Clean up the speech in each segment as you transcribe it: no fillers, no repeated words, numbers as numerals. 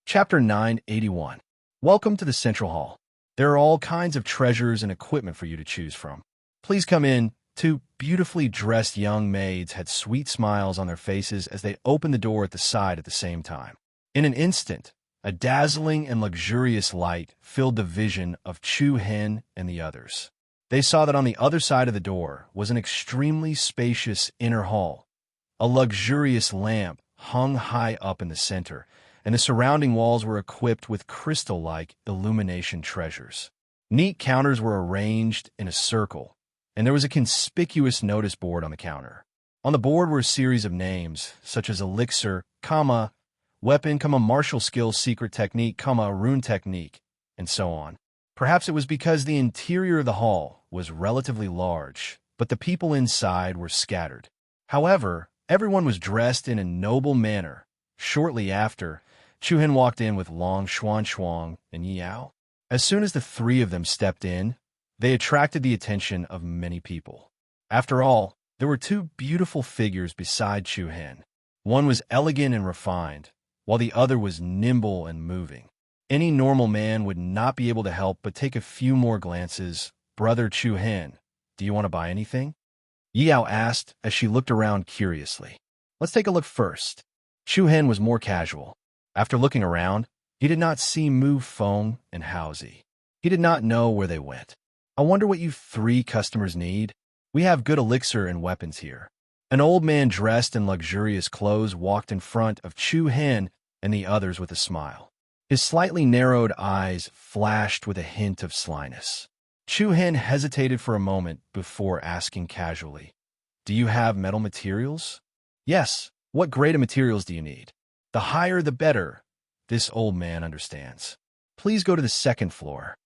Chapter 981. Welcome to the Central Hall. There are all kinds of treasures and equipment for you to choose from. Please come in. Two beautifully dressed young maids had sweet smiles on their faces as they opened the door at the side at the same time. In an instant, a dazzling and luxurious light filled the vision of Chu Hen and the others. They saw that on the other side of the door was an extremely spacious inner hall. A luxurious lamp hung high up in the center, and the surrounding walls were equipped with crystal-like illumination treasures. Neat counters were arranged in a circle, and there was a conspicuous notice board on the counter. On the board were a series of names, such as elixir, weapon, martial skill, secret technique, rune technique, and so on. Perhaps it was because the interior of the hall was relatively large, but the people inside were scattered. However, everyone was dressed in a noble manner. Shortly after, Chu Hen walked in with Long Xuan and Yi Yao. As soon as the three of them stepped in, they attracted the attention of many people. After all, there were two beautiful figures beside Chu Hen. One was elegant and refined, while the other was nimble and moving. Any normal man would not be able to help but take a few more glances. "Brother Chu Hen, do you want to buy anything?" Yi Yao asked as she looked around curiously. "Let's take a look first." Chu Hen was more casual. After looking around, he did not see Mu Feng and Haozi. He did not know where they went. "I wonder what you three customers need. We have good elixir and weapons here." An old man dressed in luxurious clothes walked in front of Chu Hen and the others with a smile. His slightly narrowed eyes flashed with a hint of slyness. Chu Hen hesitated for a moment before asking casually, "Do you have metal materials?" "Yes. What grade of materials do you need?" "The higher the better. This old man understands. Please go to the second floor."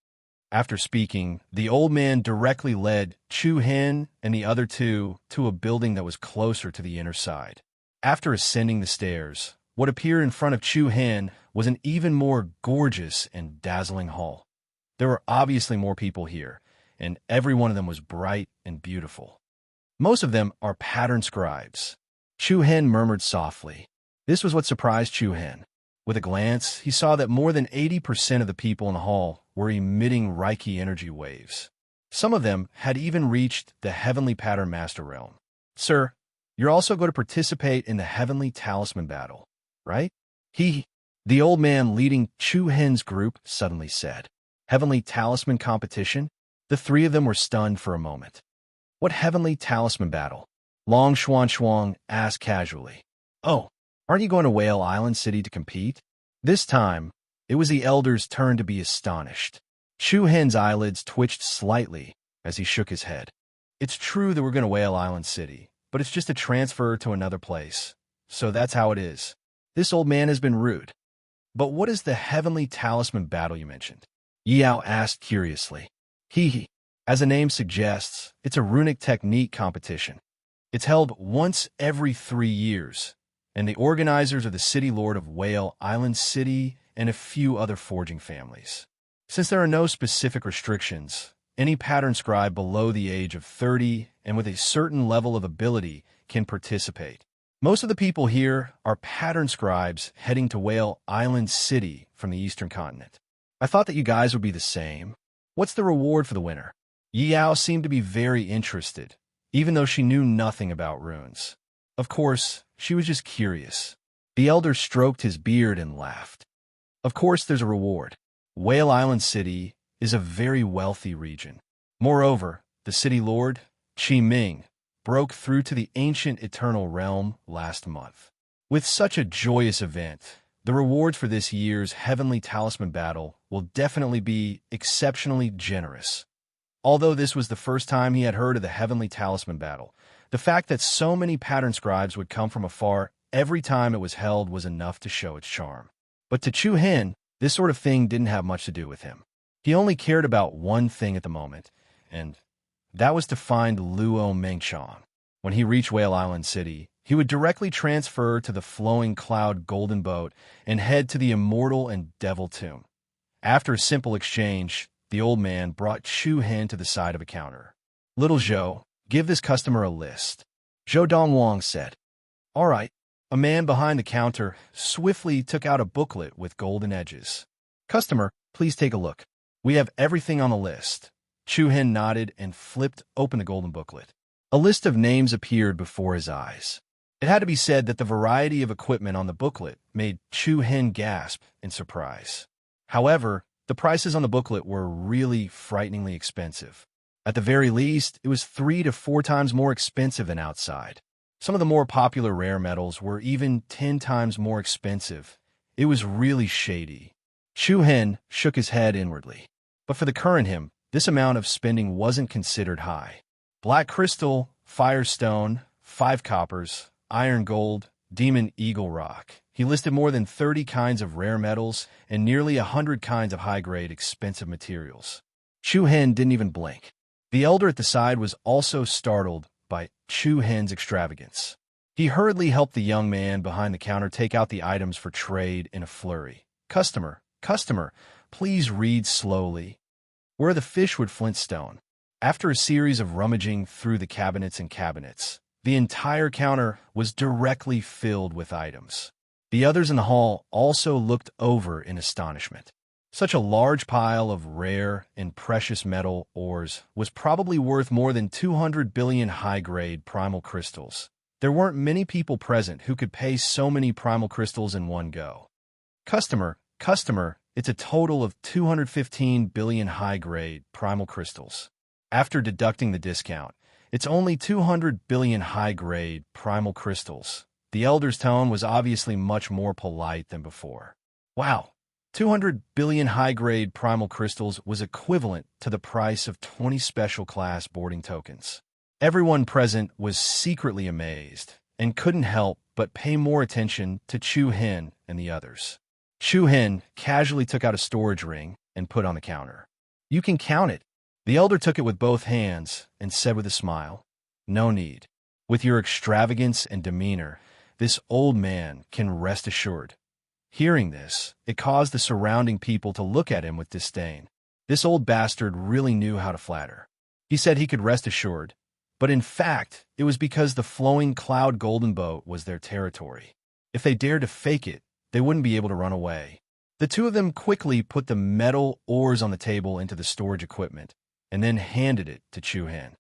After speaking, the old man directly led Chu Hen and the other two to a building that was closer to the inner side. After ascending the stairs, what appeared in front of Chu Hen was an even more gorgeous and dazzling hall. There were obviously more people here, and every one of them was bright and beautiful. "Most of them are pattern scribes," Chu Hen murmured softly. This was what surprised Chu Hen. With a glance, he saw that more than 80% of the people in the hall were emitting Reiki energy waves. Some of them had even reached the Heavenly Pattern Master realm. "Sir, you're also going to participate in the Heavenly Talisman battle, right?" The old man leading Chu Hen's group suddenly said. "Heavenly Talisman competition?" The three of them were stunned for a moment. "What Heavenly Talisman battle?" Long Xuan asked casually. "Oh, aren't you going to Whale Island City to compete?" This time, it was the elder's turn to be astonished. Chu Hen's eyelids twitched slightly as he shook his head. "It's true that we're going to Whale Island City, but it's just a transfer to another place. So that's how it is." This old man has been rude. "But what is the Heavenly Talisman battle you mentioned?" Yi Yao asked curiously. As the name suggests, it's a runic technique competition. It's held once every 3 years, and the organizers are the city lord of Whale Island City and a few other forging families. Since there are no specific restrictions, any pattern scribe below the age of 30 and with a certain level of ability can participate. Most of the people here are pattern scribes heading to Whale Island City from the eastern continent. I thought that you guys would be the same. What's the reward for the winner? Yi Yao seemed to be very interested, even though she knew nothing about runes. Of course, she was just curious. The elder stroked his beard and laughed. "Of course there's a reward. Whale Island City is a very wealthy region. Moreover, the city lord, Qi Ming, broke through to the ancient eternal realm last month. With such a joyous event, the rewards for this year's Heavenly Talisman battle will definitely be exceptionally generous." Although this was the first time he had heard of the Heavenly Talisman battle, the fact that so many pattern scribes would come from afar every time it was held was enough to show its charm. But to Chu Hen, this sort of thing didn't have much to do with him. He only cared about one thing at the moment, and that was to find Luo Mengchang. When he reached Whale Island City, he would directly transfer to the Flowing Cloud Golden Boat and head to the Immortal and Devil Tomb. After a simple exchange, the old man brought Chu Hen to the side of a counter. "Little Zhou, give this customer a list," Zhou Dongwang said. "All right. A man behind the counter swiftly took out a booklet with golden edges. "Customer, please take a look. We have everything on the list." Chu-Hen nodded and flipped open the golden booklet. A list of names appeared before his eyes. It had to be said that the variety of equipment on the booklet made Chu-Hen gasp in surprise. However, the prices on the booklet were really frighteningly expensive. At the very least, it was 3 to 4 times more expensive than outside. Some of the more popular rare metals were even 10 times more expensive. It was really shady. Chu-Hen shook his head inwardly. But for the current him, this amount of spending wasn't considered high. Black crystal, firestone, 5 coppers, iron gold, demon eagle rock. He listed more than 30 kinds of rare metals and nearly 100 kinds of high-grade expensive materials. Chu-Hen didn't even blink. The elder at the side was also startled by Chu-Hen's extravagance. He hurriedly helped the young man behind the counter take out the items for trade in a flurry. Customer, please read slowly." Where the fish would Flintstone. After a series of rummaging through the cabinets and cabinets, the entire counter was directly filled with items. The others in the hall also looked over in astonishment. Such a large pile of rare and precious metal ores was probably worth more than 200 billion high-grade primal crystals. There weren't many people present who could pay so many primal crystals in one go. Customer, it's a total of 215 billion high-grade primal crystals. After deducting the discount, it's only 200 billion high-grade primal crystals. The elder's tone was obviously much more polite than before. Wow, 200 billion high-grade primal crystals was equivalent to the price of 20 special class boarding tokens. Everyone present was secretly amazed and couldn't help but pay more attention to Chu-Hen and the others. Chu-Hen casually took out a storage ring and put on the counter. "You can count it." The elder took it with both hands and said with a smile, "No need. With your extravagance and demeanor, this old man can rest assured." Hearing this, it caused the surrounding people to look at him with disdain. This old bastard really knew how to flatter. He said he could rest assured, but in fact, it was because the flowing cloud golden boat was their territory. If they dared to fake it, they wouldn't be able to run away. The two of them quickly put the metal ores on the table into the storage equipment and then handed it to Chu-Hen.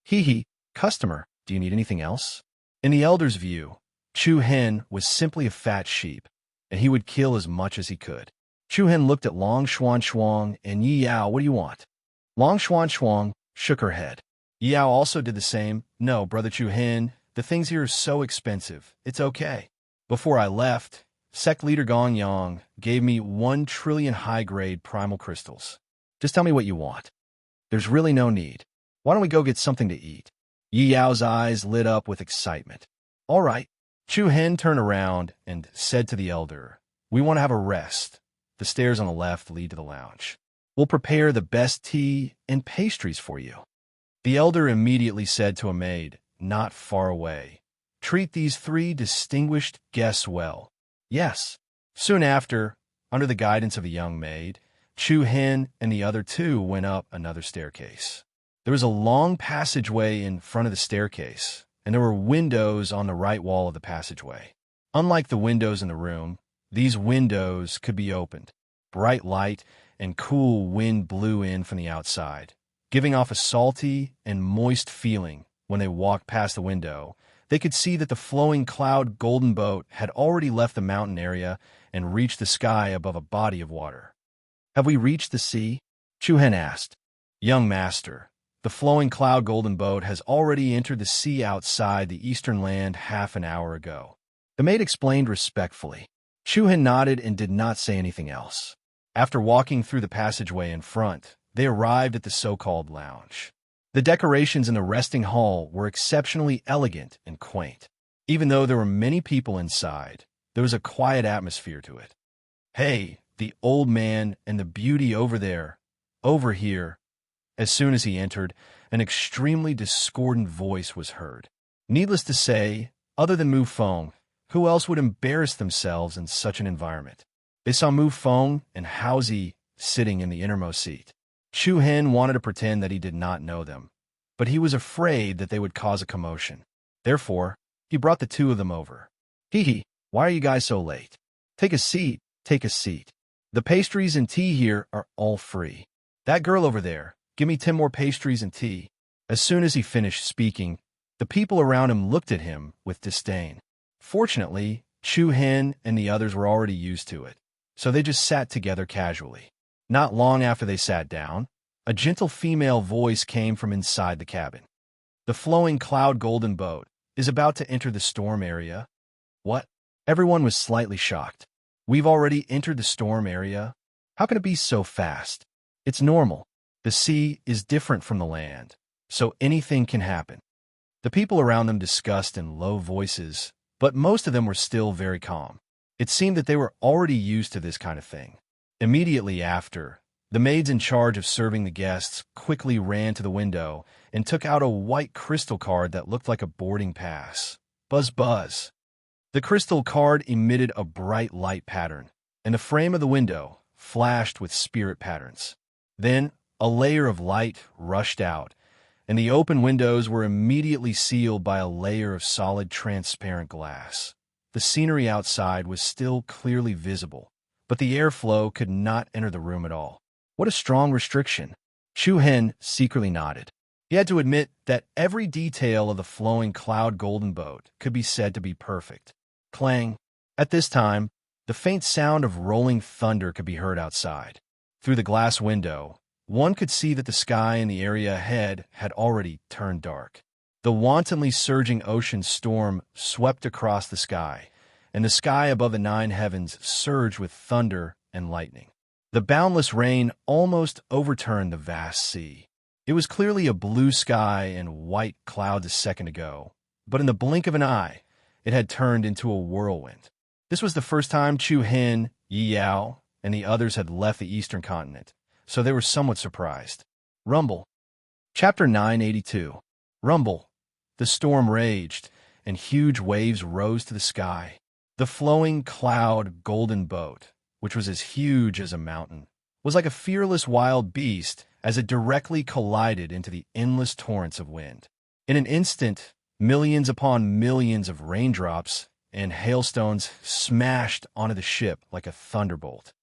"Hee, customer, do you need anything else?" In the elder's view, Chu-Hen was simply a fat sheep, and he would kill as much as he could. Chu-Hen looked at Long Xuan and Yi Yao. "What do you want?" Long Xuan shook her head. Yi Yao also did the same. "No, Brother Chu-Hen, the things here are so expensive. It's okay. Before I left, Sect Leader Gong Yang gave me 1 trillion high-grade primal crystals. Just tell me what you want. There's really no need. Why don't we go get something to eat?" Yi Yao's eyes lit up with excitement. "All right." Chu-Hen turned around and said to the elder, "We want to have a rest. The stairs on the left lead to the lounge. We'll prepare the best tea and pastries for you." The elder immediately said to a maid, not far away, "Treat these 3 distinguished guests well." Yes. Soon after, under the guidance of a young maid, Chu-Hen and the other 2 went up another staircase. There was a long passageway in front of the staircase, and there were windows on the right wall of the passageway. Unlike the windows in the room, these windows could be opened. Bright light and cool wind blew in from the outside, giving off a salty and moist feeling. When they walked past the window, they could see that the flowing cloud golden boat had already left the mountain area and reached the sky above a body of water. "Have we reached the sea?" Chu-Hen asked. "Young master, the flowing cloud golden boat has already entered the sea outside the eastern land half an hour ago." The maid explained respectfully. Chu-Hen nodded and did not say anything else. After walking through the passageway in front, they arrived at the so-called lounge. The decorations in the resting hall were exceptionally elegant and quaint. Even though there were many people inside, there was a quiet atmosphere to it. "Hey, the old man and the beauty over there, over here." As soon as he entered, an extremely discordant voice was heard. Needless to say, other than Mu Feng, who else would embarrass themselves in such an environment? They saw Mu Feng and Haozi sitting in the innermost seat. Chu-Hen wanted to pretend that he did not know them, but he was afraid that they would cause a commotion. Therefore, he brought the 2 of them over. Hee hee, why are you guys so late? Take a seat, take a seat. The pastries and tea here are all free. That girl over there, give me 10 more pastries and tea. As soon as he finished speaking, the people around him looked at him with disdain. Fortunately, Chu Hen and the others were already used to it, so they just sat together casually. Not long after they sat down, a gentle female voice came from inside the cabin. The flowing cloud golden boat is about to enter the storm area. What? Everyone was slightly shocked. We've already entered the storm area? How can it be so fast? It's normal. The sea is different from the land, so anything can happen. The people around them discussed in low voices, but most of them were still very calm. It seemed that they were already used to this kind of thing. Immediately after, the maids in charge of serving the guests quickly ran to the window and took out a white crystal card that looked like a boarding pass. Buzz buzz. The crystal card emitted a bright light pattern, and the frame of the window flashed with spirit patterns. Then, a layer of light rushed out, and the open windows were immediately sealed by a layer of solid transparent glass. The scenery outside was still clearly visible, but the airflow could not enter the room at all. What a strong restriction. Chu Hen secretly nodded. He had to admit that every detail of the flowing cloud golden boat could be said to be perfect. Clang. At this time, the faint sound of rolling thunder could be heard outside. Through the glass window, one could see that the sky in the area ahead had already turned dark. The wantonly surging ocean storm swept across the sky, and the sky above the 9 heavens surged with thunder and lightning. The boundless rain almost overturned the vast sea. It was clearly a blue sky and white clouds a second ago, but in the blink of an eye, it had turned into a whirlwind. This was the first time Chu Hen, Yi Yao, and the others had left the eastern continent, so they were somewhat surprised. Rumble. Chapter 982. Rumble. The storm raged, and huge waves rose to the sky. The flowing cloud golden boat, which was as huge as a mountain, was like a fearless wild beast as it directly collided into the endless torrents of wind. In an instant, millions upon millions of raindrops and hailstones smashed onto the ship like a thunderbolt.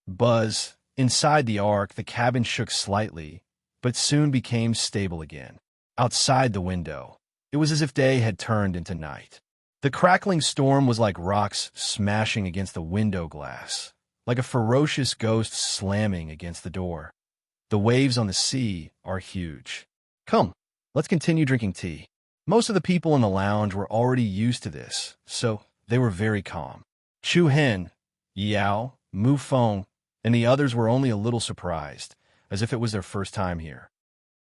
Buzz. Inside the ark, the cabin shook slightly, but soon became stable again. Outside the window, it was as if day had turned into night. The crackling storm was like rocks smashing against the window glass, like a ferocious ghost slamming against the door. The waves on the sea are huge. Come, let's continue drinking tea. Most of the people in the lounge were already used to this, so they were very calm. Chu Hen, Yao, Mu Feng, and the others were only a little surprised, as if it was their first time here.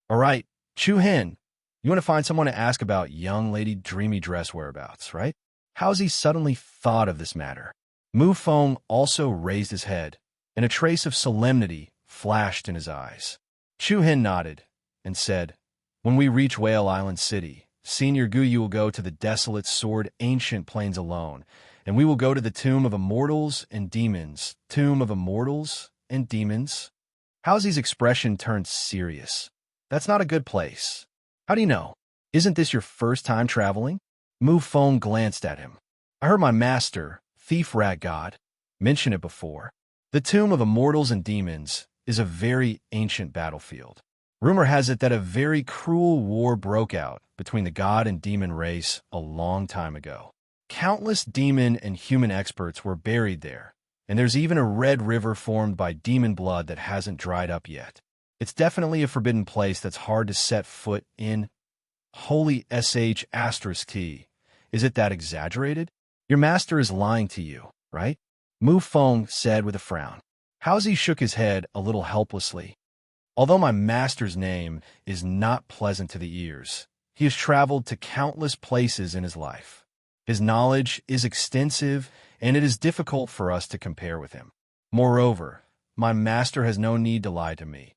All right, Chu Hen, you want to find someone to ask about young lady dreamy dress whereabouts, right? How's he suddenly thought of this matter? Mu Feng also raised his head, and a trace of solemnity flashed in his eyes. Chu Hen nodded and said, When we reach Whale Island City, Senior Guyu will go to the desolate, sword ancient plains alone, and we will go to the tomb of immortals and demons. Tomb of immortals and demons? How's expression turned serious? That's not a good place. How do you know? Isn't this your first time traveling? Mu Feng glanced at him. I heard my master, Thief Rat God, mention it before. The tomb of immortals and demons is a very ancient battlefield. Rumor has it that a very cruel war broke out between the god and demon race a long time ago. Countless demon and human experts were buried there, and there's even a red river formed by demon blood that hasn't dried up yet. It's definitely a forbidden place that's hard to set foot in. Holy sh*t. Is it that exaggerated? Your master is lying to you, right? Mu Feng said with a frown. Howsy shook his head a little helplessly. Although my master's name is not pleasant to the ears, he has traveled to countless places in his life. His knowledge is extensive, and it is difficult for us to compare with him. Moreover, my master has no need to lie to me.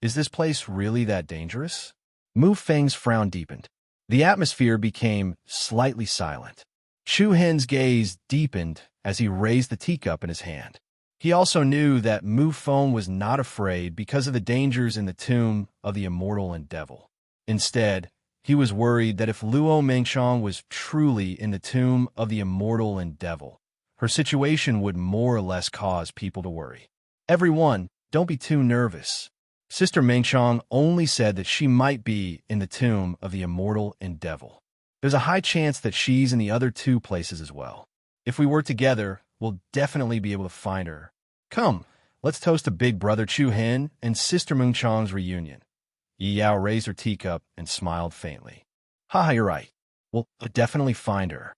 Is this place really that dangerous? Mu Feng's frown deepened. The atmosphere became slightly silent. Chu Hen's gaze deepened as he raised the teacup in his hand. He also knew that Mu Feng was not afraid because of the dangers in the tomb of the immortal and devil. Instead, He was worried that if Luo Mengxiang was truly in the tomb of the immortal and devil, her situation would more or less cause people to worry. Everyone, don't be too nervous. Sister Mengxiang only said that she might be in the tomb of the immortal and devil. There's a high chance that she's in the other two places as well. If we work together, we'll definitely be able to find her. Come, let's toast to Big Brother Chu Hen and Sister Mengxiang's reunion. Yi Yao raised her teacup and smiled faintly. Haha, you're right. We'll definitely find her.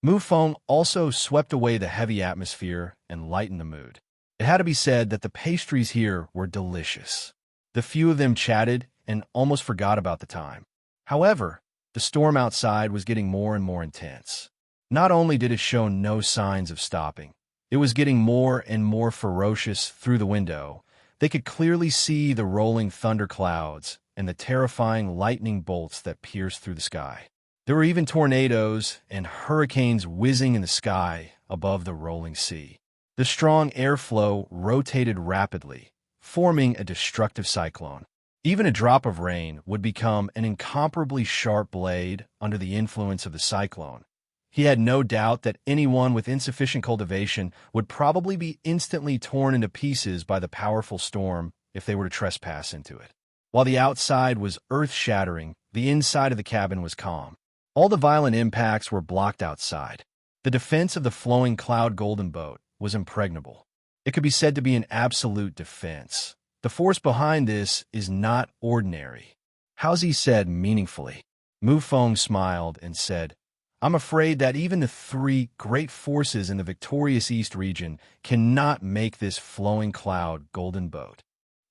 Mu Feng also swept away the heavy atmosphere and lightened the mood. It had to be said that the pastries here were delicious. The few of them chatted and almost forgot about the time. However, the storm outside was getting more and more intense. Not only did it show no signs of stopping, it was getting more and more ferocious through the window. They could clearly see the rolling thunder clouds and the terrifying lightning bolts that pierced through the sky. There were even tornadoes and hurricanes whizzing in the sky above the rolling sea. The strong airflow rotated rapidly, forming a destructive cyclone. Even a drop of rain would become an incomparably sharp blade under the influence of the cyclone. He had no doubt that anyone with insufficient cultivation would probably be instantly torn into pieces by the powerful storm if they were to trespass into it. While the outside was earth-shattering, the inside of the cabin was calm. All the violent impacts were blocked outside. The defense of the flowing cloud golden boat was impregnable. It could be said to be an absolute defense. The force behind this is not ordinary. Haozi said meaningfully. Mu Feng smiled and said, I'm afraid that even the three great forces in the victorious East region cannot make this flowing cloud golden boat.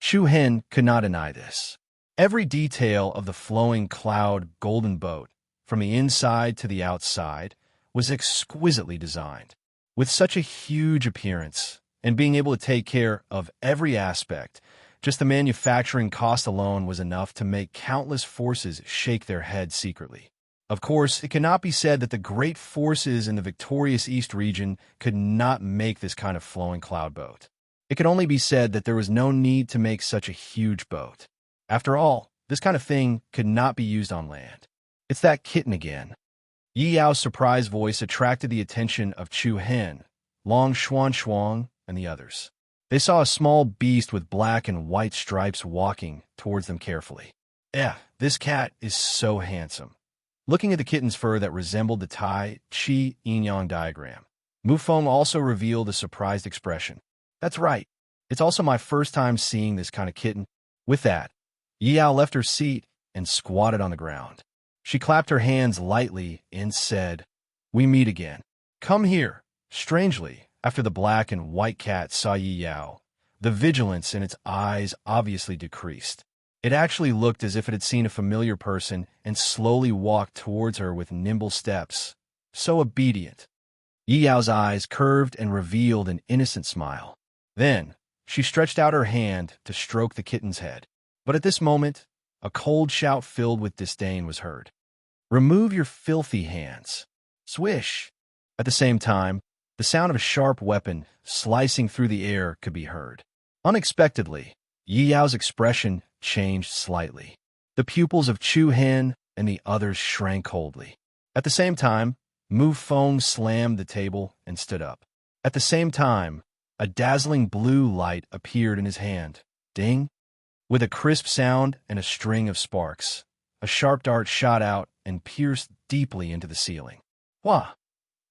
Chu Hen could not deny this. Every detail of the flowing cloud golden boat, from the inside to the outside, was exquisitely designed. With such a huge appearance, and being able to take care of every aspect, just the manufacturing cost alone was enough to make countless forces shake their heads secretly. Of course, it cannot be said that the great forces in the victorious East region could not make this kind of flowing cloud boat. It could only be said that there was no need to make such a huge boat. After all, this kind of thing could not be used on land. It's that kitten again. Yi Yao's surprised voice attracted the attention of Chu Hen, Long Xuan, and the others. They saw a small beast with black and white stripes walking towards them carefully. This cat is so handsome. Looking at the kitten's fur that resembled the Tai Chi yin-yang diagram, Mu Feng also revealed a surprised expression. That's right. It's also my first time seeing this kind of kitten. With that, Yi Yao left her seat and squatted on the ground. She clapped her hands lightly and said, We meet again. Come here. Strangely, after the black and white cat saw Yi Yao, the vigilance in its eyes obviously decreased. It actually looked as if it had seen a familiar person and slowly walked towards her with nimble steps. So obedient. Yi Yao's eyes curved and revealed an innocent smile. Then, she stretched out her hand to stroke the kitten's head. But at this moment, a cold shout filled with disdain was heard. Remove your filthy hands. Swish. At the same time, the sound of a sharp weapon slicing through the air could be heard. Unexpectedly, Yi Yao's expression changed slightly. The pupils of Chu Hen and the others shrank coldly. At the same time, Mu Feng slammed the table and stood up. At the same time, a dazzling blue light appeared in his hand. Ding! With a crisp sound and a string of sparks, a sharp dart shot out and pierced deeply into the ceiling. Wah!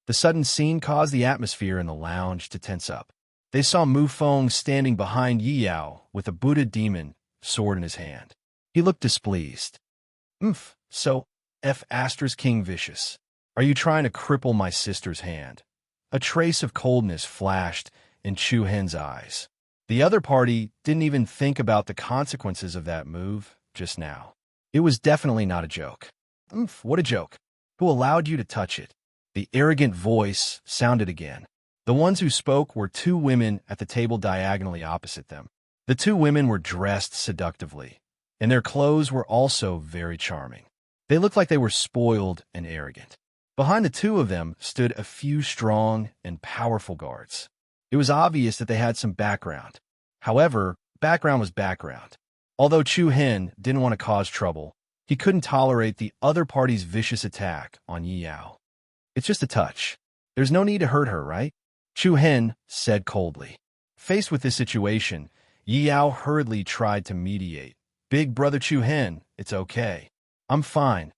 The sudden scene caused the atmosphere in the lounge to tense up. They saw Mu Feng standing behind Yi Yao with a Buddha demon sword in his hand. He looked displeased. So, King Vicious, are you trying to cripple my sister's hand? A trace of coldness flashed in Chu Hen's eyes. The other party didn't even think about the consequences of that move just now. It was definitely not a joke. What a joke. Who allowed you to touch it? The arrogant voice sounded again. The ones who spoke were two women at the table diagonally opposite them. The two women were dressed seductively, and their clothes were also very charming. They looked like they were spoiled and arrogant. Behind the two of them stood a few strong and powerful guards. It was obvious that they had some background. However, background was background. Although Chu Hen didn't want to cause trouble, He couldn't tolerate the other party's vicious attack on Yi Yao. It's just a touch. There's no need to hurt her, right? Chu Hen said coldly. Faced with this situation, Yi Yao hurriedly tried to mediate. Big brother Chu Hen, it's okay. I'm fine.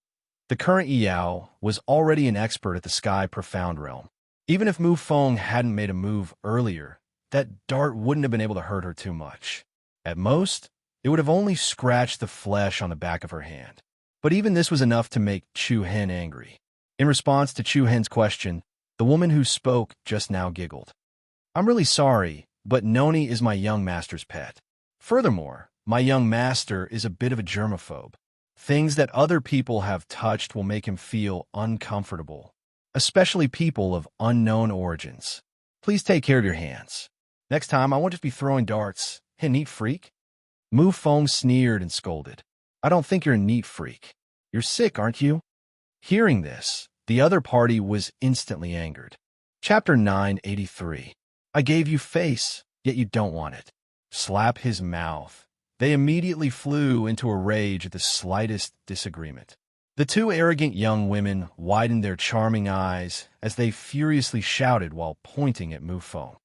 The current Yi Yao was already an expert at the Sky Profound realm. Even if Mu Feng hadn't made a move earlier, that dart wouldn't have been able to hurt her too much. At most, it would have only scratched the flesh on the back of her hand. But even this was enough to make Chu Hen angry. In response to Chu Hen's question, the woman who spoke just now giggled. I'm really sorry, but Noni is my young master's pet. Furthermore, my young master is a bit of a germaphobe. Things that other people have touched will make him feel uncomfortable, especially people of unknown origins. Please take care of your hands. Next time, I won't just be throwing darts. Hey, neat freak? Mu Feng sneered and scolded. I don't think you're a neat freak. You're sick, aren't you? Hearing this, the other party was instantly angered. Chapter 983. I gave you face, yet you don't want it. Slap his mouth. They immediately flew into a rage at the slightest disagreement. The two arrogant young women widened their charming eyes as they furiously shouted while pointing at Mu Feng.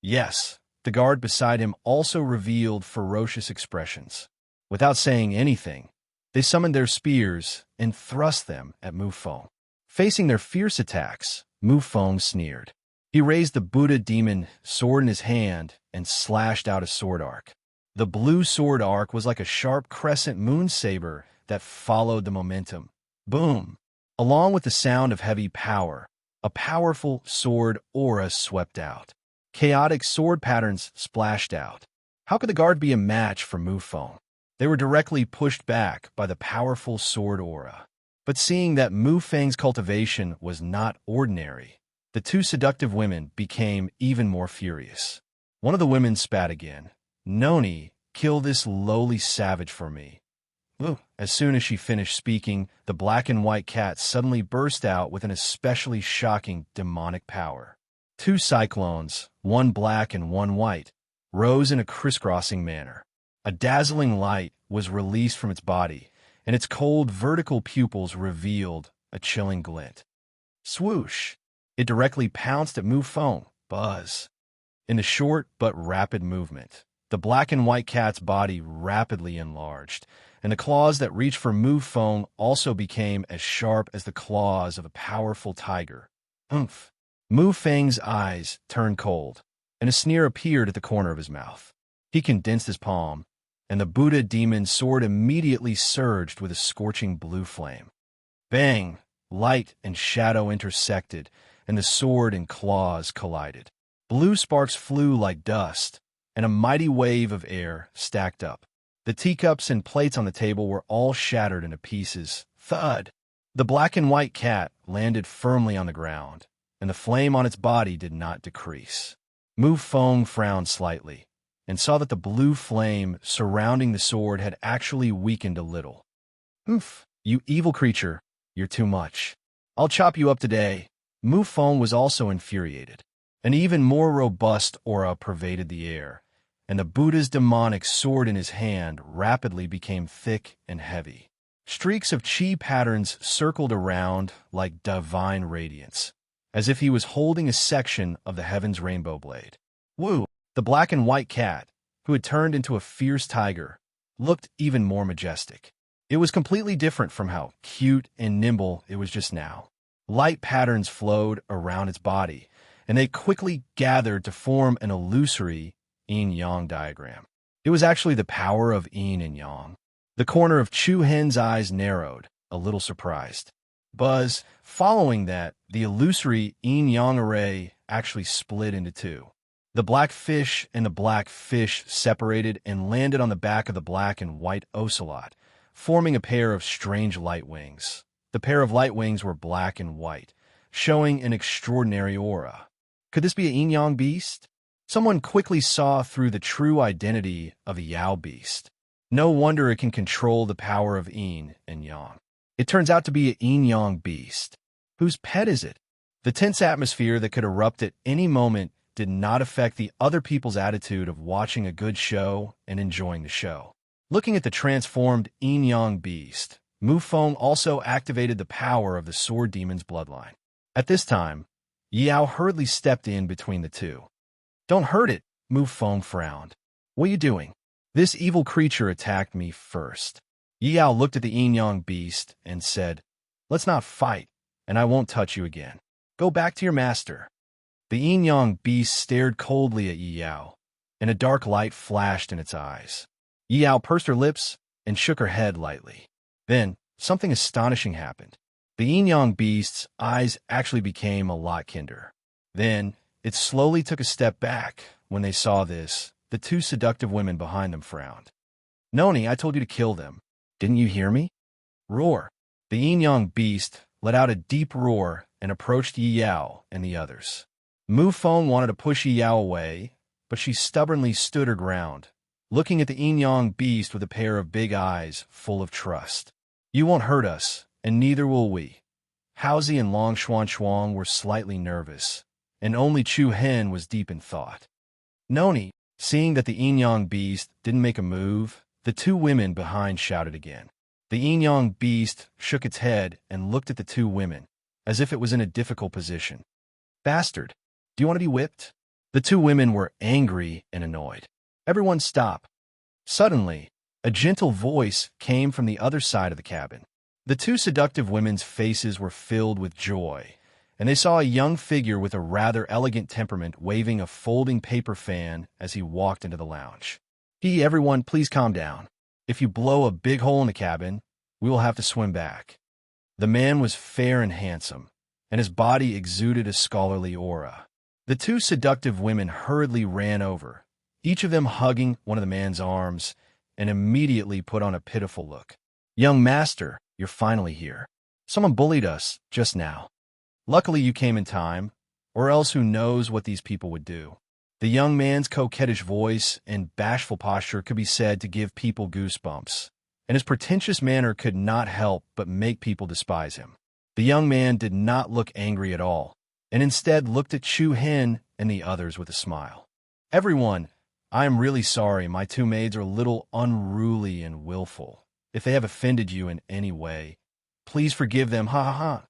Yes, the guard beside him also revealed ferocious expressions. Without saying anything, they summoned their spears and thrust them at Mu Feng. Facing their fierce attacks, Mu Feng sneered. He raised the Buddha demon sword in his hand and slashed out a sword arc. The blue sword arc was like a sharp crescent moon saber that followed the momentum. Boom! Along with the sound of heavy power, a powerful sword aura swept out. Chaotic sword patterns splashed out. How could the guard be a match for Mu Feng? They were directly pushed back by the powerful sword aura. But seeing that Mu Feng's cultivation was not ordinary, the two seductive women became even more furious. One of the women spat again. Noni, kill this lowly savage for me. Ooh. As soon as she finished speaking, the black and white cat suddenly burst out with an especially shocking demonic power. Two cyclones, one black and one white, rose in a crisscrossing manner. A dazzling light was released from its body, and its cold vertical pupils revealed a chilling glint. Swoosh! It directly pounced at Mu Feng. Buzz! In the short but rapid movement, the black and white cat's body rapidly enlarged, and the claws that reached for Mu Feng also became as sharp as the claws of a powerful tiger. Oomph! Mu Feng's eyes turned cold, and a sneer appeared at the corner of his mouth. He condensed his palm, and the Buddha demon's sword immediately surged with a scorching blue flame. Bang! Light and shadow intersected, and the sword and claws collided. Blue sparks flew like dust, and a mighty wave of air stacked up. The teacups and plates on the table were all shattered into pieces. Thud! The black and white cat landed firmly on the ground, and the flame on its body did not decrease. Mu Feng frowned slightly, and saw that the blue flame surrounding the sword had actually weakened a little. Oof! You evil creature, you're too much. I'll chop you up today. Mu Feng was also infuriated. An even more robust aura pervaded the air, and the Buddha's demonic sword in his hand rapidly became thick and heavy. Streaks of chi patterns circled around like divine radiance, as if he was holding a section of the heaven's rainbow blade. Woo! The black and white cat, who had turned into a fierce tiger, looked even more majestic. It was completely different from how cute and nimble it was just now. Light patterns flowed around its body, and they quickly gathered to form an illusory yin-yang diagram. It was actually the power of yin and yang. The corner of Chu Hen's eyes narrowed, a little surprised. Buzz, following that, the illusory yin-yang array actually split into two. The black fish and the black fish separated and landed on the back of the black and white ocelot, forming a pair of strange light wings. The pair of light wings were black and white, showing an extraordinary aura. Could this be a yin-yang beast? Someone quickly saw through the true identity of a Yao beast. No wonder it can control the power of yin and yang. It turns out to be a yin-yang beast. Whose pet is it? The tense atmosphere that could erupt at any moment did not affect the other people's attitude of watching a good show and enjoying the show. Looking at the transformed yin-yang beast, Mufeng also activated the power of the sword demon's bloodline. At this time, Yao hurriedly stepped in between the two. "Don't hurt it," Mufeng frowned. "What are you doing? This evil creature attacked me first." Yao looked at the yin-yang beast and said, "Let's not fight, and I won't touch you again. Go back to your master." The yin-yang beast stared coldly at Yao, and a dark light flashed in its eyes. Yao pursed her lips and shook her head lightly. Then, something astonishing happened. The yin-yang beast's eyes actually became a lot kinder. Then, it slowly took a step back. When they saw this, the two seductive women behind them frowned. "Noni, I told you to kill them. Didn't you hear me?" Roar. The yin-yang beast let out a deep roar and approached Yao and the others. Mufeng wanted to push Yao away, but she stubbornly stood her ground, looking at the yin-yang beast with a pair of big eyes full of trust. "You won't hurt us, and neither will we." Haozi and Long Xuan were slightly nervous, and only Chu Hen was deep in thought. Noni, seeing that the yin-yang beast didn't make a move, the two women behind shouted again. The yin-yang beast shook its head and looked at the two women, as if it was in a difficult position. "Bastard, do you want to be whipped?" The two women were angry and annoyed. "Everyone stop." Suddenly, a gentle voice came from the other side of the cabin. The two seductive women's faces were filled with joy, and they saw a young figure with a rather elegant temperament waving a folding paper fan as he walked into the lounge. Everyone, please calm down. If you blow a big hole in the cabin, we will have to swim back." The man was fair and handsome, and his body exuded a scholarly aura. The two seductive women hurriedly ran over, each of them hugging one of the man's arms, and immediately put on a pitiful look. "Young master, you're finally here. Someone bullied us just now. Luckily you came in time, or else who knows what these people would do." The young man's coquettish voice and bashful posture could be said to give people goosebumps, and his pretentious manner could not help but make people despise him. The young man did not look angry at all, and instead looked at Chu Hen and the others with a smile. "Everyone, I am really sorry. My two maids are a little unruly and willful. If they have offended you in any way, please forgive them, ha ha ha."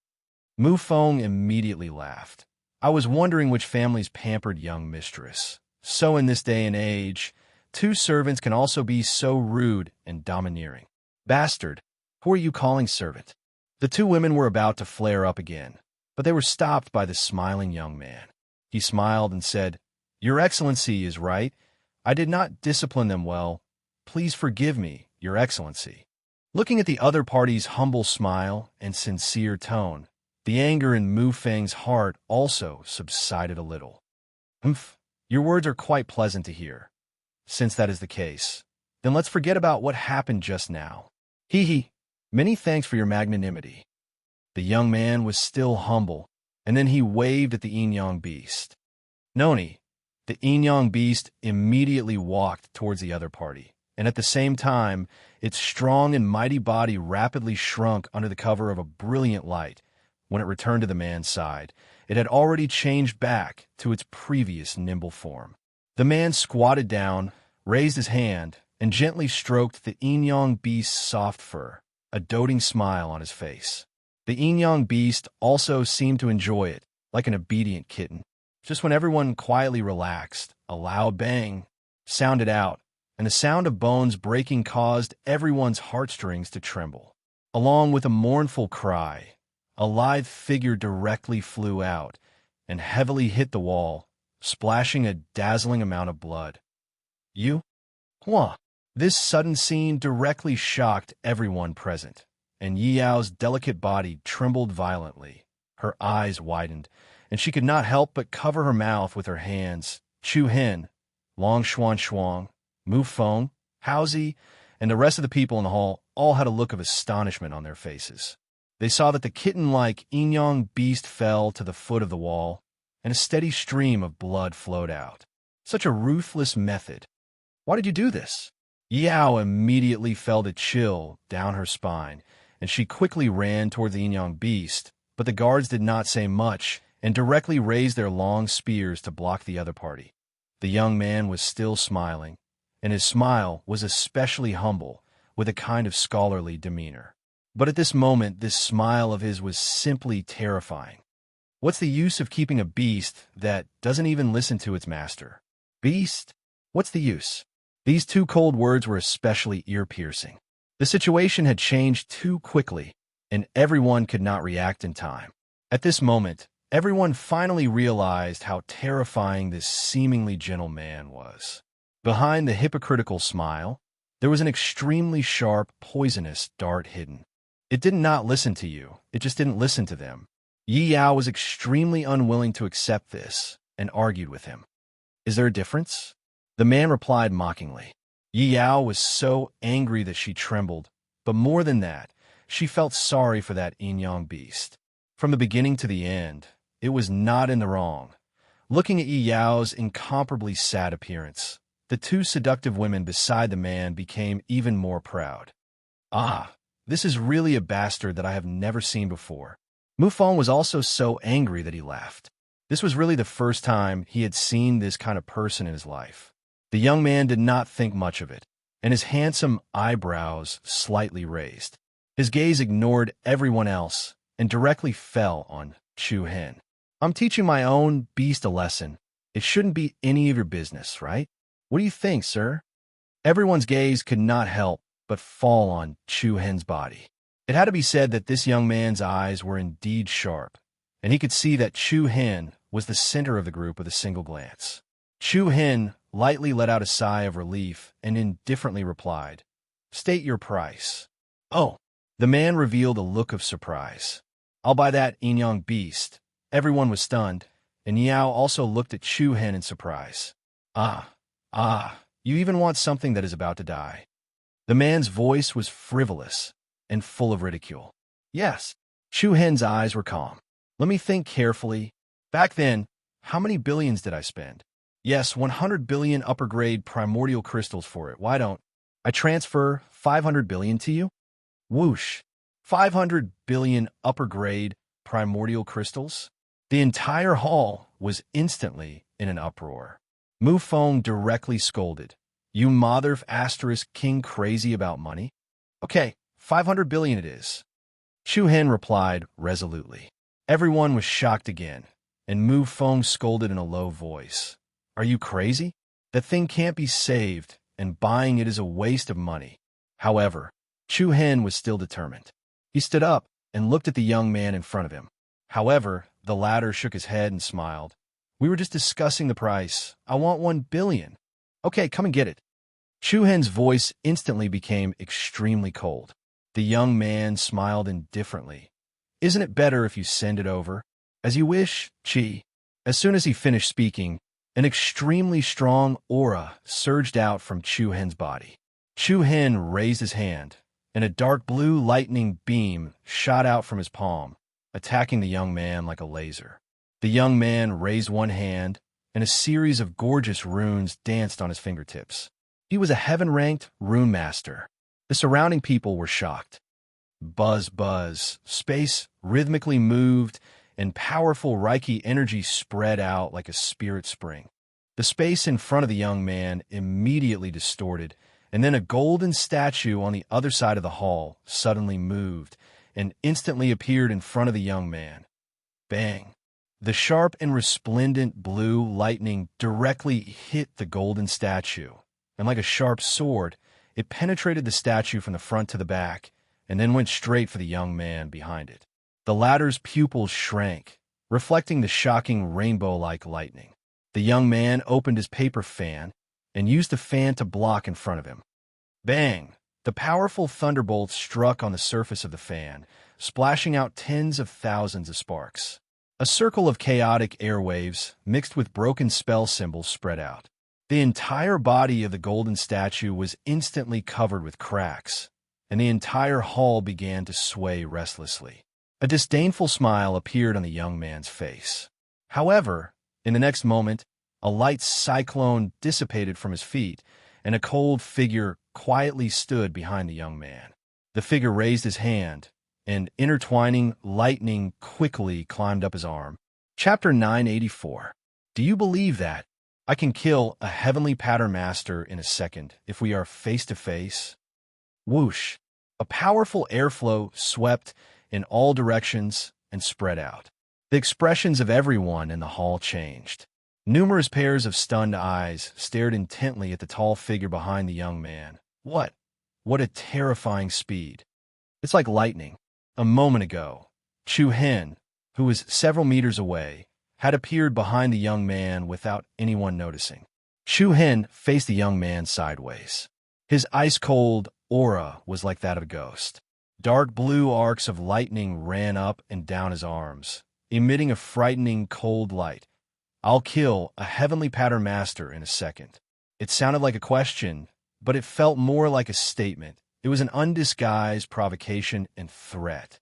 Mufeng immediately laughed. "I was wondering which family's pampered young mistress. So in this day and age, two servants can also be so rude and domineering." "Bastard, who are you calling servant?" The two women were about to flare up again, but they were stopped by the smiling young man. He smiled and said, "Your Excellency is right. I did not discipline them well. Please forgive me, Your Excellency." Looking at the other party's humble smile and sincere tone, the anger in Mufeng's heart also subsided a little. "Humph, your words are quite pleasant to hear. Since that is the case, then let's forget about what happened just now. Hee. Many thanks for your magnanimity." The young man was still humble, and then he waved at the yin-yang beast. "Noni." The yin-yang beast immediately walked towards the other party, and at the same time, its strong and mighty body rapidly shrunk under the cover of a brilliant light. When it returned to the man's side, it had already changed back to its previous nimble form. The man squatted down, raised his hand, and gently stroked the yin-yang beast's soft fur, a doting smile on his face. The yin-yang beast also seemed to enjoy it, like an obedient kitten. Just when everyone quietly relaxed, a loud bang sounded out, and the sound of bones breaking caused everyone's heartstrings to tremble. Along with a mournful cry, a lithe figure directly flew out and heavily hit the wall, splashing a dazzling amount of blood. "You? What?" This sudden scene directly shocked everyone present, and Yao's delicate body trembled violently. Her eyes widened, and she could not help but cover her mouth with her hands. Chu Hen, Long Xuan, Mufeng, Haozi, and the rest of the people in the hall all had a look of astonishment on their faces. They saw that the kitten-like yin-yang beast fell to the foot of the wall, and a steady stream of blood flowed out. Such a ruthless method. Why did you do this? Yao immediately felt a chill down her spine, and she quickly ran toward the yin-yang beast, but the guards did not say much and directly raised their long spears to block the other party. The young man was still smiling, and his smile was especially humble, with a kind of scholarly demeanor. But at this moment, this smile of his was simply terrifying. What's the use of keeping a beast that doesn't even listen to its master? Beast? What's the use? These two cold words were especially ear-piercing. The situation had changed too quickly, and everyone could not react in time. At this moment, everyone finally realized how terrifying this seemingly gentle man was. Behind the hypocritical smile, there was an extremely sharp, poisonous dart hidden. It did not listen to you. It just didn't listen to them. Yi Yao was extremely unwilling to accept this and argued with him. Is there a difference? The man replied mockingly. Yi Yao was so angry that she trembled, but more than that, she felt sorry for that yin-yang beast. From the beginning to the end, it was not in the wrong. Looking at Yi Yao's incomparably sad appearance, the two seductive women beside the man became even more proud. Ah, this is really a bastard that I have never seen before. Mufang was also so angry that he laughed. This was really the first time he had seen this kind of person in his life. The young man did not think much of it, and his handsome eyebrows slightly raised. His gaze ignored everyone else and directly fell on Chu Hen. I'm teaching my own beast a lesson. It shouldn't be any of your business, right? What do you think, sir? Everyone's gaze could not help but fall on Chu Hen's body. It had to be said that this young man's eyes were indeed sharp, and he could see that Chu Hen was the center of the group with a single glance. Chu Hen lightly let out a sigh of relief and indifferently replied, "State your price." Oh, the man revealed a look of surprise. "I'll buy that yin-yang beast." Everyone was stunned, and Yao also looked at Chu Hen in surprise. You even want something that is about to die." The man's voice was frivolous and full of ridicule. Yes, Chu Hen's eyes were calm. Let me think carefully. Back then, how many billions did I spend? Yes, 100 billion upper-grade primordial crystals for it. Why don't I transfer 500 billion to you? Whoosh! 500 billion upper-grade primordial crystals? The entire hall was instantly in an uproar. Mu Feng directly scolded. You mother asterisk king crazy about money? Okay, 500 billion it is. Chu Hen replied resolutely. Everyone was shocked again, and Mu Feng scolded in a low voice. Are you crazy? That thing can't be saved, and buying it is a waste of money. However, Chu Hen was still determined. He stood up and looked at the young man in front of him. However, the latter shook his head and smiled. We were just discussing the price. I want 1 billion. Okay, come and get it. Chu Hen's voice instantly became extremely cold. The young man smiled indifferently. Isn't it better if you send it over? As you wish, Chi. As soon as he finished speaking, an extremely strong aura surged out from Chu Hen's body. Chu Hen raised his hand, and a dark blue lightning beam shot out from his palm, attacking the young man like a laser. The young man raised one hand, and a series of gorgeous runes danced on his fingertips. He was a heaven-ranked rune master. The surrounding people were shocked. Buzz, buzz, space rhythmically moved, and powerful Reiki energy spread out like a spirit spring. The space in front of the young man immediately distorted, and then a golden statue on the other side of the hall suddenly moved and instantly appeared in front of the young man. Bang! The sharp and resplendent blue lightning directly hit the golden statue, and like a sharp sword, it penetrated the statue from the front to the back, and then went straight for the young man behind it. The latter's pupils shrank, reflecting the shocking rainbow-like lightning. The young man opened his paper fan and used the fan to block in front of him. Bang! The powerful thunderbolt struck on the surface of the fan, splashing out tens of thousands of sparks. A circle of chaotic airwaves mixed with broken spell symbols spread out. The entire body of the golden statue was instantly covered with cracks, and the entire hall began to sway restlessly. A disdainful smile appeared on the young man's face. However, in the next moment, a light cyclone dissipated from his feet, and a cold figure quietly stood behind the young man. The figure raised his hand, and intertwining lightning quickly climbed up his arm. Chapter 984. Do you believe that I can kill a heavenly pattern master in a second if we are face to face? Whoosh! A powerful airflow swept in all directions and spread out. The expressions of everyone in the hall changed. Numerous pairs of stunned eyes stared intently at the tall figure behind the young man. What a terrifying speed. It's like lightning. A moment ago, Chu Hen, who was several meters away, had appeared behind the young man without anyone noticing. Chu Hen faced the young man sideways. His ice-cold aura was like that of a ghost. Dark blue arcs of lightning ran up and down his arms, emitting a frightening cold light. "I'll kill a heavenly pattern master in a second." It sounded like a question, but it felt more like a statement. It was an undisguised provocation and threat.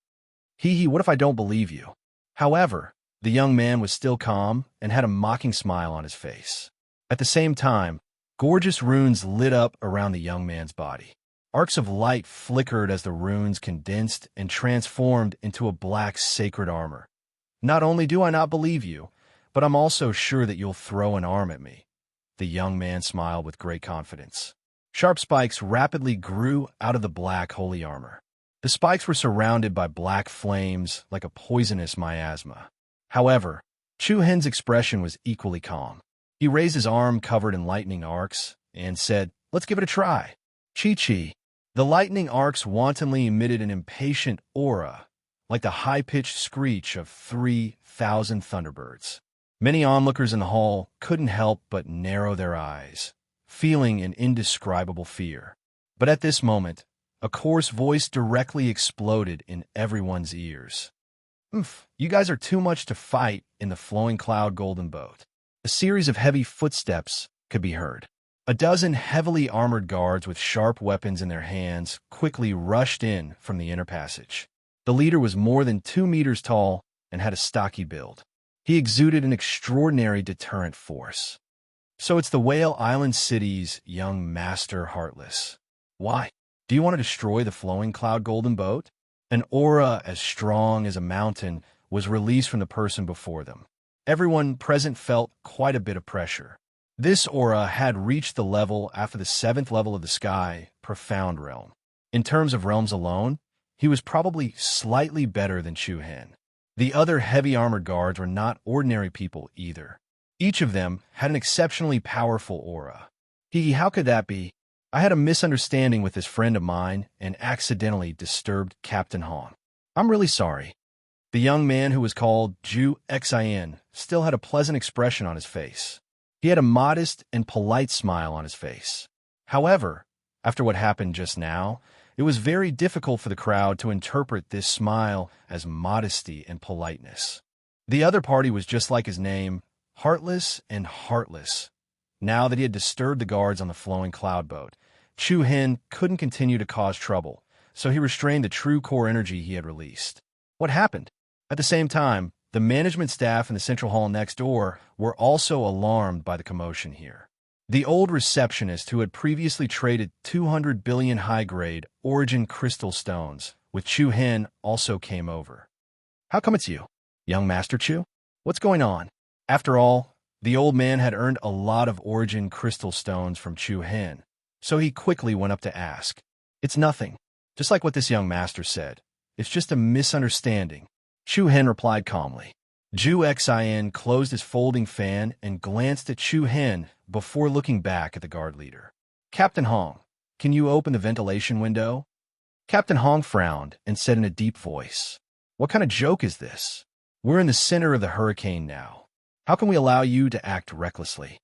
What if I don't believe you?" However, the young man was still calm and had a mocking smile on his face. At the same time, gorgeous runes lit up around the young man's body. Arcs of light flickered as the runes condensed and transformed into a black sacred armor. "Not only do I not believe you, but I'm also sure that you'll throw an arm at me." The young man smiled with great confidence. Sharp spikes rapidly grew out of the black holy armor. The spikes were surrounded by black flames like a poisonous miasma. However, Chu Hen's expression was equally calm. He raised his arm covered in lightning arcs and said, "Let's give it a try." Chi-chi. The lightning arcs wantonly emitted an impatient aura, like the high-pitched screech of 3,000 thunderbirds. Many onlookers in the hall couldn't help but narrow their eyes, feeling an indescribable fear. But at this moment, a coarse voice directly exploded in everyone's ears. You guys are too much to fight in the flowing cloud golden boat." A series of heavy footsteps could be heard. A dozen heavily armored guards with sharp weapons in their hands quickly rushed in from the inner passage. The leader was more than 2 meters tall and had a stocky build. He exuded an extraordinary deterrent force. "So it's the Whale Island City's young master Heartless. Why? Do you want to destroy the flowing cloud golden boat?" An aura as strong as a mountain was released from the person before them. Everyone present felt quite a bit of pressure. This aura had reached the level after the 7th level of the sky, profound realm. In terms of realms alone, he was probably slightly better than Chu Hen. The other heavy armored guards were not ordinary people either. Each of them had an exceptionally powerful aura. How could that be? I had a misunderstanding with this friend of mine and accidentally disturbed Captain Hong. I'm really sorry. The young man who was called Ju Xin still had a pleasant expression on his face. He had a modest and polite smile on his face. However, after what happened just now, it was very difficult for the crowd to interpret this smile as modesty and politeness. The other party was just like his name, heartless and heartless. Now that he had disturbed the guards on the flowing cloud boat, Chu Hen couldn't continue to cause trouble, so he restrained the true core energy he had released. What happened? At the same time, the management staff in the central hall next door were also alarmed by the commotion here. The old receptionist who had previously traded 200 billion high-grade origin crystal stones with Chu Hen also came over. "How come it's you, young Master Chu? What's going on?" After all, the old man had earned a lot of origin crystal stones from Chu Hen, so he quickly went up to ask. "It's nothing, just like what this young master said. It's just a misunderstanding." Chu Hen replied calmly. Ju Xin closed his folding fan and glanced at Chu Hen before looking back at the guard leader. "Captain Hong, can you open the ventilation window?" Captain Hong frowned and said in a deep voice, "What kind of joke is this? We're in the center of the hurricane now. How can we allow you to act recklessly?"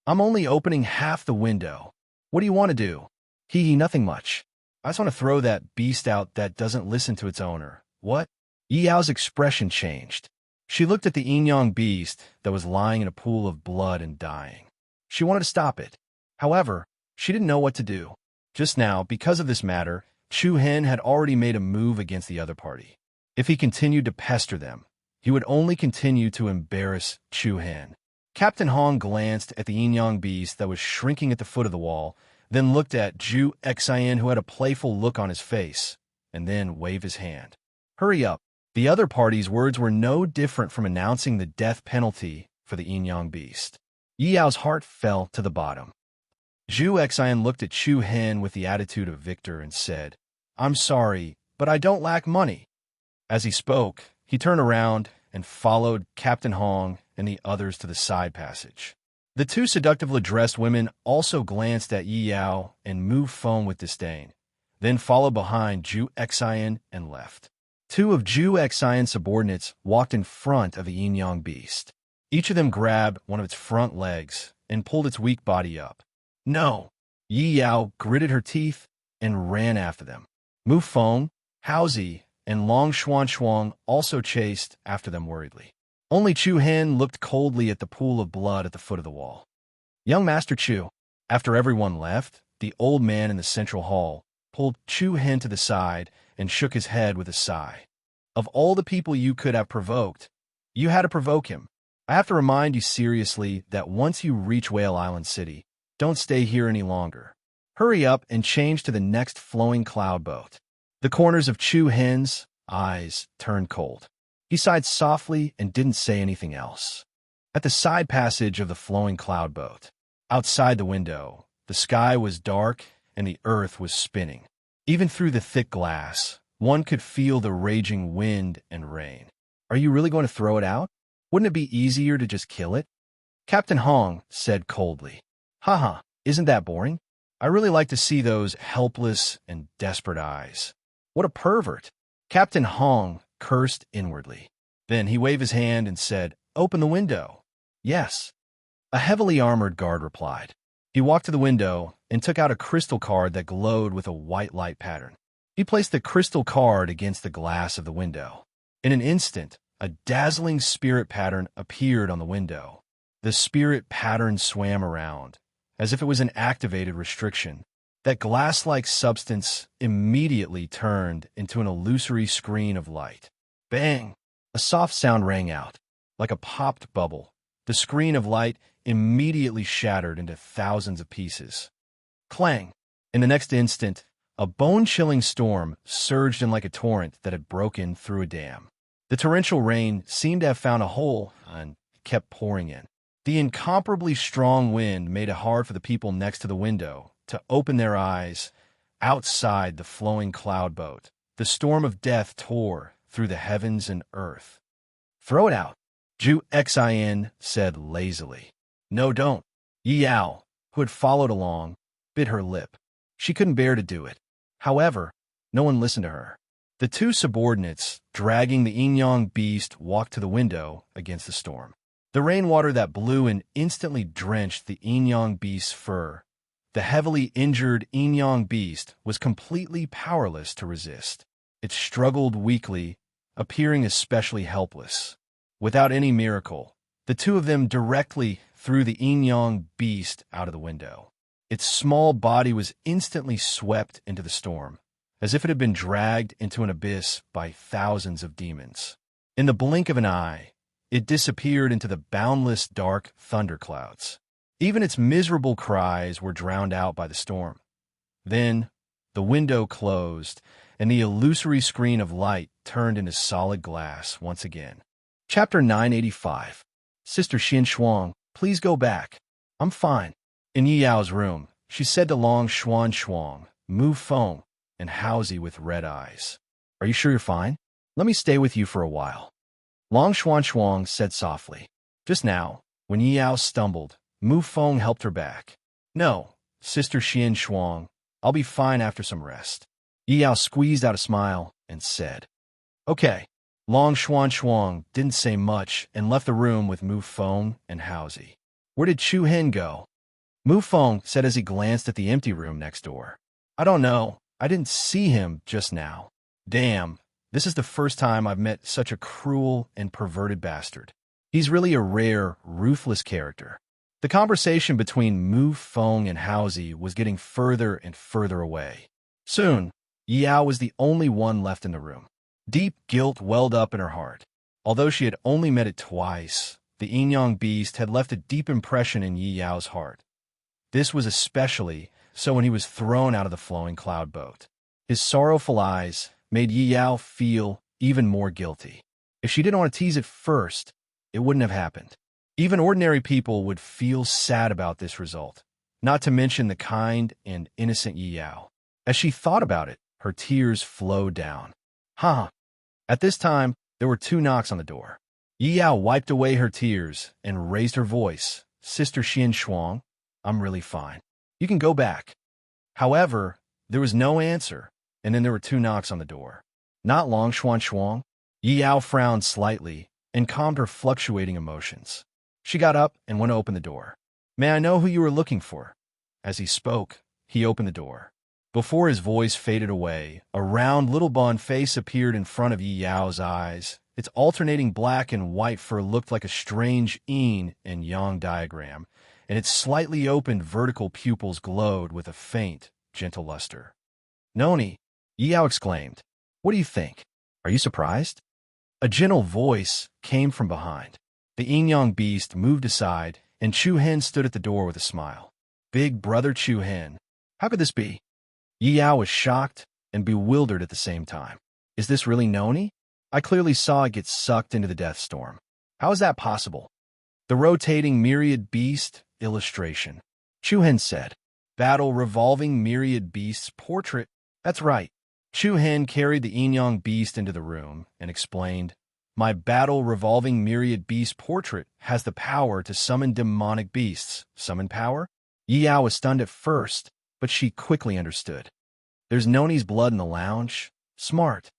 "I'm only opening half the window. What do you want to do?" Nothing much. I just want to throw that beast out that doesn't listen to its owner." "What?" Yao's expression changed. She looked at the yin-yang beast that was lying in a pool of blood and dying. She wanted to stop it. However, she didn't know what to do. Just now, because of this matter, Chu Hen had already made a move against the other party. If he continued to pester them, he would only continue to embarrass Chu Hen. Captain Hong glanced at the yin-yang beast that was shrinking at the foot of the wall, then looked at Ju Xin, who had a playful look on his face, and then waved his hand. "Hurry up." The other party's words were no different from announcing the death penalty for the yin-yang beast. Yao's heart fell to the bottom. Ju Xin looked at Chu Hen with the attitude of victor and said, I'm sorry, but I don't lack money." As he spoke, he turned around and followed Captain Hong and the others to the side passage. The two seductively dressed women also glanced at Yi Yao and moved Feng with disdain, then followed behind Zhu Xian and left. Two of Zhu Xian's subordinates walked in front of the yin-yang beast. Each of them grabbed one of its front legs and pulled its weak body up. "No!" Yi Yao gritted her teeth and ran after them. Mu Feng, Haozi, and Long Xuan also chased after them worriedly. Only Chu Hen looked coldly at the pool of blood at the foot of the wall. "Young Master Chu." After everyone left, the old man in the central hall pulled Chu Hen to the side and shook his head with a sigh. "Of all the people you could have provoked, you had to provoke him. I have to remind you seriously that once you reach Whale Island City, don't stay here any longer. Hurry up and change to the next flowing cloud boat." The corners of Chu Hen's eyes turned cold. He sighed softly and didn't say anything else. At the side passage of the flowing cloud boat, outside the window, the sky was dark and the earth was spinning. Even through the thick glass, one could feel the raging wind and rain. "Are you really going to throw it out? Wouldn't it be easier to just kill it?" Captain Hong said coldly. Haha, isn't that boring? I really like to see those helpless and desperate eyes. What a pervert. Captain Hong cursed inwardly. Then he waved his hand and said, "Open the window." "Yes." A heavily armored guard replied. He walked to the window and took out a crystal card that glowed with a white light pattern. He placed the crystal card against the glass of the window. In an instant, a dazzling spirit pattern appeared on the window. The spirit pattern swam around, as if it was an activated restriction. That glass-like substance immediately turned into an illusory screen of light. Bang! A soft sound rang out, like a popped bubble. The screen of light immediately shattered into thousands of pieces. Clang! In the next instant, a bone-chilling storm surged in like a torrent that had broken through a dam. The torrential rain seemed to have found a hole and kept pouring in. The incomparably strong wind made it hard for the people next to the window to open their eyes. Outside the flowing cloud boat, the storm of death tore through the heavens and earth. "Throw it out," Zhu Xian said lazily. "No, don't." Yi Yao, who had followed along, bit her lip. She couldn't bear to do it. However, no one listened to her. The two subordinates, dragging the yin-yang beast, walked to the window against the storm. The rainwater that blew in instantly drenched the yin-yang beast's fur. The heavily injured yin-yang beast was completely powerless to resist. It struggled weakly, appearing especially helpless. Without any miracle, the two of them directly threw the yin-yang beast out of the window. Its small body was instantly swept into the storm, as if it had been dragged into an abyss by thousands of demons. In the blink of an eye, it disappeared into the boundless dark thunderclouds. Even its miserable cries were drowned out by the storm. Then, the window closed, and the illusory screen of light turned into solid glass once again. Chapter 985. Sister Xin Shuang, please go back. I'm fine. In Yi Yao's room, she said to Long Xuan, Mu Feng, and Haozi with red eyes. Are you sure you're fine? Let me stay with you for a while. Long Xuan said softly. Just now, when Yi Yao stumbled, Mu Feng helped her back. No, Sister Xian Shuang, I'll be fine after some rest. Yi Yao squeezed out a smile and said, Okay. Long Xuan didn't say much and left the room with Mu Feng and Haozi. Where did Chu Hen go? Mu Feng said as he glanced at the empty room next door. I don't know. I didn't see him just now. Damn, this is the first time I've met such a cruel and perverted bastard. He's really a rare, ruthless character. The conversation between Mu Feng and Haozi was getting further and further away. Soon, Yi Yao was the only one left in the room. Deep guilt welled up in her heart. Although she had only met it twice, the yin-yang beast had left a deep impression in Yi Yao's heart. This was especially so when he was thrown out of the flowing cloud boat. His sorrowful eyes made Yi Yao feel even more guilty. If she didn't want to tease it first, it wouldn't have happened. Even ordinary people would feel sad about this result, not to mention the kind and innocent Yi Yao. As she thought about it, her tears flowed down. Ha! At this time, there were 2 knocks on the door. Yi Yao wiped away her tears and raised her voice. Sister Xian Shuang, I'm really fine. You can go back. However, there was no answer, and then there were 2 knocks on the door. Not long, Xuan Shuang. Yi Yao frowned slightly and calmed her fluctuating emotions. She got up and went to open the door. May I know who you were looking for? As he spoke, he opened the door. Before his voice faded away, a round little bun face appeared in front of Yi Yao's eyes. Its alternating black and white fur looked like a strange yin and yang diagram, and its slightly opened vertical pupils glowed with a faint, gentle luster. Noni, Yi Yao exclaimed. What do you think? Are you surprised? A gentle voice came from behind. The yin-yang beast moved aside, and Chu Hen stood at the door with a smile. Big brother Chu Hen. How could this be? Yi Yao was shocked and bewildered at the same time. Is this really Noni? I clearly saw it get sucked into the death storm. How is that possible? The rotating myriad beast illustration. Chu Hen said. Battle revolving myriad beasts portrait. That's right. Chu Hen carried the yin-yang beast into the room and explained, My battle revolving myriad beast portrait has the power to summon demonic beasts. Summon power? Yi Yao was stunned at first, but she quickly understood. There's Noni's blood in the lounge. Smart.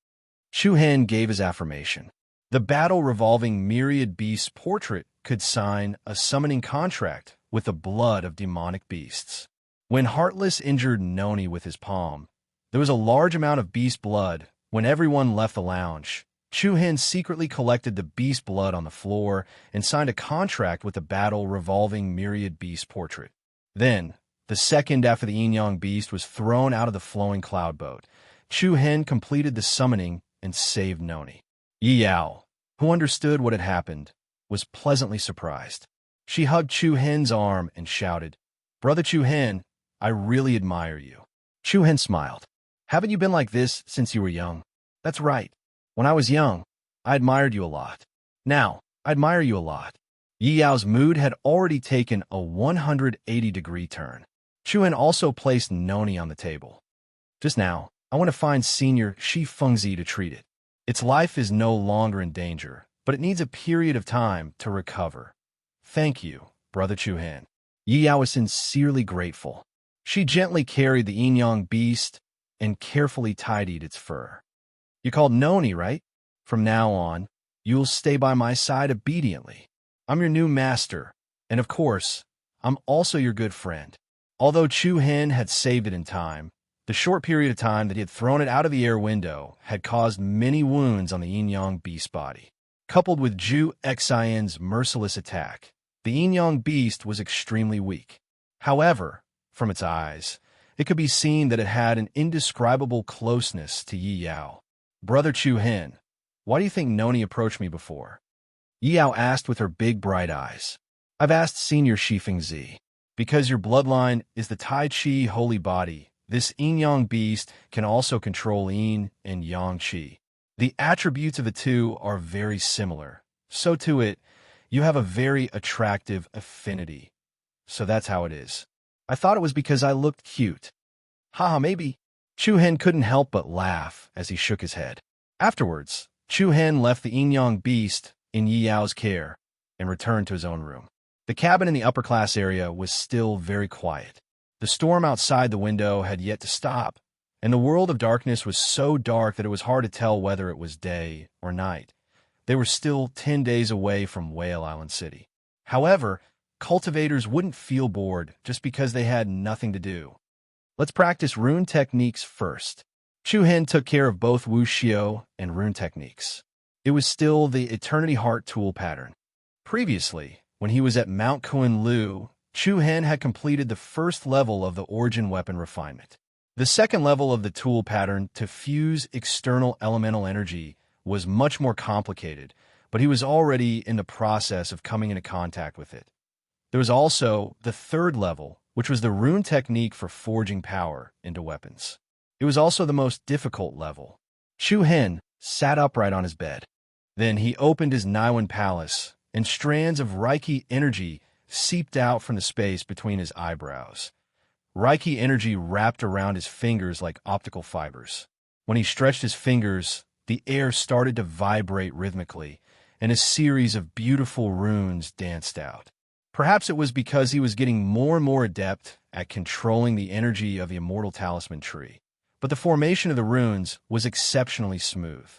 Chu Hen gave his affirmation. The battle revolving myriad beasts portrait could sign a summoning contract with the blood of demonic beasts. When Heartless injured Noni with his palm, there was a large amount of beast blood. When everyone left the lounge, Chu Hen secretly collected the beast blood on the floor and signed a contract with the battle revolving myriad beast portrait. Then, the second after the yin-yang beast was thrown out of the flowing cloud boat, Chu Hen completed the summoning and saved Noni. Yi Yao, who understood what had happened, was pleasantly surprised. She hugged Chu Hen's arm and shouted, Brother Chu Hen, I really admire you. Chu Hen smiled. Haven't you been like this since you were young? That's right. When I was young, I admired you a lot. Now, I admire you a lot. Yi Yao's mood had already taken a 180-degree turn. Chu Hen also placed Noni on the table. Just now, I want to find Senior Shi Fengzi to treat it. Its life is no longer in danger, but it needs a period of time to recover. Thank you, Brother Chu Hen. Yi Yao was sincerely grateful. She gently carried the yin-yang beast and carefully tidied its fur. You called Noni, right? From now on, you'll stay by my side obediently. I'm your new master, and of course, I'm also your good friend. Although Chu Hen had saved it in time, the short period of time that he had thrown it out of the air window had caused many wounds on the yin-yang beast's body. Coupled with Zhu Xian's merciless attack, the yin-yang beast was extremely weak. However, from its eyes, it could be seen that it had an indescribable closeness to Yi Yao. Brother Chu Hen, why do you think Noni approached me before? Yi Yao asked with her big bright eyes. I've asked Senior Shi Fengzi. Because your bloodline is the Tai Chi holy body, this yin-yang beast can also control yin and yang qi. The attributes of the two are very similar. So to it, you have a very attractive affinity. So that's how it is. I thought it was because I looked cute. Haha, maybe. Chu Hen couldn't help but laugh as he shook his head. Afterwards, Chu Hen left the yin-yang beast in Yi Yao's care and returned to his own room. The cabin in the upper-class area was still very quiet. The storm outside the window had yet to stop, and the world of darkness was so dark that it was hard to tell whether it was day or night. They were still 10 days away from Whale Island City. However, cultivators wouldn't feel bored just because they had nothing to do. Let's practice rune techniques first. Chu Hen took care of both wuxio and rune techniques. It was still the Eternity Heart tool pattern. Previously, when he was at Mount Kunlu, Chu Hen had completed the first level of the Origin Weapon Refinement. The second level of the tool pattern to fuse external elemental energy was much more complicated, but he was already in the process of coming into contact with it. There was also the third level, which was the rune technique for forging power into weapons. It was also the most difficult level. Chu Hen sat upright on his bed. Then he opened his Naiwan Palace, and strands of Reiki energy seeped out from the space between his eyebrows. Reiki energy wrapped around his fingers like optical fibers. When he stretched his fingers, the air started to vibrate rhythmically, and a series of beautiful runes danced out. Perhaps it was because he was getting more and more adept at controlling the energy of the immortal talisman tree, but the formation of the runes was exceptionally smooth.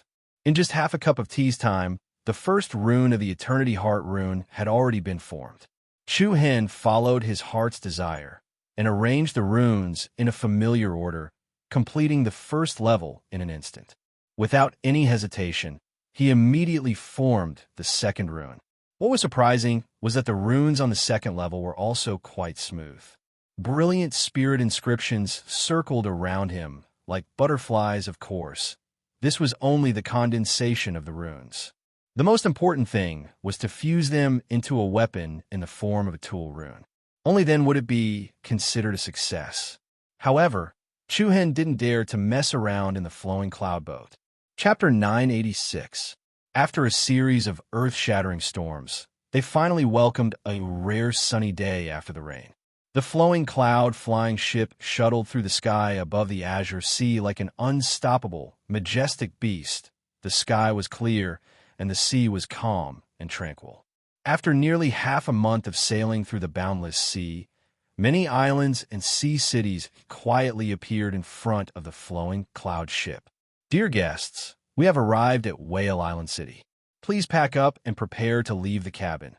In just half a cup of tea's time, the first rune of the Eternity Heart rune had already been formed. Chu Hen followed his heart's desire and arranged the runes in a familiar order, completing the first level in an instant. Without any hesitation, he immediately formed the second rune. What was surprising was that the runes on the second level were also quite smooth. Brilliant spirit inscriptions circled around him, like butterflies, of course. This was only the condensation of the runes. The most important thing was to fuse them into a weapon in the form of a tool rune. Only then would it be considered a success. However, Chu Hen didn't dare to mess around in the flowing cloud boat. Chapter 986. After a series of earth-shattering storms, they finally welcomed a rare sunny day after the rain. The flowing cloud-flying ship shuttled through the sky above the azure sea like an unstoppable, majestic beast. The sky was clear, and the sea was calm and tranquil. After nearly half a month of sailing through the boundless sea, many islands and sea cities quietly appeared in front of the flowing cloud ship. Dear guests, we have arrived at Whale Island City. Please pack up and prepare to leave the cabin.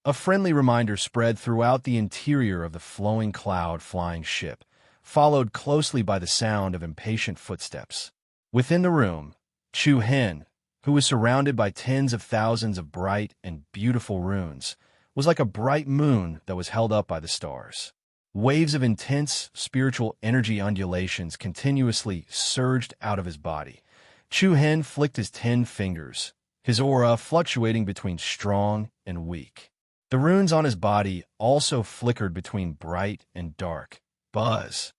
A friendly reminder spread throughout the interior of the flowing cloud-flying ship, followed closely by the sound of impatient footsteps. Within the room, Chu Hen, who was surrounded by tens of thousands of bright and beautiful runes, was like a bright moon that was held up by the stars. Waves of intense spiritual energy undulations continuously surged out of his body. Chu Hen flicked his 10 fingers, his aura fluctuating between strong and weak. The runes on his body also flickered between bright and dark. Buzz,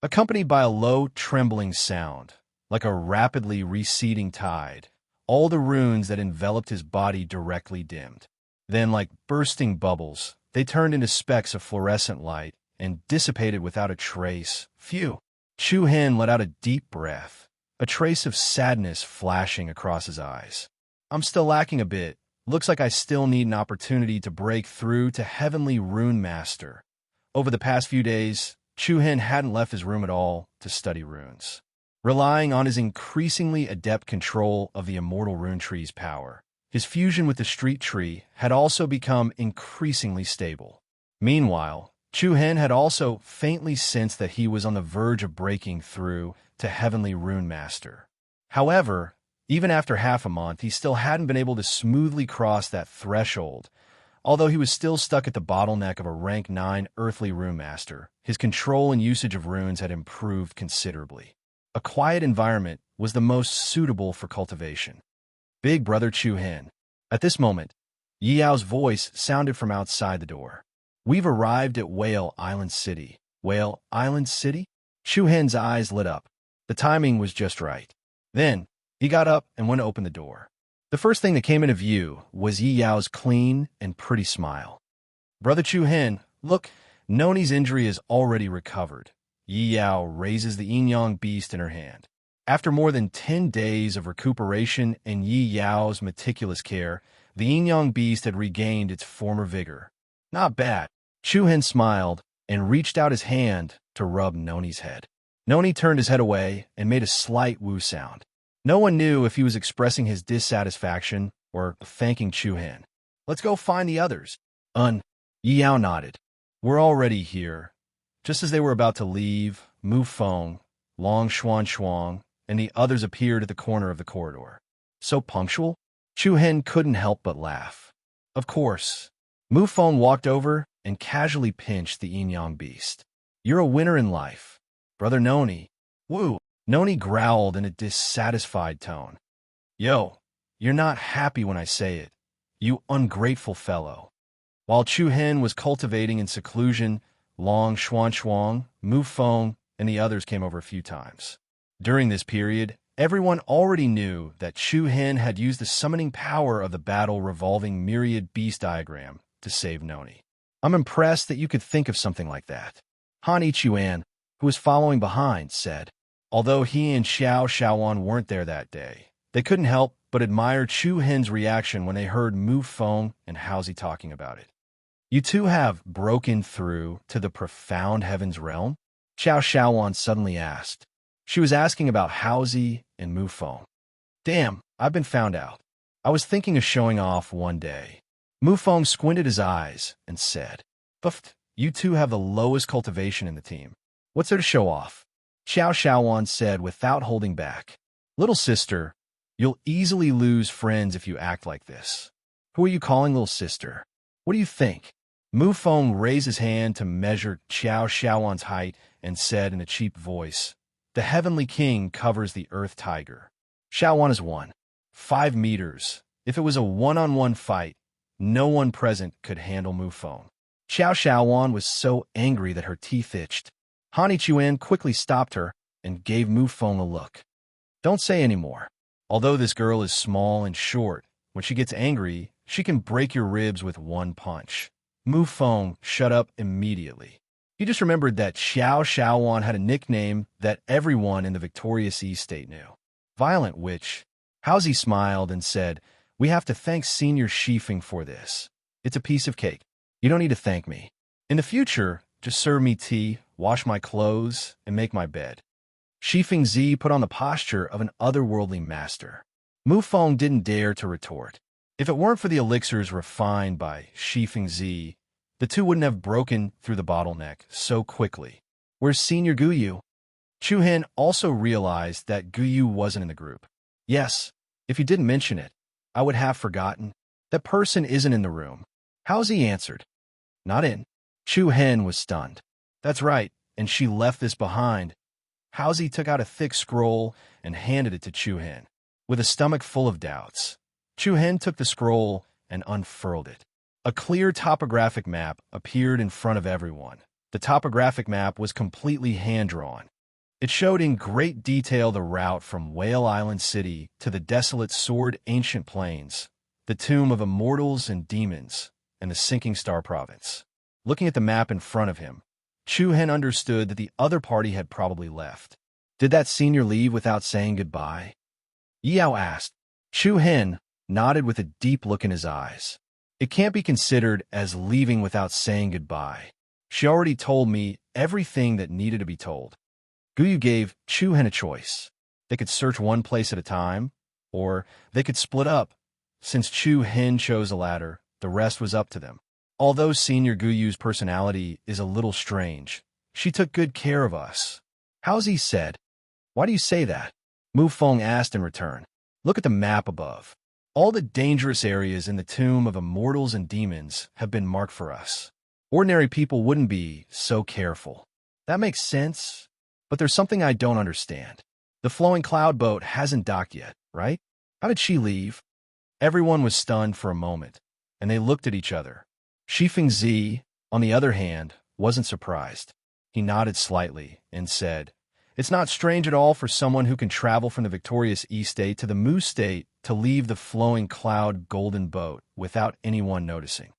accompanied by a low, trembling sound, like a rapidly receding tide. All the runes that enveloped his body directly dimmed. Then, like bursting bubbles, they turned into specks of fluorescent light and dissipated without a trace. Phew! Chu Hen let out a deep breath, a trace of sadness flashing across his eyes. I'm still lacking a bit. Looks like I still need an opportunity to break through to Heavenly Rune Master. Over the past few days, Chu Hen hadn't left his room at all to study runes. Relying on his increasingly adept control of the immortal rune tree's power, his fusion with the street tree had also become increasingly stable. Meanwhile, Chu Hen had also faintly sensed that he was on the verge of breaking through to Heavenly Rune Master. However, even after half a month, he still hadn't been able to smoothly cross that threshold. Although he was still stuck at the bottleneck of a rank 9 earthly rune master, his control and usage of runes had improved considerably. A quiet environment was the most suitable for cultivation. Big Brother Chu Hen. At this moment, Yi Yao's voice sounded from outside the door. We've arrived at Whale Island City. Whale Island City? Chu Hen's eyes lit up. The timing was just right. Then, he got up and went to open the door. The first thing that came into view was Yi Yao's clean and pretty smile. Brother Chu Hen, look, Noni's injury is already recovered. Yi Yao raises the yin-yang beast in her hand. After more than 10 days of recuperation and Yi Yao's meticulous care, the yin-yang beast had regained its former vigor. Not bad. Chu Hen smiled and reached out his hand to rub Noni's head. Noni turned his head away and made a slight woo sound. No one knew if he was expressing his dissatisfaction or thanking Chu Hen. Let's go find the others. Yi Yao nodded. We're already here. Just as they were about to leave, Mu Feng, Long Xuan Xuan, and the others appeared at the corner of the corridor. So punctual? Chu Hen couldn't help but laugh. Of course. Mu Feng walked over and casually pinched the yin-yang beast. You're a winner in life. Brother Noni. Woo! Noni growled in a dissatisfied tone. Yo, you're not happy when I say it. You ungrateful fellow. While Chu Hen was cultivating in seclusion, Long Xuan Xuan, Mu Feng, and the others came over a few times. During this period, everyone already knew that Chu Hen had used the summoning power of the battle-revolving myriad beast diagram to save Noni. I'm impressed that you could think of something like that. Han Ichuan, who was following behind, said. Although he and Xiao Xiaowan weren't there that day, they couldn't help but admire Chu Hen's reaction when they heard Mu Feng and Haozi talking about it. You two have broken through to the profound heavens realm? Xiao Xiaowan suddenly asked. She was asking about Haozi and Mu Feng. Damn, I've been found out. I was thinking of showing off one day. Mu Feng squinted his eyes and said, Buffed, you two have the lowest cultivation in the team. What's there to show off? Xiao Xiaowan said without holding back. Little sister, you'll easily lose friends if you act like this. Who are you calling little sister? What do you think? Mu Feng raised his hand to measure Xiao Xiaowan's height and said in a cheap voice, The heavenly king covers the earth tiger. Xiaowan is 5 meters. If it was a one-on-one fight, no one present could handle Mu Feng. Xiao Xiaowan was so angry that her teeth itched. Han Ichuan quickly stopped her and gave Mu Feng a look. Don't say any more. Although this girl is small and short, when she gets angry, she can break your ribs with one punch. Mu Feng shut up immediately. He just remembered that Xiao Xiaowan had a nickname that everyone in the victorious East State knew. Violent Witch. Haozi smiled and said, We have to thank Senior Shifeng for this. It's a piece of cake. You don't need to thank me. In the future, just serve me tea, wash my clothes, and make my bed. Shifeng Zi put on the posture of an otherworldly master. Mu Feng didn't dare to retort. If it weren't for the elixirs refined by Shifeng Zi, the two wouldn't have broken through the bottleneck so quickly. Where's Senior Guyu? Chu Hen also realized that Guyu wasn't in the group. Yes, if you didn't mention it, I would have forgotten. That person isn't in the room. Haozi answered. Not in. Chu Hen was stunned. That's right, and she left this behind. Haozi took out a thick scroll and handed it to Chu Hen. With a stomach full of doubts, Chu Hen took the scroll and unfurled it. A clear topographic map appeared in front of everyone. The topographic map was completely hand-drawn. It showed in great detail the route from Whale Island City to the desolate Sword Ancient Plains, the tomb of immortals and demons, and the Sinking Star Province. Looking at the map in front of him, Chu Hen understood that the other party had probably left. Did that senior leave without saying goodbye? Yao asked. Chu Hen nodded with a deep look in his eyes. It can't be considered as leaving without saying goodbye. She already told me everything that needed to be told. Guyu gave Chu Hen a choice. They could search one place at a time, or they could split up. Since Chu Hen chose the latter, the rest was up to them. Although Senior Guyu's personality is a little strange, she took good care of us. Haozi said. Why do you say that? Mu Feng asked in return. Look at the map above. All the dangerous areas in the tomb of immortals and demons have been marked for us. Ordinary people wouldn't be so careful. That makes sense, but there's something I don't understand. The flowing cloud boat hasn't docked yet, right? How did she leave? Everyone was stunned for a moment, and they looked at each other. Shifeng Zi, on the other hand, wasn't surprised. He nodded slightly and said, It's not strange at all for someone who can travel from the victorious East State to the Mu State to leave the flowing cloud golden boat without anyone noticing.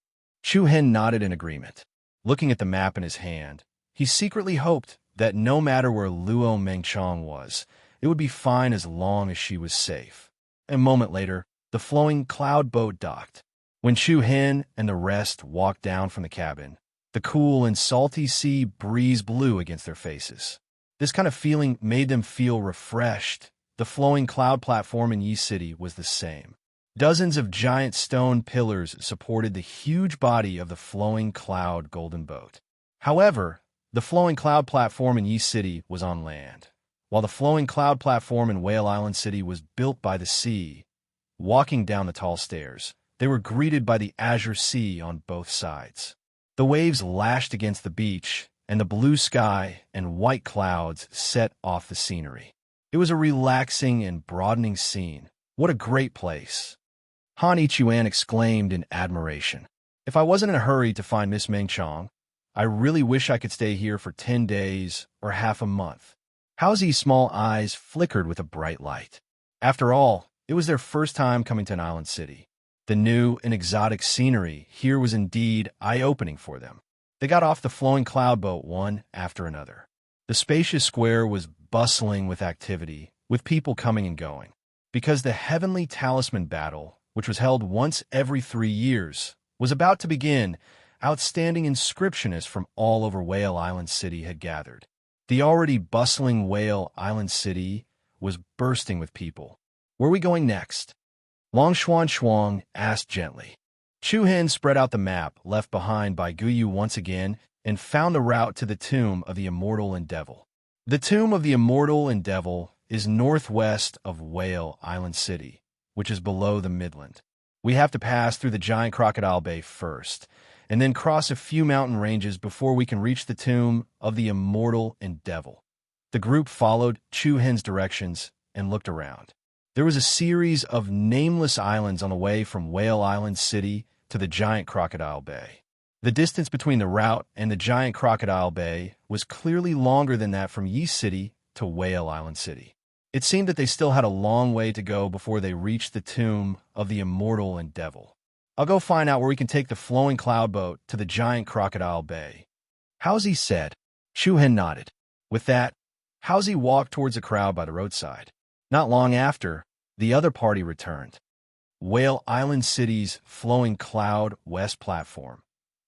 Chu Hen nodded in agreement. Looking at the map in his hand, he secretly hoped that no matter where Luo Mengchong was, it would be fine as long as she was safe. A moment later, the flowing cloud boat docked. When Chu Hen and the rest walked down from the cabin, the cool and salty sea breeze blew against their faces. This kind of feeling made them feel refreshed. The flowing cloud platform in Yi City was the same. Dozens of giant stone pillars supported the huge body of the flowing cloud golden boat. However, the flowing cloud platform in Yi City was on land, while the flowing cloud platform in Whale Island City was built by the sea. Walking down the tall stairs, they were greeted by the azure sea on both sides. The waves lashed against the beach, and the blue sky and white clouds set off the scenery. It was a relaxing and broadening scene. What a great place! Han Ichuan exclaimed in admiration. If I wasn't in a hurry to find Miss Mengchong, I really wish I could stay here for 10 days or half a month. Haozi's small eyes flickered with a bright light. After all, it was their first time coming to an island city. The new and exotic scenery here was indeed eye-opening for them. They got off the flowing cloud boat one after another. The spacious square was bustling with activity, with people coming and going. Because the heavenly talisman battle, which was held once every 3 years, was about to begin, outstanding inscriptionists from all over Whale Island City had gathered. The already bustling Whale Island City was bursting with people. Where are we going next? Long Xuan Shuang asked gently. Chu Hen spread out the map left behind by Guyu once again and found the route to the tomb of the Immortal and Devil. The tomb of the Immortal and Devil is northwest of Whale Island City, which is below the Midland. We have to pass through the giant Crocodile Bay first, and then cross a few mountain ranges before we can reach the tomb of the Immortal and Devil. The group followed Chu Hen's directions and looked around. There was a series of nameless islands on the way from Whale Island City to the giant Crocodile Bay. The distance between the route and the giant Crocodile Bay was clearly longer than that from Yi City to Whale Island City. It seemed that they still had a long way to go before they reached the tomb of the Immortal and Devil. I'll go find out where we can take the flowing cloud boat to the giant Crocodile Bay. Hauzi said. Chu Hen nodded. With that, Hauzi walked towards the crowd by the roadside. Not long after, the other party returned. Whale Island City's flowing cloud west platform.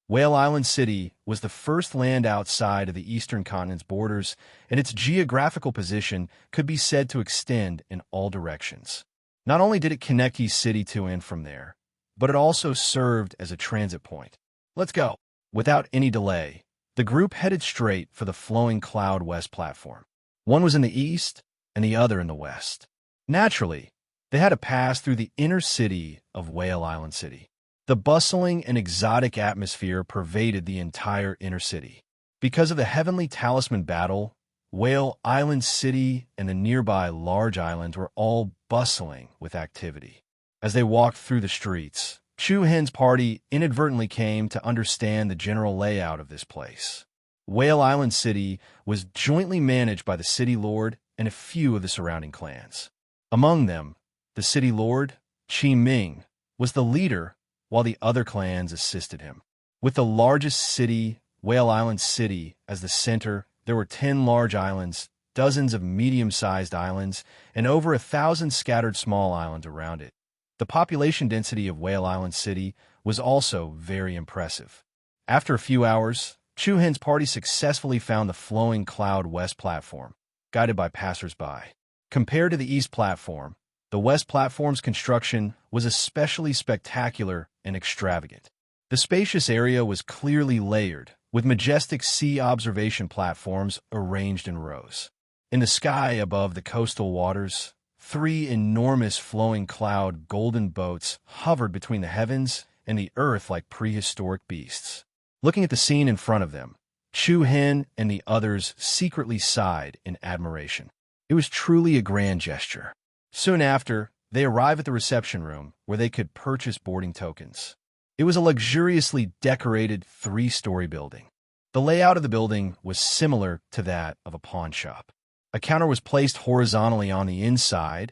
Whale Island City was the first land outside of the eastern continent's borders, and its geographical position could be said to extend in all directions. Not only did it connect Yi City to and from there, but it also served as a transit point. Let's go. Without any delay, the group headed straight for the flowing cloud west platform. One was in the east and the other in the west. Naturally, they had to pass through the inner city of Whale Island City. The bustling and exotic atmosphere pervaded the entire inner city. Because of the heavenly talisman battle, Whale Island City and the nearby large islands were all bustling with activity. As they walked through the streets, Chu Hen's party inadvertently came to understand the general layout of this place. Whale Island City was jointly managed by the city lord and a few of the surrounding clans. Among them, the city lord, Qi Ming, was the leader, while the other clans assisted him. With the largest city, Whale Island City, as the center, there were 10 large islands, dozens of medium-sized islands, and over 1,000 scattered small islands around it. The population density of Whale Island City was also very impressive. After a few hours, Chu Hen's party successfully found the flowing cloud west platform, guided by passers-by. Compared to the east platform, the west platform's construction was especially spectacular and extravagant. The spacious area was clearly layered, with majestic sea observation platforms arranged in rows. In the sky above the coastal waters, 3 enormous flowing cloud golden boats hovered between the heavens and the earth like prehistoric beasts. Looking at the scene in front of them, Chu Hen and the others secretly sighed in admiration. It was truly a grand gesture. Soon after, they arrived at the reception room where they could purchase boarding tokens. It was a luxuriously decorated 3-story building. The layout of the building was similar to that of a pawn shop. A counter was placed horizontally on the inside,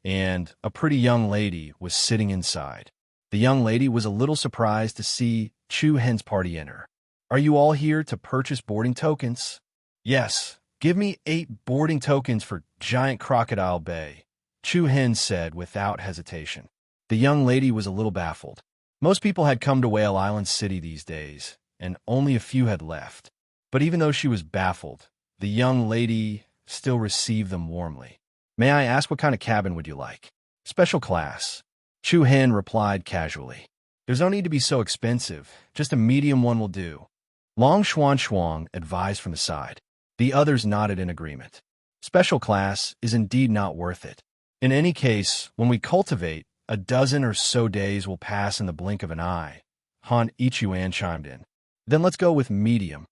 and a pretty young lady was sitting inside. The young lady was a little surprised to see Chu Hen's party enter. "Are you all here to purchase boarding tokens?" "Yes, give me 8 boarding tokens for Giant Crocodile Bay," Chu Hen said without hesitation. The young lady was a little baffled. Most people had come to Whale Island City these days, and only a few had left. But even though she was baffled, the young lady still received them warmly. "May I ask what kind of cabin would you like?" "Special class," Chu Hen replied casually. "There's no need to be so expensive, just a medium one will do," Long Xuan Shuang advised from the side. The others nodded in agreement. "Special class is indeed not worth it. In any case, when we cultivate, a dozen or so days will pass in the blink of an eye," Han Ichuan chimed in. "Then let's go with medium."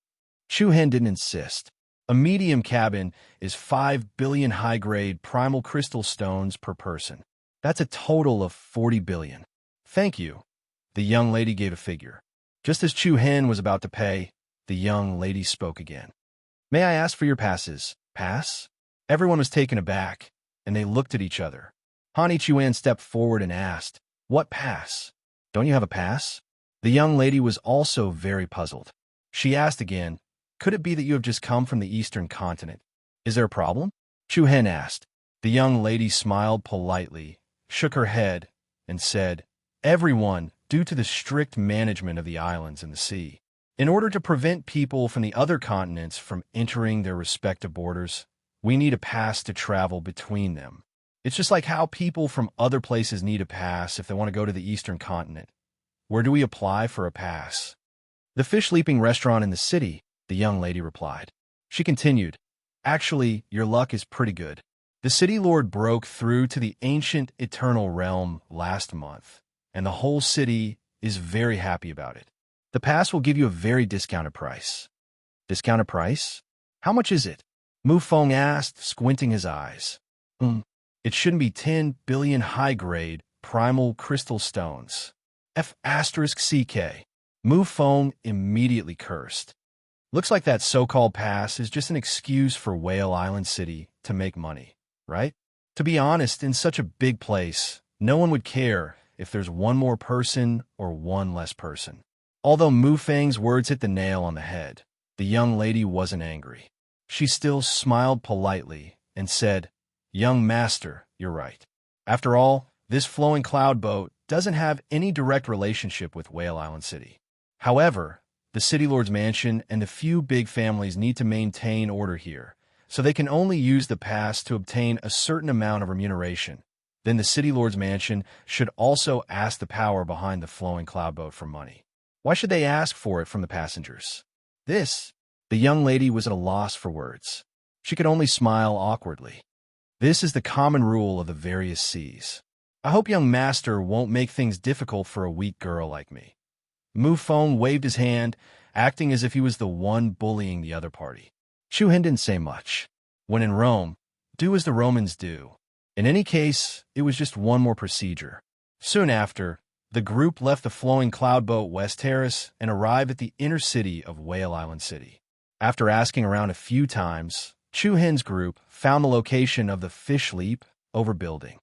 Chu Hen didn't insist. A medium cabin is 5 billion high-grade primal crystal stones per person. That's a total of 40 billion. "Thank you." The young lady gave a figure. Just as Chu Hen was about to pay, the young lady spoke again. "May I ask for your passes?" "Pass?" Everyone was taken aback, and they looked at each other. Han Ichuan stepped forward and asked, "What pass? Don't you have a pass?" The young lady was also very puzzled. She asked again, Could it be that you have just come from the eastern continent? Is there a problem? Chu Hen asked. The young lady smiled politely, shook her head, and said, Everyone, due to the strict management of the islands and the sea. In order to prevent people from the other continents from entering their respective borders, we need a pass to travel between them. It's just like how people from other places need a pass if they want to go to the eastern continent. Where do we apply for a pass? The fish leaping restaurant in the city, the young lady replied. She continued, Actually, your luck is pretty good. The city lord broke through to the ancient eternal realm last month, and the whole city is very happy about it. The pass will give you a very discounted price. Discounted price? How much is it? Mu Feng asked, squinting his eyes. It shouldn't be 10 billion high-grade, primal crystal stones. F*CK. Mu Feng immediately cursed. Looks like that so-called pass is just an excuse for Whale Island City to make money, right? To be honest, in such a big place, no one would care if there's one more person or one less person. Although Mu Feng's words hit the nail on the head, the young lady wasn't angry. She still smiled politely and said, Young master, you're right. After all, this flowing cloud boat doesn't have any direct relationship with Whale Island City. However, the City Lord's mansion and the few big families need to maintain order here, so they can only use the pass to obtain a certain amount of remuneration. Then the City Lord's mansion should also ask the power behind the flowing cloud boat for money. Why should they ask for it from the passengers? The young lady was at a loss for words. She could only smile awkwardly. This is the common rule of the various seas. I hope young master won't make things difficult for a weak girl like me. Mu Feng waved his hand, acting as if he was the one bullying the other party. Chu Hen didn't say much. When in Rome, do as the Romans do. In any case, it was just one more procedure. Soon after, the group left the flowing cloud boat West Terrace and arrived at the inner city of Whale Island City. After asking around a few times, Chu Hen's group found the location of the Fish Leap over building.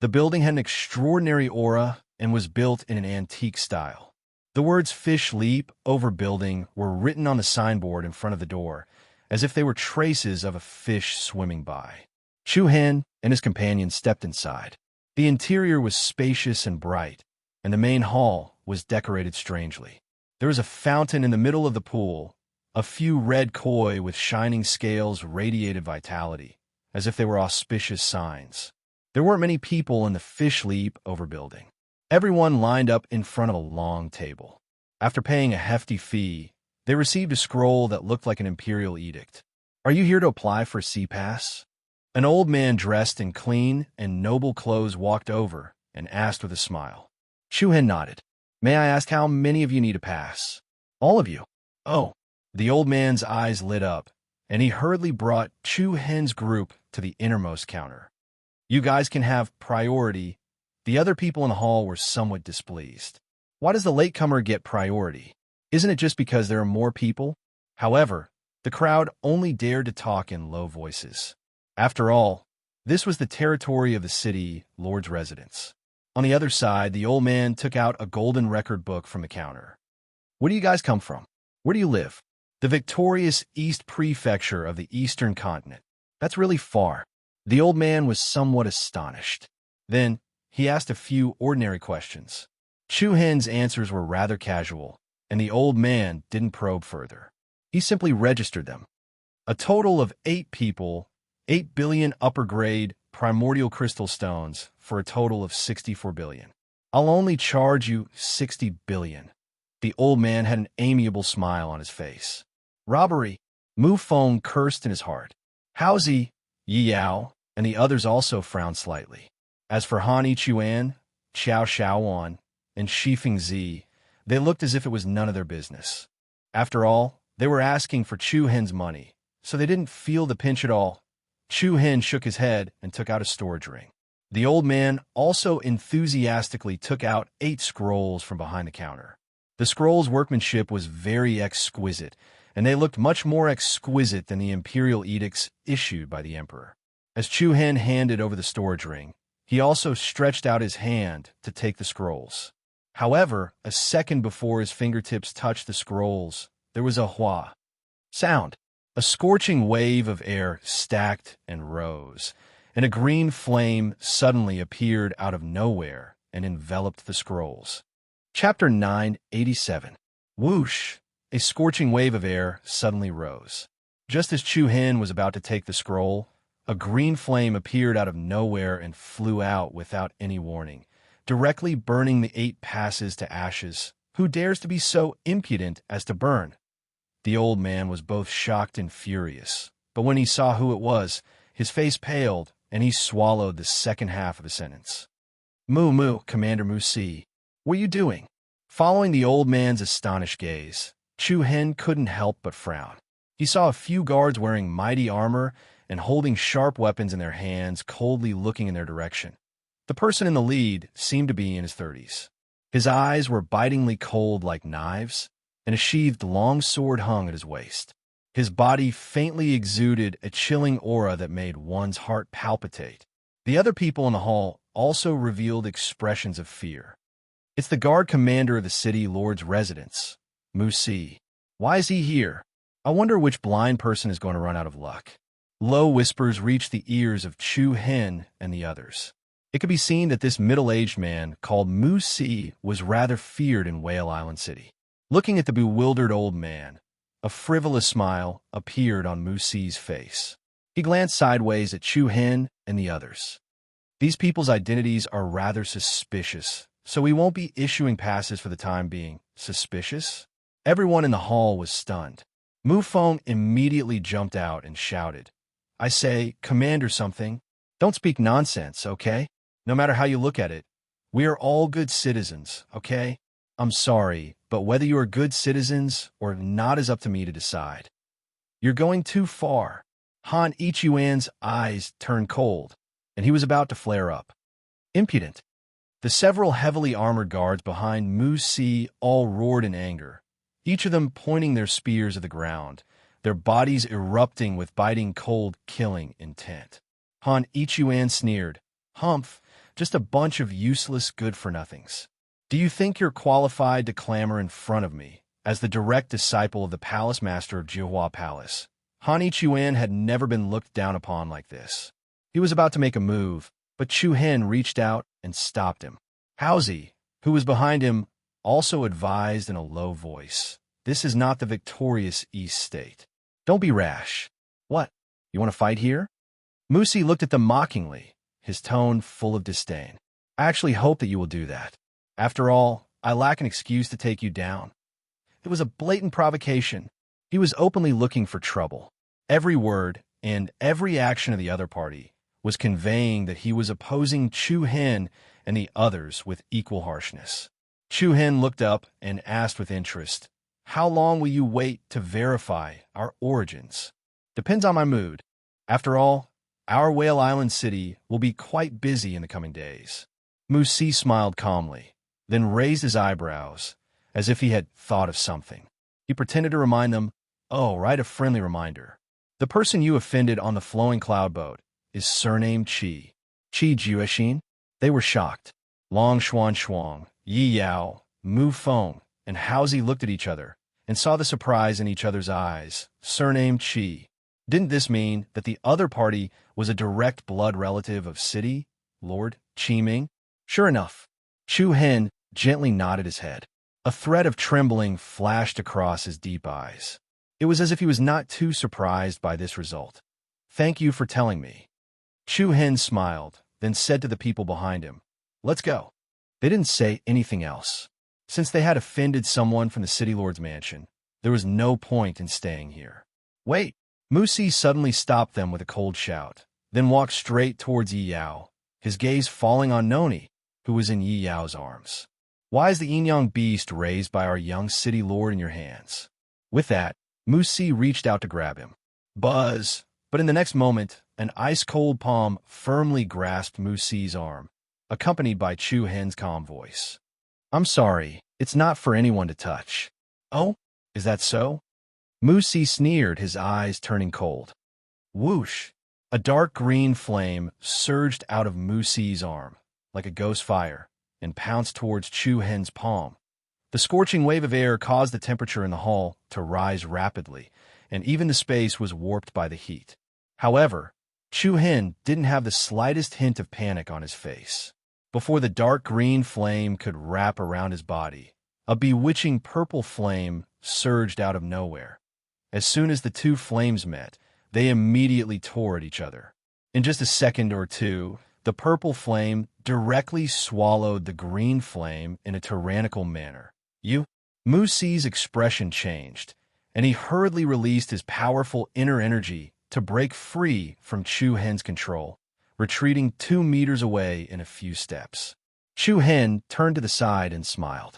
The building had an extraordinary aura and was built in an antique style. The words Fish Leap over building were written on the signboard in front of the door, as if they were traces of a fish swimming by. Chu Hen and his companion stepped inside. The interior was spacious and bright, and the main hall was decorated strangely. There was a fountain in the middle of the pool. A few red koi with shining scales radiated vitality, as if they were auspicious signs. There weren't many people in the Fish Leap over building. Everyone lined up in front of a long table. After paying a hefty fee, they received a scroll that looked like an imperial edict. Are you here to apply for a sea pass? An old man dressed in clean and noble clothes walked over and asked with a smile. Chu Hen nodded. May I ask how many of you need a pass? All of you. Oh. The old man's eyes lit up, and he hurriedly brought Chu Hen's group to the innermost counter. You guys can have priority. The other people in the hall were somewhat displeased. Why does the latecomer get priority? Isn't it just because there are more people? However, the crowd only dared to talk in low voices. After all, this was the territory of the city lord's residence. On the other side, the old man took out a golden record book from the counter. Where do you guys come from? Where do you live? The victorious East Prefecture of the Eastern Continent. That's really far. The old man was somewhat astonished. Then, he asked a few ordinary questions. Chu Hen's answers were rather casual, and the old man didn't probe further. He simply registered them. A total of 8 people, 8 billion upper-grade primordial crystal stones for a total of 64 billion. I'll only charge you 60 billion. The old man had an amiable smile on his face. Robbery. Mu Feng cursed in his heart. Haozi, Yi Yao, and the others also frowned slightly. As for Hani Chuan, Qiao Xiaowan, and Shifeng Zi, they looked as if it was none of their business. After all, they were asking for Chu Hen's money, so they didn't feel the pinch at all. Chu Hen shook his head and took out a storage ring. The old man also enthusiastically took out 8 scrolls from behind the counter. The scrolls' workmanship was very exquisite, and they looked much more exquisite than the imperial edicts issued by the emperor. As Chu Hen handed over the storage ring, he also stretched out his hand to take the scrolls. However, a second before his fingertips touched the scrolls, there was a hua. Sound. A scorching wave of air stacked and rose, and a green flame suddenly appeared out of nowhere and enveloped the scrolls. Chapter 987. Whoosh! A scorching wave of air suddenly rose. Just as Chu Hin was about to take the scroll, a green flame appeared out of nowhere and flew out without any warning, directly burning the 8 passes to ashes. Who dares to be so impudent as to burn? The old man was both shocked and furious, but when he saw who it was, his face paled, and he swallowed the second half of a sentence. Moo, Commander Musi, what are you doing? Following the old man's astonished gaze, Chu Hin couldn't help but frown. He saw a few guards wearing mighty armor and holding sharp weapons in their hands, coldly looking in their direction. The person in the lead seemed to be in his 30s. His eyes were bitingly cold like knives, and a sheathed long sword hung at his waist. His body faintly exuded a chilling aura that made one's heart palpitate. The other people in the hall also revealed expressions of fear. It's the guard commander of the city lord's residence, Musi. Why is he here? I wonder which blind person is going to run out of luck. Low whispers reached the ears of Chu Hin and the others. It could be seen that this middle-aged man, called Musi, was rather feared in Whale Island City. Looking at the bewildered old man, a frivolous smile appeared on Musi's face. He glanced sideways at Chu Hin and the others. These people's identities are rather suspicious, so we won't be issuing passes for the time being. Suspicious? Everyone in the hall was stunned. Mu Feng immediately jumped out and shouted, I say, Commander something. Don't speak nonsense, okay? No matter how you look at it, we are all good citizens, okay? I'm sorry, but whether you are good citizens or not is up to me to decide. You're going too far. Han Ichuan's eyes turned cold, and he was about to flare up. Impudent. The several heavily armored guards behind Mu Si all roared in anger, each of them pointing their spears at the ground, their bodies erupting with biting cold killing intent. Han Ichuan sneered, Humph, just a bunch of useless good-for-nothings. Do you think you're qualified to clamor in front of me, as the direct disciple of the palace master of Jihua Palace? Han Ichuan had never been looked down upon like this. He was about to make a move, but Chu Hin reached out and stopped him. Haozi, who was behind him, also advised in a low voice, this is not the victorious East State. Don't be rash. What? You want to fight here? Musi looked at them mockingly, his tone full of disdain. I actually hope that you will do that. After all, I lack an excuse to take you down. It was a blatant provocation. He was openly looking for trouble. Every word and every action of the other party was conveying that he was opposing Chu Hin and the others with equal harshness. Chu Hin looked up and asked with interest, How long will you wait to verify our origins? Depends on my mood. After all, our Whale Island city will be quite busy in the coming days. Musi smiled calmly, then raised his eyebrows, as if he had thought of something. He pretended to remind them, Oh, right, a friendly reminder. The person you offended on the flowing cloud boat is surnamed Qi. Qi Juexin? They were shocked. Long Shuang, Yi Yao, Mu Feng, and Haozi looked at each other and saw the surprise in each other's eyes. Surnamed Qi. Didn't this mean that the other party was a direct blood relative of City Lord Qi Ming? Sure enough, Chu Hin gently nodded his head. A thread of trembling flashed across his deep eyes. It was as if he was not too surprised by this result. Thank you for telling me. Chu Hin smiled, then said to the people behind him, Let's go. They didn't say anything else. Since they had offended someone from the City Lord's mansion, there was no point in staying here. Wait! Musi suddenly stopped them with a cold shout, then walked straight towards Yi Yao, his gaze falling on Noni, who was in Yi Yao's arms. Why is the yin-yang beast raised by our young city lord in your hands? With that, Musi reached out to grab him. Buzz! But in the next moment, an ice-cold palm firmly grasped Musi's arm, accompanied by Chu Hin's calm voice. I'm sorry, it's not for anyone to touch. Oh, is that so? Musi sneered, his eyes turning cold. Whoosh! A dark green flame surged out of Musi's arm, like a ghost fire, and pounced towards Chu Hin's palm. The scorching wave of air caused the temperature in the hall to rise rapidly, and even the space was warped by the heat. However, Chu Hen didn't have the slightest hint of panic on his face. Before the dark green flame could wrap around his body, a bewitching purple flame surged out of nowhere. As soon as the two flames met, they immediately tore at each other. In just a second or two, the purple flame directly swallowed the green flame in a tyrannical manner. Musi's expression changed, and he hurriedly released his powerful inner energy to break free from Chu Hen's control, retreating 2 meters away in a few steps. Chu Hen turned to the side and smiled.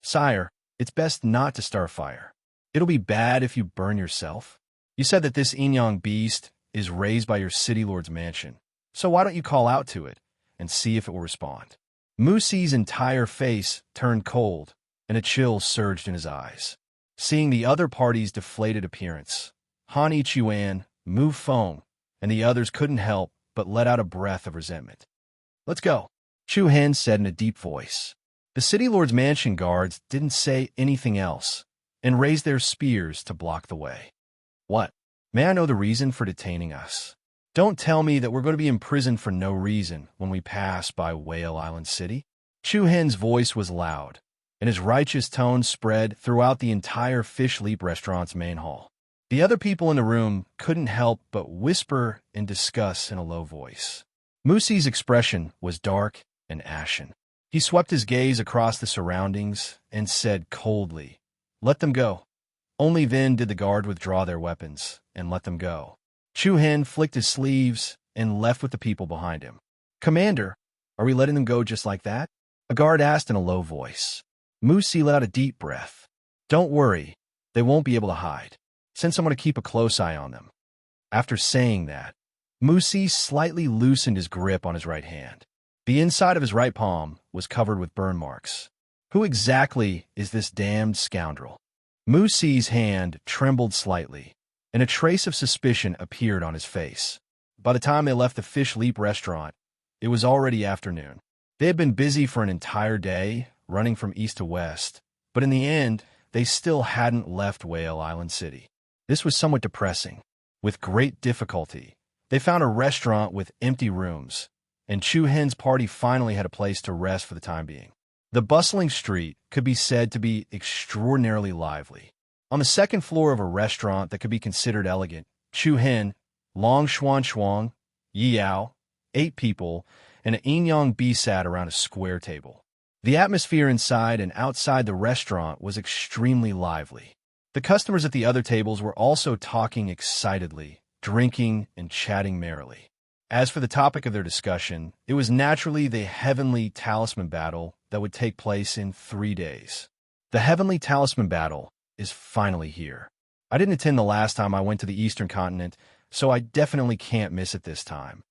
"Sire, it's best not to start fire. It'll be bad if you burn yourself. You said that this Inyang beast is raised by your city lord's mansion, so why don't you call out to it and see if it will respond?" Musi's entire face turned cold, and a chill surged in his eyes. Seeing the other party's deflated appearance, Han Ichuan, Mu Feng, and the others couldn't help but let out a breath of resentment. "Let's go," Chu Hen said in a deep voice. The city lord's mansion guards didn't say anything else and raised their spears to block the way. "What? May I know the reason for detaining us? Don't tell me that we're going to be imprisoned for no reason when we pass by Whale Island City." Chu Hen's voice was loud, and his righteous tone spread throughout the entire Fish Leap restaurant's main hall. The other people in the room couldn't help but whisper and discuss in a low voice. Musi's expression was dark and ashen. He swept his gaze across the surroundings and said coldly, "Let them go." Only then did the guard withdraw their weapons and let them go. Chu Hen flicked his sleeves and left with the people behind him. "Commander, are we letting them go just like that?" a guard asked in a low voice. Musi let out a deep breath. "Don't worry, they won't be able to hide. Send someone to keep a close eye on them." After saying that, Musi slightly loosened his grip on his right hand. The inside of his right palm was covered with burn marks. Who exactly is this damned scoundrel? Musi's hand trembled slightly, and a trace of suspicion appeared on his face. By the time they left the Fish Leap restaurant, it was already afternoon. They had been busy for an entire day, running from east to west, but in the end, they still hadn't left Whale Island City. This was somewhat depressing. With great difficulty, they found a restaurant with empty rooms, and Chu Hen's party finally had a place to rest for the time being. The bustling street could be said to be extraordinarily lively. On the second floor of a restaurant that could be considered elegant, Chu Hen, Long Xuan Xuan, Yi Yao, 8 people, and an Inyang Bi sat around a square table. The atmosphere inside and outside the restaurant was extremely lively. The customers at the other tables were also talking excitedly, drinking and chatting merrily. As for the topic of their discussion, it was naturally the Heavenly Talisman Battle that would take place in 3 days. The Heavenly Talisman Battle is finally here. I didn't attend the last time I went to the Eastern Continent, so I definitely can't miss it this time.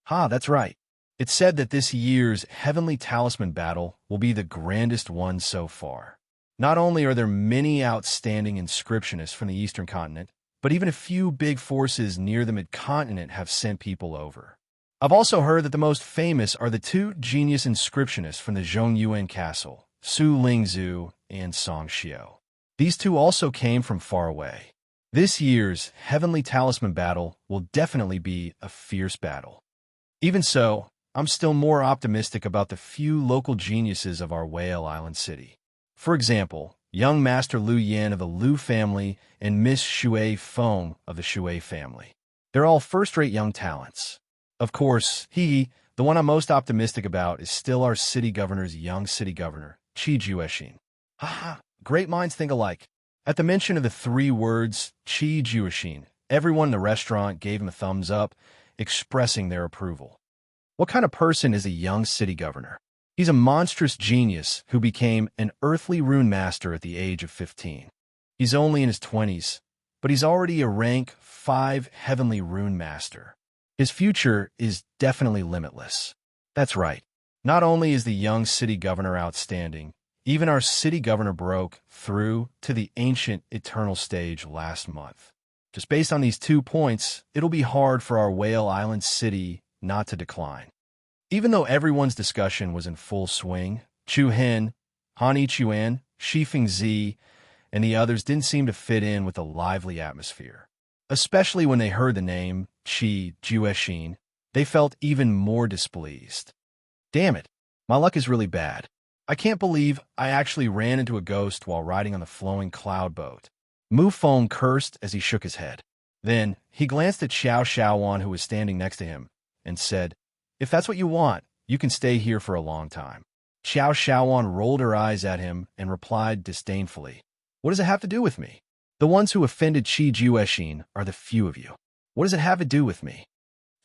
That's right. It's said that this year's Heavenly Talisman Battle will be the grandest one so far. Not only are there many outstanding inscriptionists from the Eastern Continent, but even a few big forces near the mid-continent have sent people over. I've also heard that the most famous are the 2 genius inscriptionists from the Zhongyuan Castle, Su Lingzhu and Song Xiao. These 2 also came from far away. This year's Heavenly Talisman Battle will definitely be a fierce battle. Even so, I'm still more optimistic about the few local geniuses of our Whale Island City. For example, young Master Lu Yan of the Lu family and Miss Shui Feng of the Shui family. They're all first-rate young talents. Of course, the one I'm most optimistic about is still our city governor's young city governor, Qi Juexin. Great minds think alike. At the mention of the 3 words, Qi Juexin, everyone in the restaurant gave him a thumbs up, expressing their approval. What kind of person is a young city governor? He's a monstrous genius who became an earthly rune master at the age of 15. He's only in his 20s, but he's already a rank 5 heavenly rune master. His future is definitely limitless. That's right. Not only is the young city governor outstanding, even our city governor broke through to the ancient eternal stage last month. Just based on these 2 points, it'll be hard for our Whale Island City not to decline. Even though everyone's discussion was in full swing, Chu Hen, Han Ichuan, Shi Fengzi, and the others didn't seem to fit in with the lively atmosphere. Especially when they heard the name Chi Jueshin, they felt even more displeased. Damn it, my luck is really bad. I can't believe I actually ran into a ghost while riding on the flowing cloud boat. Mu Feng cursed as he shook his head. Then, he glanced at Xiao Xiaowan, who was standing next to him, and said, "If that's what you want, you can stay here for a long time." Xiao Xiaowan rolled her eyes at him and replied disdainfully, "What does it have to do with me? The ones who offended Qi Jueshin are the few of you. What does it have to do with me?"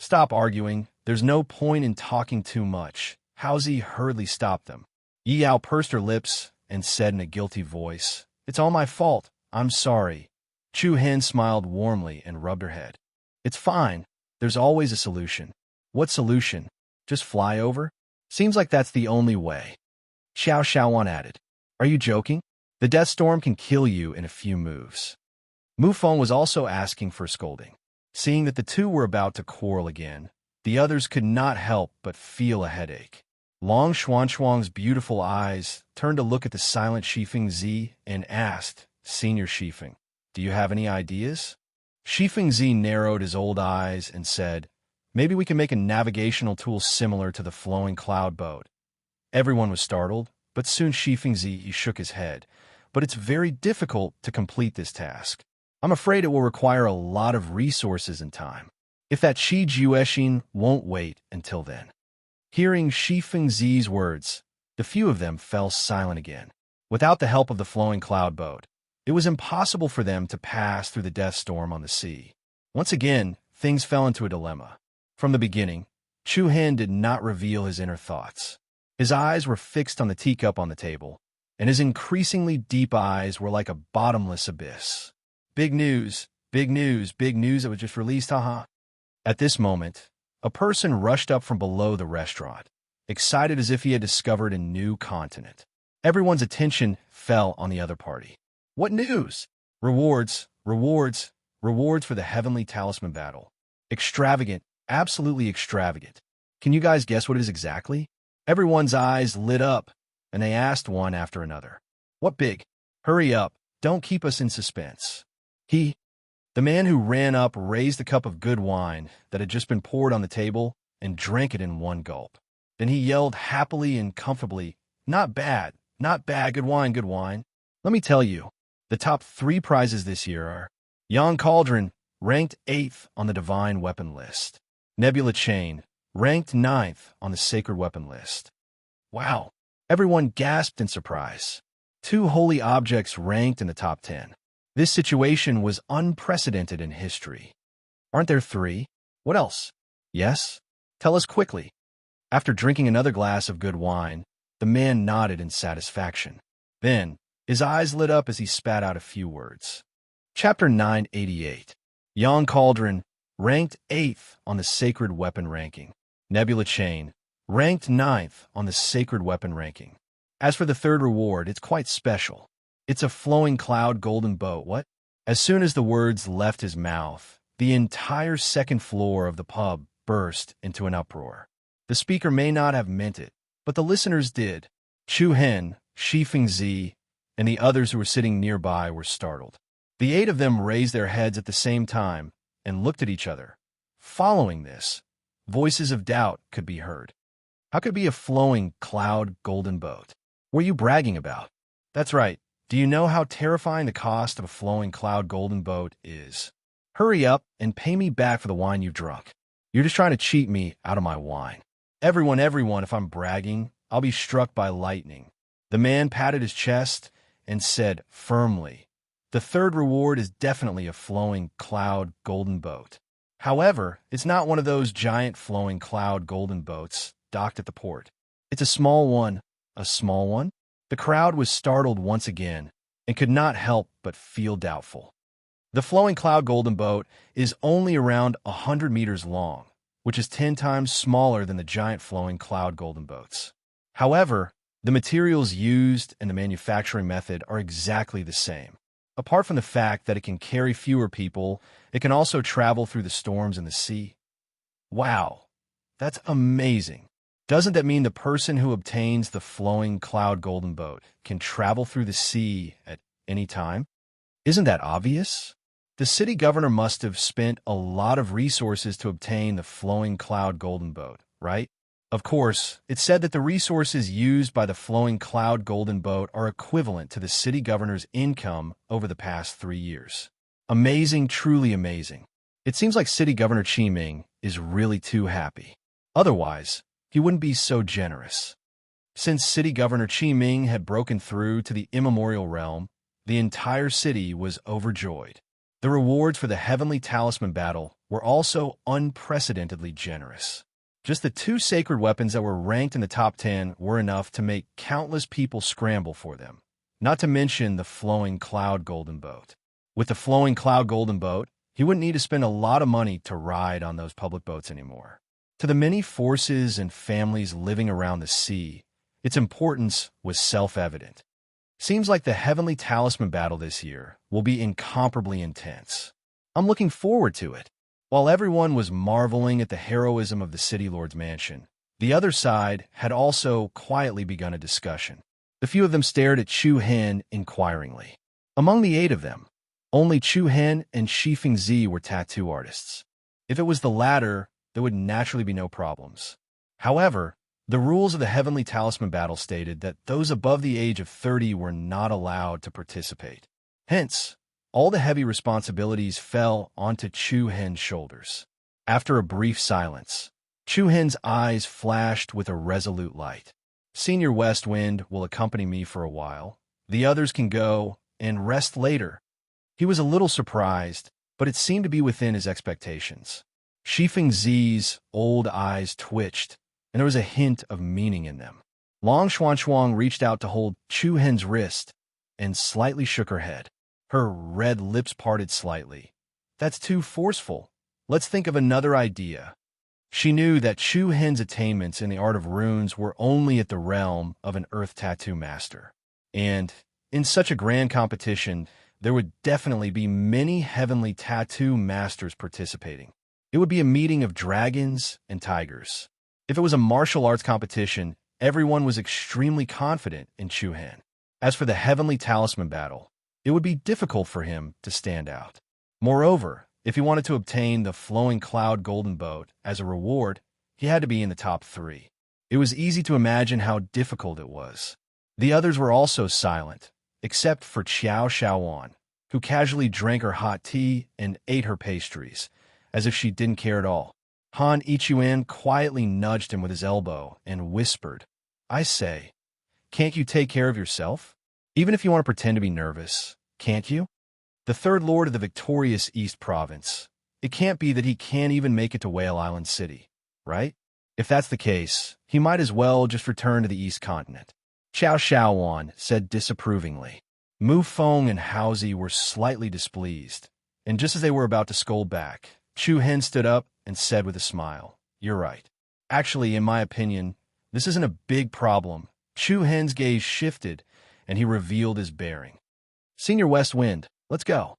"Stop arguing. There's no point in talking too much." Haozi hurriedly stopped them. Yi Yao pursed her lips and said in a guilty voice, "It's all my fault. I'm sorry." Chu Hen smiled warmly and rubbed her head. "It's fine. There's always a solution." "What solution? Just fly over?" "Seems like that's the only way." Xiao Xiaowan added, "Are you joking? The death storm can kill you in a few moves." Mu Feng was also asking for scolding. Seeing that the two were about to quarrel again, the others could not help but feel a headache. Long Xuanchuang's beautiful eyes turned to look at the silent Shifeng Zi and asked, "Senior Shifeng, do you have any ideas?" Shifeng Zi narrowed his old eyes and said, "Maybe we can make a navigational tool similar to the flowing cloud boat." Everyone was startled, but soon Shifeng Zi shook his head. "But it's very difficult to complete this task. I'm afraid it will require a lot of resources and time. If that Qi Jueshin won't wait until then." Hearing Shifeng Zi's words, the few of them fell silent again. Without the help of the flowing cloud boat, it was impossible for them to pass through the death storm on the sea. Once again, things fell into a dilemma. From the beginning, Chu Han did not reveal his inner thoughts. His eyes were fixed on the teacup on the table, and his increasingly deep eyes were like a bottomless abyss. Big news, big news, big news that was just released, haha. At this moment, a person rushed up from below the restaurant, excited as if he had discovered a new continent. Everyone's attention fell on the other party. "What news?" "Rewards, rewards, rewards for the heavenly talisman battle. Extravagant, absolutely extravagant." "Can you guys guess what it is exactly?" Everyone's eyes lit up, and they asked one after another, "What big? Hurry up, don't keep us in suspense." The man who ran up raised the cup of good wine that had just been poured on the table and drank it in one gulp. Then he yelled happily and comfortably, not bad, good wine, good wine. Let me tell you, the top 3 prizes this year are Young Cauldron, ranked 8th on the Divine Weapon list. Nebula Chain, ranked 9th on the Sacred Weapon list." Wow! Everyone gasped in surprise. 2 holy objects ranked in the top 10. This situation was unprecedented in history. "Aren't there 3? What else?" "Yes? Tell us quickly." After drinking another glass of good wine, the man nodded in satisfaction. Then, his eyes lit up as he spat out a few words. Chapter 988. Young Cauldron, ranked 8th on the Sacred Weapon ranking. Nebula Chain, ranked 9th on the Sacred Weapon ranking. As for the third reward, it's quite special. It's a flowing cloud golden boat. What? As soon as the words left his mouth, the entire second floor of the pub burst into an uproar. The speaker may not have meant it, but the listeners did. Chu Hen, Shifeng Zi, and the others who were sitting nearby were startled. The 8 of them raised their heads at the same time and looked at each other. Following this, voices of doubt could be heard. How could it be a flowing cloud golden boat? What are you bragging about? That's right. Do you know how terrifying the cost of a flowing cloud golden boat is? Hurry up and pay me back for the wine you've drunk. You're just trying to cheat me out of my wine. Everyone, if I'm bragging, I'll be struck by lightning." The man patted his chest and said firmly, "The third reward is definitely a flowing cloud golden boat. However, it's not one of those giant flowing cloud golden boats docked at the port. It's a small one." "A small one?" The crowd was startled once again and could not help but feel doubtful. The flowing cloud golden boat is only around 100 meters long, which is 10 times smaller than the giant flowing cloud golden boats. However, the materials used and the manufacturing method are exactly the same. Apart from the fact that it can carry fewer people, it can also travel through the storms in the sea. Wow, that's amazing. Doesn't that mean the person who obtains the flowing cloud golden boat can travel through the sea at any time? Isn't that obvious? The city governor must have spent a lot of resources to obtain the flowing cloud golden boat, right? Of course, it's said that the resources used by the flowing cloud golden boat are equivalent to the city governor's income over the past 3 years. Amazing, truly amazing. It seems like City Governor Qiming is really too happy. Otherwise, he wouldn't be so generous. Since City Governor Qiming had broken through to the immemorial realm, the entire city was overjoyed. The rewards for the Heavenly Talisman battle were also unprecedentedly generous. Just the 2 sacred weapons that were ranked in the top 10 were enough to make countless people scramble for them, not to mention the flowing cloud golden boat. With the flowing cloud golden boat, he wouldn't need to spend a lot of money to ride on those public boats anymore. To the many forces and families living around the sea, its importance was self-evident. Seems like the Heavenly Talisman battle this year will be incomparably intense. I'm looking forward to it. While everyone was marveling at the heroism of the City Lord's mansion, the other side had also quietly begun a discussion. The few of them stared at Chu Hen inquiringly. Among the 8 of them, only Chu Hen and Shifeng Zi were tattoo artists. If it was the latter, there would naturally be no problems. However, the rules of the Heavenly Talisman battle stated that those above the age of 30 were not allowed to participate. Hence, all the heavy responsibilities fell onto Chu Hen's shoulders. After a brief silence, Chu Hen's eyes flashed with a resolute light. Senior West Wind will accompany me for a while. The others can go and rest later. He was a little surprised, but it seemed to be within his expectations. Shifeng Zi's old eyes twitched, and there was a hint of meaning in them. Long Xuanchuang reached out to hold Chu Hen's wrist and slightly shook her head. Her red lips parted slightly. That's too forceful. Let's think of another idea. She knew that Chu Hen's attainments in the art of runes were only at the realm of an earth tattoo master. And in such a grand competition, there would definitely be many heavenly tattoo masters participating. It would be a meeting of dragons and tigers. If it was a martial arts competition, everyone was extremely confident in Chu Hen. As for the Heavenly Talisman battle, it would be difficult for him to stand out. Moreover, if he wanted to obtain the flowing cloud golden boat as a reward, he had to be in the top 3. It was easy to imagine how difficult it was. The others were also silent, except for Qiao Shaoan, who casually drank her hot tea and ate her pastries, as if she didn't care at all. Han Ichuan quietly nudged him with his elbow and whispered, "I say, can't you take care of yourself? Even if you want to pretend to be nervous, can't you? The third lord of the victorious East Province. It can't be that he can't even make it to Whale Island City, right? If that's the case, he might as well just return to the East Continent." Qiao Shaoan said disapprovingly. Mu Feng and Haozi were slightly displeased, and just as they were about to scold back, Chu Hen stood up and said with a smile, "You're right. Actually, in my opinion, this isn't a big problem." Chu Hen's gaze shifted, and he revealed his bearing. "Senior West Wind, let's go."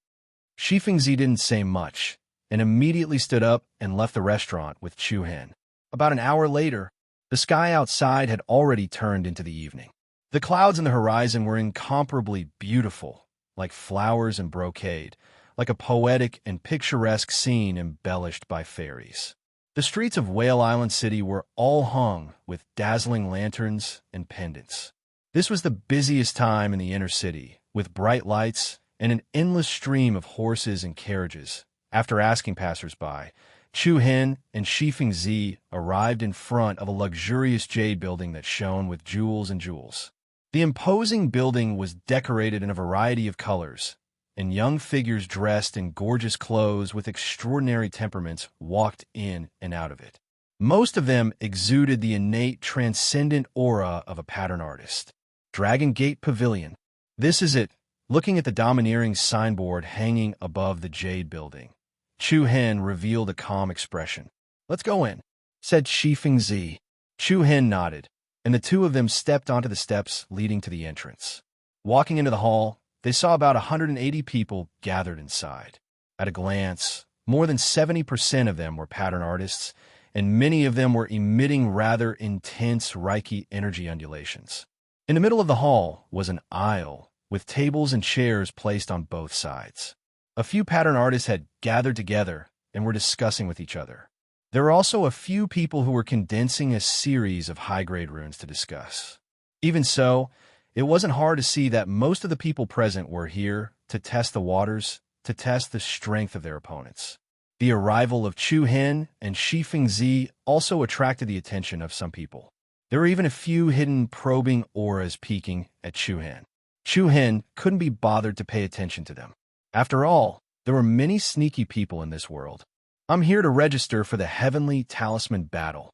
Shifeng Zi didn't say much, and immediately stood up and left the restaurant with Chu Hen. About an hour later, the sky outside had already turned into the evening. The clouds in the horizon were incomparably beautiful, like flowers and brocade, like a poetic and picturesque scene embellished by fairies. The streets of Whale Island City were all hung with dazzling lanterns and pendants. This was the busiest time in the inner city, with bright lights and an endless stream of horses and carriages. After asking passers-by, Chu Hen and Shifeng Zi arrived in front of a luxurious jade building that shone with jewels and jewels. The imposing building was decorated in a variety of colors, and young figures dressed in gorgeous clothes with extraordinary temperaments walked in and out of it. Most of them exuded the innate, transcendent aura of a pattern artist. Dragon Gate Pavilion. This is it. Looking at the domineering signboard hanging above the jade building, Chu Hen revealed a calm expression. "Let's go in," said Shifeng Zi. Chu Hen nodded, and the 2 of them stepped onto the steps leading to the entrance. Walking into the hall, they saw about 180 people gathered inside. At a glance, more than 70% of them were pattern artists, and many of them were emitting rather intense Reiki energy undulations. In the middle of the hall was an aisle with tables and chairs placed on both sides. A few pattern artists had gathered together and were discussing with each other. There were also a few people who were condensing a series of high-grade runes to discuss. Even so, it wasn't hard to see that most of the people present were here to test the waters, to test the strength of their opponents. The arrival of Chu Hen and Shifeng Zi also attracted the attention of some people. There were even a few hidden probing auras peeking at Chu Hen. Chu Hen couldn't be bothered to pay attention to them. After all, there were many sneaky people in this world. I'm here to register for the Heavenly Talisman Battle.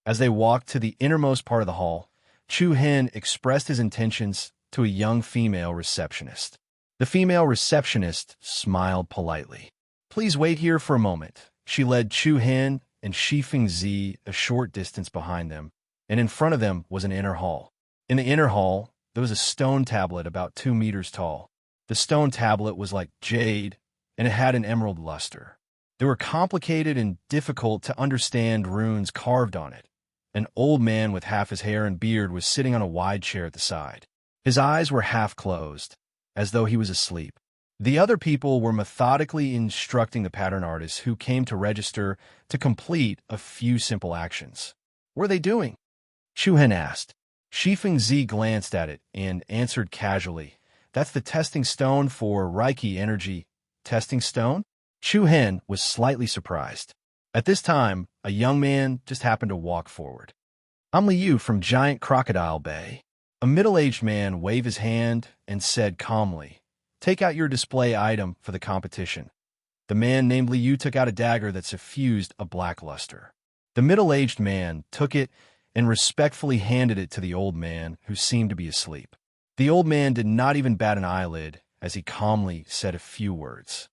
As they walked to the innermost part of the hall, Chu Hen expressed his intentions to a young female receptionist. The female receptionist smiled politely. "Please wait here for a moment." She led Chu Hen and Shifeng Zi a short distance behind them, and in front of them was an inner hall. In the inner hall, there was a stone tablet about 2 meters tall. The stone tablet was like jade, and it had an emerald luster. There were complicated and difficult to understand runes carved on it. An old man with half his hair and beard was sitting on a wide chair at the side. His eyes were half closed, as though he was asleep. The other people were methodically instructing the pattern artists who came to register to complete a few simple actions. "What are they doing?" Chu Hen asked. Shifeng Zi glanced at it and answered casually, "That's the testing stone for Reiki energy." "Testing stone?" Chu Hen was slightly surprised. At this time, a young man just happened to walk forward. "I'm Liu from Giant Crocodile Bay." A middle-aged man waved his hand and said calmly, "Take out your display item for the competition." The man named Liu took out a dagger that suffused a black luster. The middle-aged man took it and respectfully handed it to the old man, who seemed to be asleep. The old man did not even bat an eyelid as he calmly said a few words.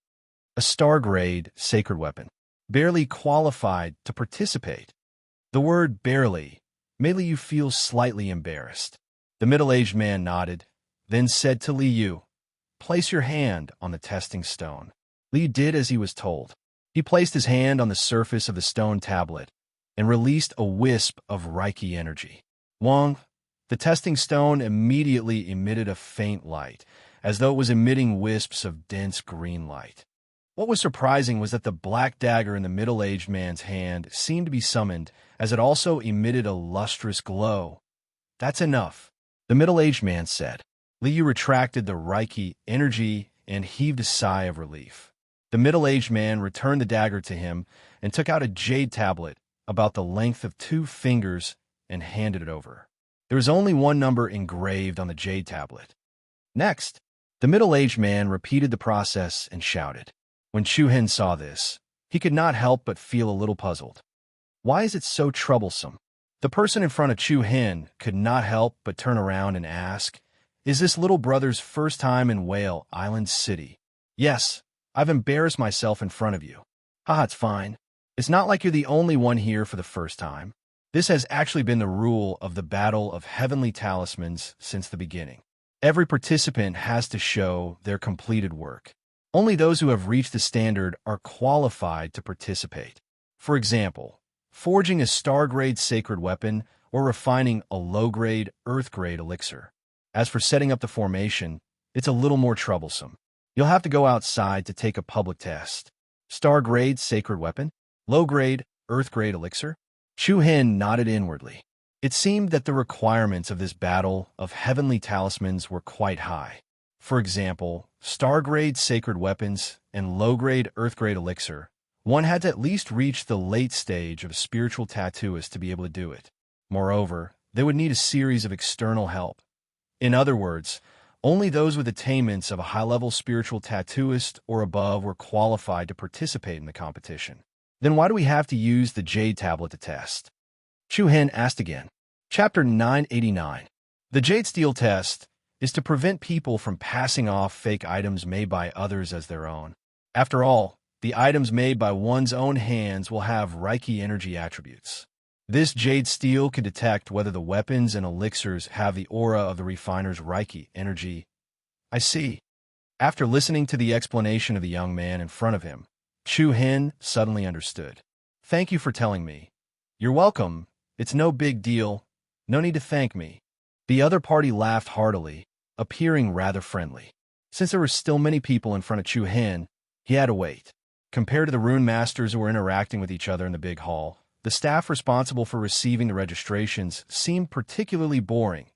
"A star-grade sacred weapon. Barely qualified to participate." The word "barely" made Liu feel slightly embarrassed. The middle-aged man nodded, then said to Liu, "Place your hand on the testing stone." Liu did as he was told. He placed his hand on the surface of the stone tablet and released a wisp of Reiki energy. Wong, the testing stone immediately emitted a faint light, as though it was emitting wisps of dense green light. What was surprising was that the black dagger in the middle-aged man's hand seemed to be summoned, as it also emitted a lustrous glow. "That's enough," the middle-aged man said. Liu retracted the Reiki energy and heaved a sigh of relief. The middle-aged man returned the dagger to him and took out a jade tablet about the length of 2 fingers and handed it over. There was only one number engraved on the jade tablet. "Next." The middle-aged man repeated the process and shouted. When Chu Hen saw this, he could not help but feel a little puzzled. Why is it so troublesome? The person in front of Chu Hen could not help but turn around and ask, "Is this little brother's first time in Whale Island City?" "Yes, I've embarrassed myself in front of you." "Haha, it's fine. It's not like you're the only one here for the first time. This has actually been the rule of the Battle of Heavenly Talismans since the beginning. Every participant has to show their completed work. Only those who have reached the standard are qualified to participate. For example, forging a star-grade sacred weapon or refining a low-grade, earth-grade elixir. As for setting up the formation, it's a little more troublesome. You'll have to go outside to take a public test. Star-grade sacred weapon? Low-grade, earth-grade elixir?" Chu Hen nodded inwardly. It seemed that the requirements of this battle of heavenly talismans were quite high. For example, star-grade sacred weapons and low-grade earth-grade elixir, one had to at least reach the late stage of a spiritual tattooist to be able to do it. Moreover, they would need a series of external help. In other words, only those with attainments of a high-level spiritual tattooist or above were qualified to participate in the competition. Then why do we have to use the jade tablet to test? Chu Hen asked again. Chapter 989. The jade steel test is to prevent people from passing off fake items made by others as their own. After all, the items made by one's own hands will have Reiki energy attributes. This jade steel can detect whether the weapons and elixirs have the aura of the refiner's Reiki energy. I see. After listening to the explanation of the young man in front of him, Chu Hen suddenly understood. Thank you for telling me. You're welcome. It's no big deal. No need to thank me. The other party laughed heartily, appearing rather friendly. Since there were still many people in front of Chu Hen, he had to wait. Compared to the rune masters who were interacting with each other in the big hall, the staff responsible for receiving the registrations seemed particularly boring,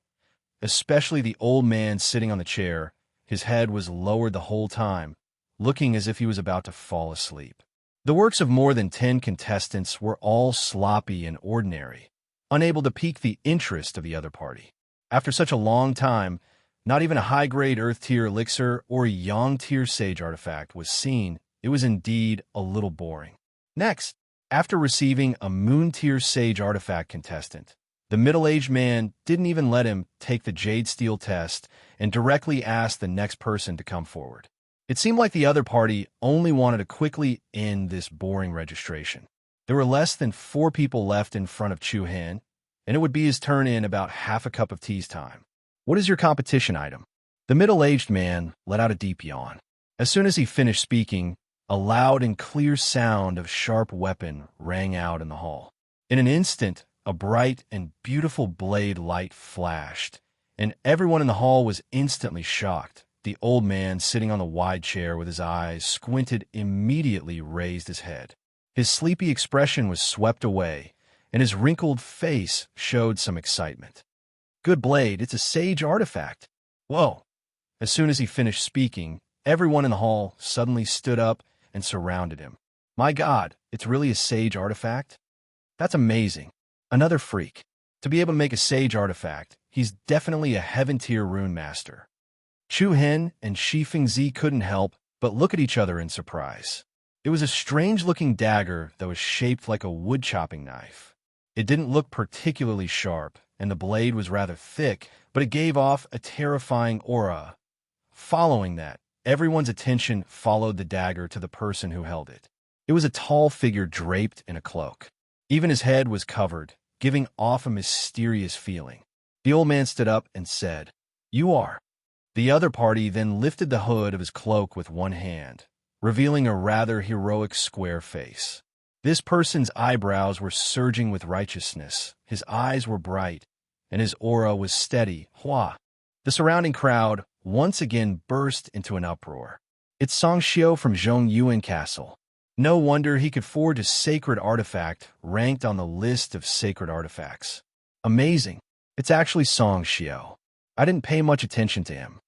especially the old man sitting on the chair. His head was lowered the whole time, looking as if he was about to fall asleep. The works of more than 10 contestants were all sloppy and ordinary, unable to pique the interest of the other party. After such a long time, not even a high-grade Earth-tier elixir or a Yang-tier sage artifact was seen. It was indeed a little boring. Next, after receiving a Moon-tier sage artifact contestant, the middle-aged man didn't even let him take the Jade Steel test and directly asked the next person to come forward. It seemed like the other party only wanted to quickly end this boring registration. There were less than 4 people left in front of Chu Hen, and it would be his turn in about half a cup of tea's time. What is your competition item? The middle-aged man let out a deep yawn. As soon as he finished speaking, a loud and clear sound of sharp weapon rang out in the hall. In an instant, a bright and beautiful blade light flashed, and everyone in the hall was instantly shocked. The old man, sitting on the wide chair with his eyes squinted, immediately raised his head. His sleepy expression was swept away, and his wrinkled face showed some excitement. Good blade, it's a sage artifact. Whoa! As soon as he finished speaking, everyone in the hall suddenly stood up and surrounded him. My God, it's really a sage artifact? That's amazing. Another freak. To be able to make a sage artifact, he's definitely a heaven-tier rune master. Chu Hen and Shi Fingzi couldn't help but look at each other in surprise. It was a strange-looking dagger that was shaped like a wood-chopping knife. It didn't look particularly sharp, and the blade was rather thick, but it gave off a terrifying aura. Following that, everyone's attention followed the dagger to the person who held it. It was a tall figure draped in a cloak. Even his head was covered, giving off a mysterious feeling. The old man stood up and said, "You are." The other party then lifted the hood of his cloak with one hand, revealing a rather heroic square face. This person's eyebrows were surging with righteousness, his eyes were bright, and his aura was steady. Hua! The surrounding crowd once again burst into an uproar. It's Song Xiao from Zhongyuan Castle. No wonder he could forge a sacred artifact ranked on the list of sacred artifacts. Amazing. It's actually Song Xiao. I didn't pay much attention to him.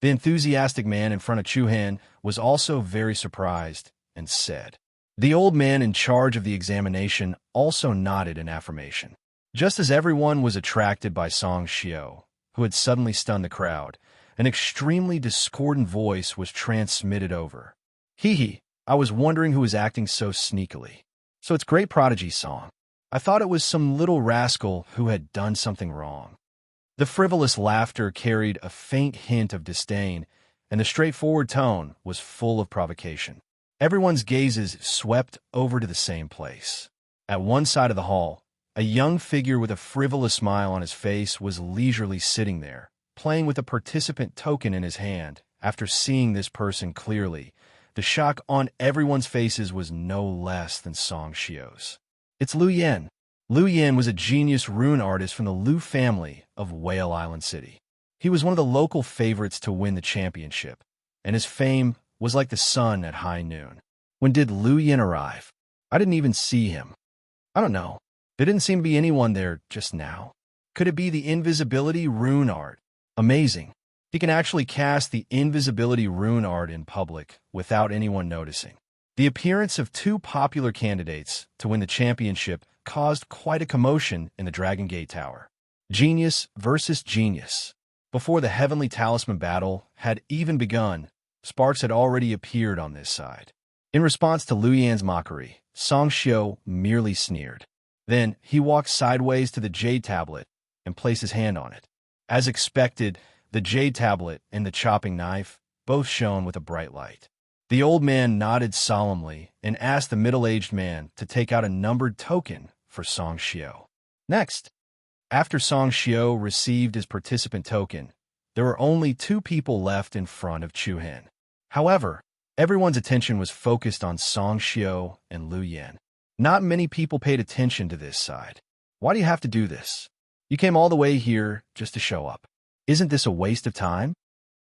The enthusiastic man in front of Chu Hen was also very surprised and said. The old man in charge of the examination also nodded in affirmation. Just as everyone was attracted by Song Xiao, who had suddenly stunned the crowd, an extremely discordant voice was transmitted over. Hee, I was wondering who was acting so sneakily. So it's Great Prodigy Song. I thought it was some little rascal who had done something wrong. The frivolous laughter carried a faint hint of disdain, and the straightforward tone was full of provocation. Everyone's gazes swept over to the same place. At one side of the hall, a young figure with a frivolous smile on his face was leisurely sitting there, playing with a participant token in his hand. After seeing this person clearly, the shock on everyone's faces was no less than Song Xiao's. It's Lu Yan. Lu Yan was a genius rune artist from the Lu family of Whale Island City. He was one of the local favorites to win the championship, and his fame was like the sun at high noon. When did Lu Yan arrive? I didn't even see him. I don't know. There didn't seem to be anyone there just now. Could it be the invisibility rune art? Amazing. He can actually cast the invisibility rune art in public without anyone noticing. The appearance of 2 popular candidates to win the championship caused quite a commotion in the Dragon Gate Tower. Genius versus genius. Before the Heavenly Talisman battle had even begun, sparks had already appeared on this side. In response to Lu Yan's mockery, Song Xiao merely sneered. Then he walked sideways to the jade tablet and placed his hand on it. As expected, the jade tablet and the chopping knife both shone with a bright light. The old man nodded solemnly and asked the middle-aged man to take out a numbered token for Song Xiao. Next, after Song Xiao received his participant token, there were only 2 people left in front of Chu Hen. However, everyone's attention was focused on Song Xiao and Lu Yan. Not many people paid attention to this side. Why do you have to do this? You came all the way here just to show up. Isn't this a waste of time?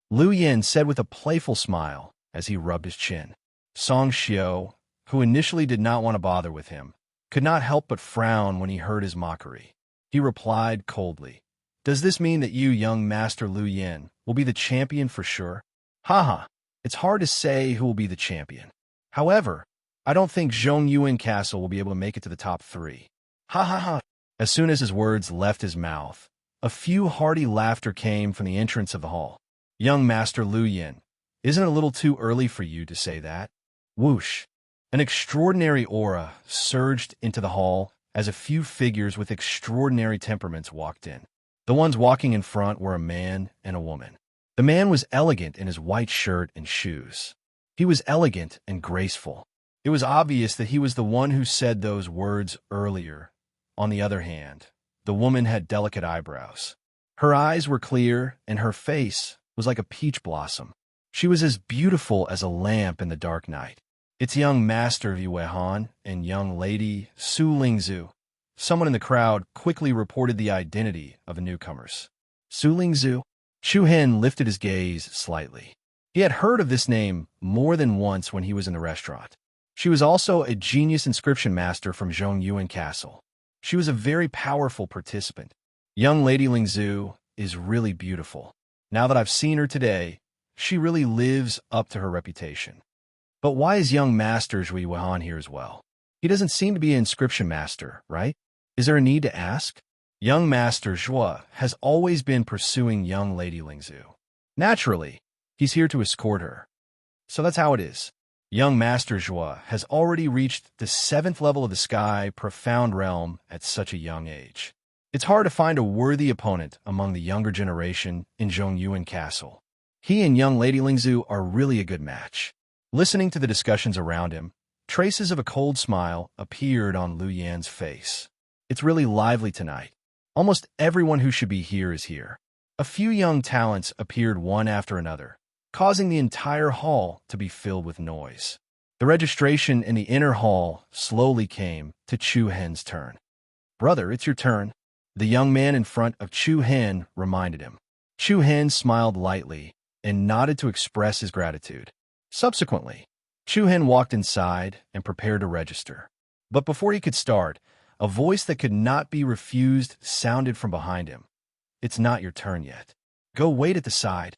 Lu Yin said with a playful smile as he rubbed his chin. Song Xiao, who initially did not want to bother with him, could not help but frown when he heard his mockery. He replied coldly, "Does this mean that you, young Master Lu Yin, will be the champion for sure?" Haha, it's hard to say who will be the champion. However, I don't think Zhong Yuan Castle will be able to make it to the top 3. Ha ha ha. As soon as his words left his mouth, a few hearty laughter came from the entrance of the hall. Young Master Lu Yin, isn't it a little too early for you to say that? Whoosh. An extraordinary aura surged into the hall as a few figures with extraordinary temperaments walked in. The ones walking in front were a man and a woman. The man was elegant in his white shirt and shoes. He was elegant and graceful. It was obvious that he was the one who said those words earlier. On the other hand, the woman had delicate eyebrows. Her eyes were clear, and her face was like a peach blossom. She was as beautiful as a lamp in the dark night. It's young Master Yu Weihan and young lady Su Lingzhu. Someone in the crowd quickly reported the identity of the newcomers. Su Lingzhu? Chu Hen lifted his gaze slightly. He had heard of this name more than once when he was in the restaurant. She was also a genius inscription master from Zhong Yuan Castle. She was a very powerful participant. Young Lady Lingzhu is really beautiful. Now that I've seen her today, she really lives up to her reputation. But why is young Master Zhui Weihan here as well? He doesn't seem to be an inscription master, right? Is there a need to ask? Young Master Zhua has always been pursuing young Lady Lingzhu. Naturally, he's here to escort her. So that's how it is. Young Master Zhua has already reached the 7th level of the sky profound realm at such a young age. It's hard to find a worthy opponent among the younger generation in Zhong Yuan Castle. He and young Lady Lingzhu are really a good match. Listening to the discussions around him, traces of a cold smile appeared on Lu Yan's face. It's really lively tonight. Almost everyone who should be here is here. A few young talents appeared one after another, causing the entire hall to be filled with noise. The registration in the inner hall slowly came to Chu Hen's turn. "Brother, it's your turn," the young man in front of Chu Hen reminded him. Chu Hen smiled lightly and nodded to express his gratitude. Subsequently, Chu Hen walked inside and prepared to register. But before he could start, a voice that could not be refused sounded from behind him. "It's not your turn yet. Go wait at the side."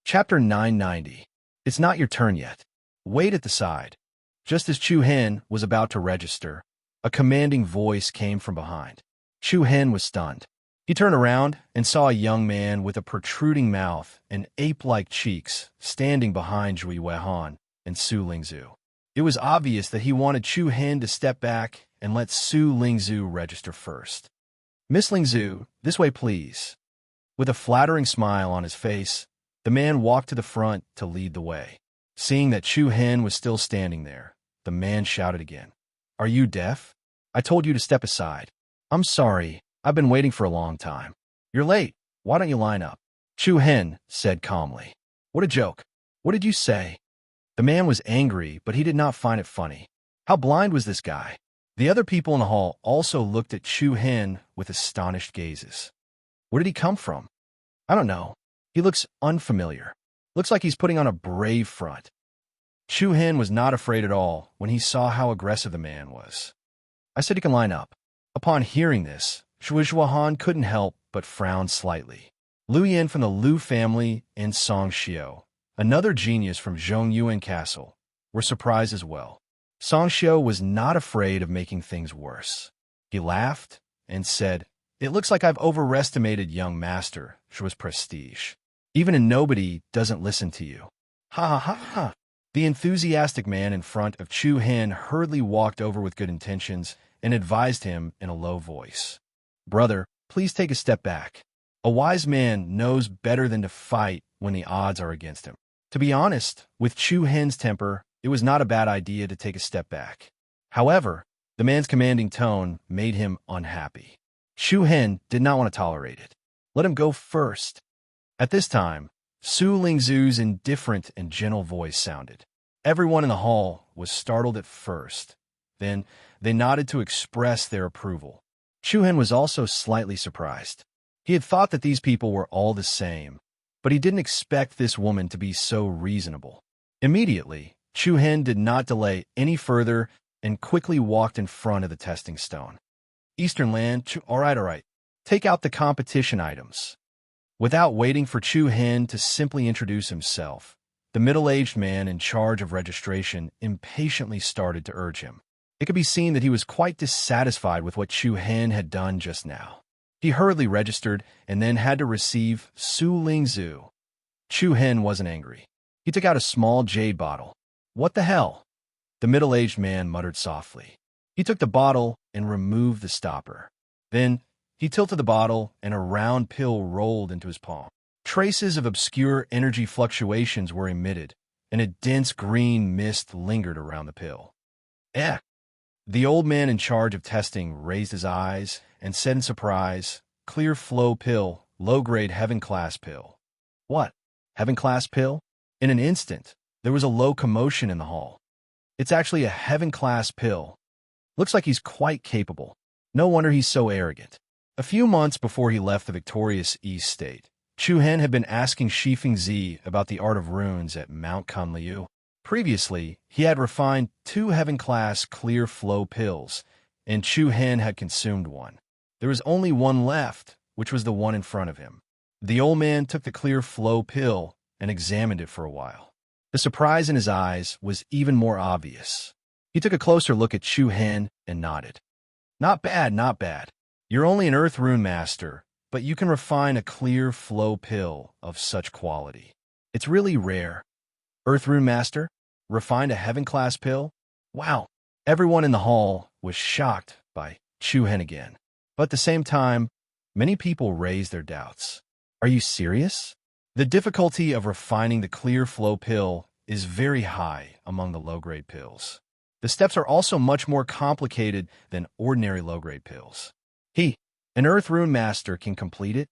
Chapter 990. It's not your turn yet. Wait at the side. Just as Chu Hen was about to register, a commanding voice came from behind. Chu Hen was stunned. He turned around and saw a young man with a protruding mouth and ape-like cheeks standing behind Zhui Weihan and Su Lingzhu. It was obvious that he wanted Chu Hen to step back and let Su Lingzhu register first. "Miss Lingzhu, this way please." With a flattering smile on his face, the man walked to the front to lead the way. Seeing that Chu Hen was still standing there, the man shouted again. "Are you deaf? I told you to step aside." "I'm sorry, I've been waiting for a long time." "You're late. Why don't you line up?" Chu Hen said calmly. "What a joke. What did you say?" The man was angry, but he did not find it funny. How blind was this guy? The other people in the hall also looked at Chu Hen with astonished gazes. Where did he come from? "I don't know. He looks unfamiliar. Looks like he's putting on a brave front." Chu Hen was not afraid at all when he saw how aggressive the man was. "I said you can line up." Upon hearing this, Zhui Weihan couldn't help but frown slightly. Lu Yin from the Lu family and Song Xiao, another genius from Zhong Yuan Castle, were surprised as well. Song Xiao was not afraid of making things worse. He laughed and said, "It looks like I've overestimated young Master Zhu's prestige. Even a nobody doesn't listen to you." Ha ha ha ha. The enthusiastic man in front of Chu Hen hurriedly walked over with good intentions and advised him in a low voice. "Brother, please take a step back. A wise man knows better than to fight when the odds are against him." To be honest, with Chu Hen's temper, it was not a bad idea to take a step back. However, the man's commanding tone made him unhappy. Chu Hen did not want to tolerate it. Let him go first. At this time, Su Lingzhu's indifferent and gentle voice sounded. Everyone in the hall was startled at first. Then they nodded to express their approval. Chu Hen was also slightly surprised. He had thought that these people were all the same, but he didn't expect this woman to be so reasonable. Immediately, Chu Hen did not delay any further and quickly walked in front of the testing stone. Eastern Land, all right. Take out the competition items. Without waiting for Chu Hen to simply introduce himself, the middle-aged man in charge of registration impatiently started to urge him. It could be seen that he was quite dissatisfied with what Chu Hen had done just now. He hurriedly registered and then had to receive Su Ling Zhu. Chu Hen wasn't angry. He took out a small jade bottle. What the hell? The middle-aged man muttered softly. He took the bottle and removed the stopper. Then, he tilted the bottle and a round pill rolled into his palm. Traces of obscure energy fluctuations were emitted, and a dense green mist lingered around the pill. Eh! The old man in charge of testing raised his eyes and said in surprise, "Clear flow pill, low-grade heaven-class pill." What? Heaven-class pill? In an instant, there was a low commotion in the hall. It's actually a heaven-class pill. Looks like he's quite capable. No wonder he's so arrogant. A few months before he left the victorious East State, Chu Hen had been asking Shifeng Zi about the art of runes at Mount Kunliu. Previously, he had refined 2 heaven-class clear flow pills, and Chu Hen had consumed one. There was only one left, which was the one in front of him. The old man took the clear flow pill and examined it for a while. The surprise in his eyes was even more obvious. He took a closer look at Chu Hen and nodded. Not bad. You're only an Earth Rune Master, but you can refine a clear flow pill of such quality. It's really rare. Earth Rune Master? Refined a heaven-class pill? Wow. Everyone in the hall was shocked by Chu Hen again. But at the same time, many people raised their doubts. Are you serious? The difficulty of refining the clear flow pill is very high among the low-grade pills. The steps are also much more complicated than ordinary low-grade pills. An Earth Rune Master, can complete it?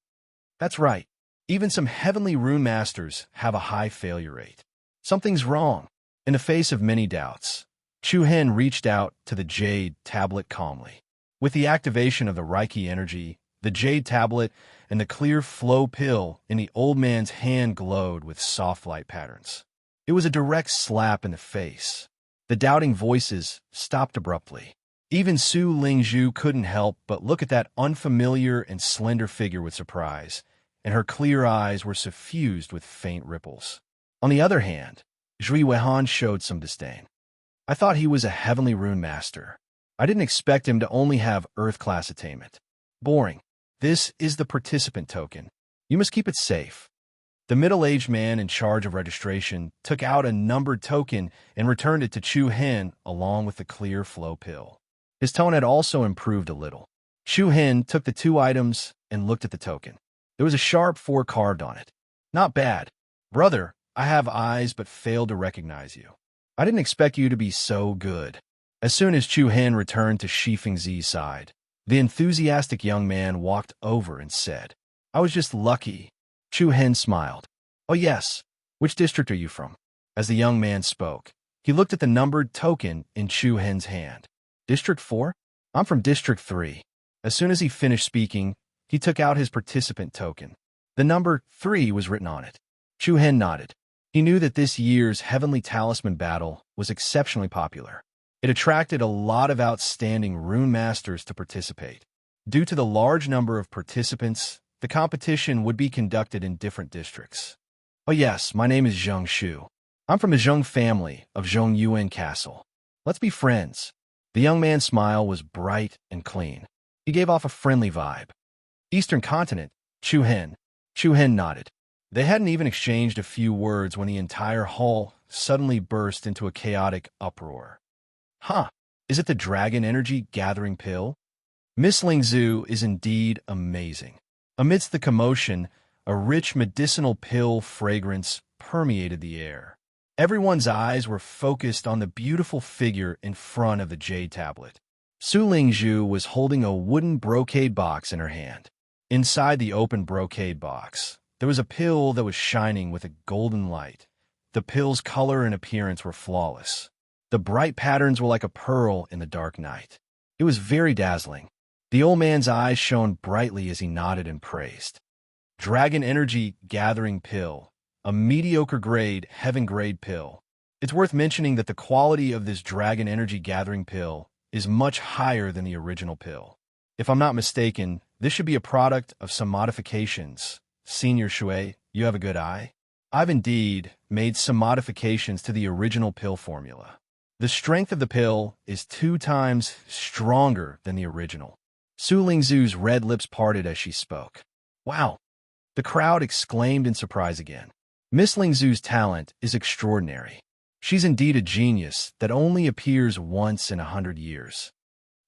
That's right. Even some Heavenly Rune Masters have a high failure rate. Something's wrong. In the face of many doubts, Chu Hen reached out to the Jade Tablet calmly. With the activation of the Reiki energy, the Jade Tablet and the clear flow pill in the old man's hand glowed with soft light patterns. It was a direct slap in the face. The doubting voices stopped abruptly. Even Su Lingzhu couldn't help but look at that unfamiliar and slender figure with surprise, and her clear eyes were suffused with faint ripples. On the other hand, Zhui Weihan showed some disdain. I thought he was a Heavenly Rune Master. I didn't expect him to only have Earth-class attainment. Boring. This is the participant token. You must keep it safe. The middle-aged man in charge of registration took out a numbered token and returned it to Chu Hen along with the clear flow pill. His tone had also improved a little. Chu Hen took the 2 items and looked at the token. There was a sharp 4 carved on it. Not bad. Brother, I have eyes but failed to recognize you. I didn't expect you to be so good. As soon as Chu Hen returned to Shifeng Zi's side, the enthusiastic young man walked over and said, I was just lucky. Chu Hen smiled. Oh yes, which district are you from? As the young man spoke, he looked at the numbered token in Chu Hen's hand. District 4? I'm from District 3. As soon as he finished speaking, he took out his participant token. The number 3 was written on it. Chu Hen nodded. He knew that this year's Heavenly Talisman battle was exceptionally popular. It attracted a lot of outstanding rune masters to participate. Due to the large number of participants, the competition would be conducted in different districts. Oh yes, my name is Zheng Shu. I'm from the Zheng family of Zheng Yuan Castle. Let's be friends. The young man's smile was bright and clean. He gave off a friendly vibe. Eastern Continent, Chu Hen. Chu Hen nodded. They hadn't even exchanged a few words when the entire hall suddenly burst into a chaotic uproar. Huh, is it the dragon energy gathering pill? Miss Lingzhu is indeed amazing. Amidst the commotion, a rich medicinal pill fragrance permeated the air. Everyone's eyes were focused on the beautiful figure in front of the jade tablet. Su Lingzhu was holding a wooden brocade box in her hand. Inside the open brocade box, there was a pill that was shining with a golden light. The pill's color and appearance were flawless. The bright patterns were like a pearl in the dark night. It was very dazzling. The old man's eyes shone brightly as he nodded and praised. Dragon Energy Gathering Pill, a mediocre grade, heaven grade pill. It's worth mentioning that the quality of this Dragon Energy Gathering Pill is much higher than the original pill. If I'm not mistaken, this should be a product of some modifications. Senior Shui, you have a good eye? I've indeed made some modifications to the original pill formula. The strength of the pill is 2 times stronger than the original. Su Lingzhu's red lips parted as she spoke. Wow! The crowd exclaimed in surprise again. Miss Lingzhu's talent is extraordinary. She's indeed a genius that only appears once in 100 years.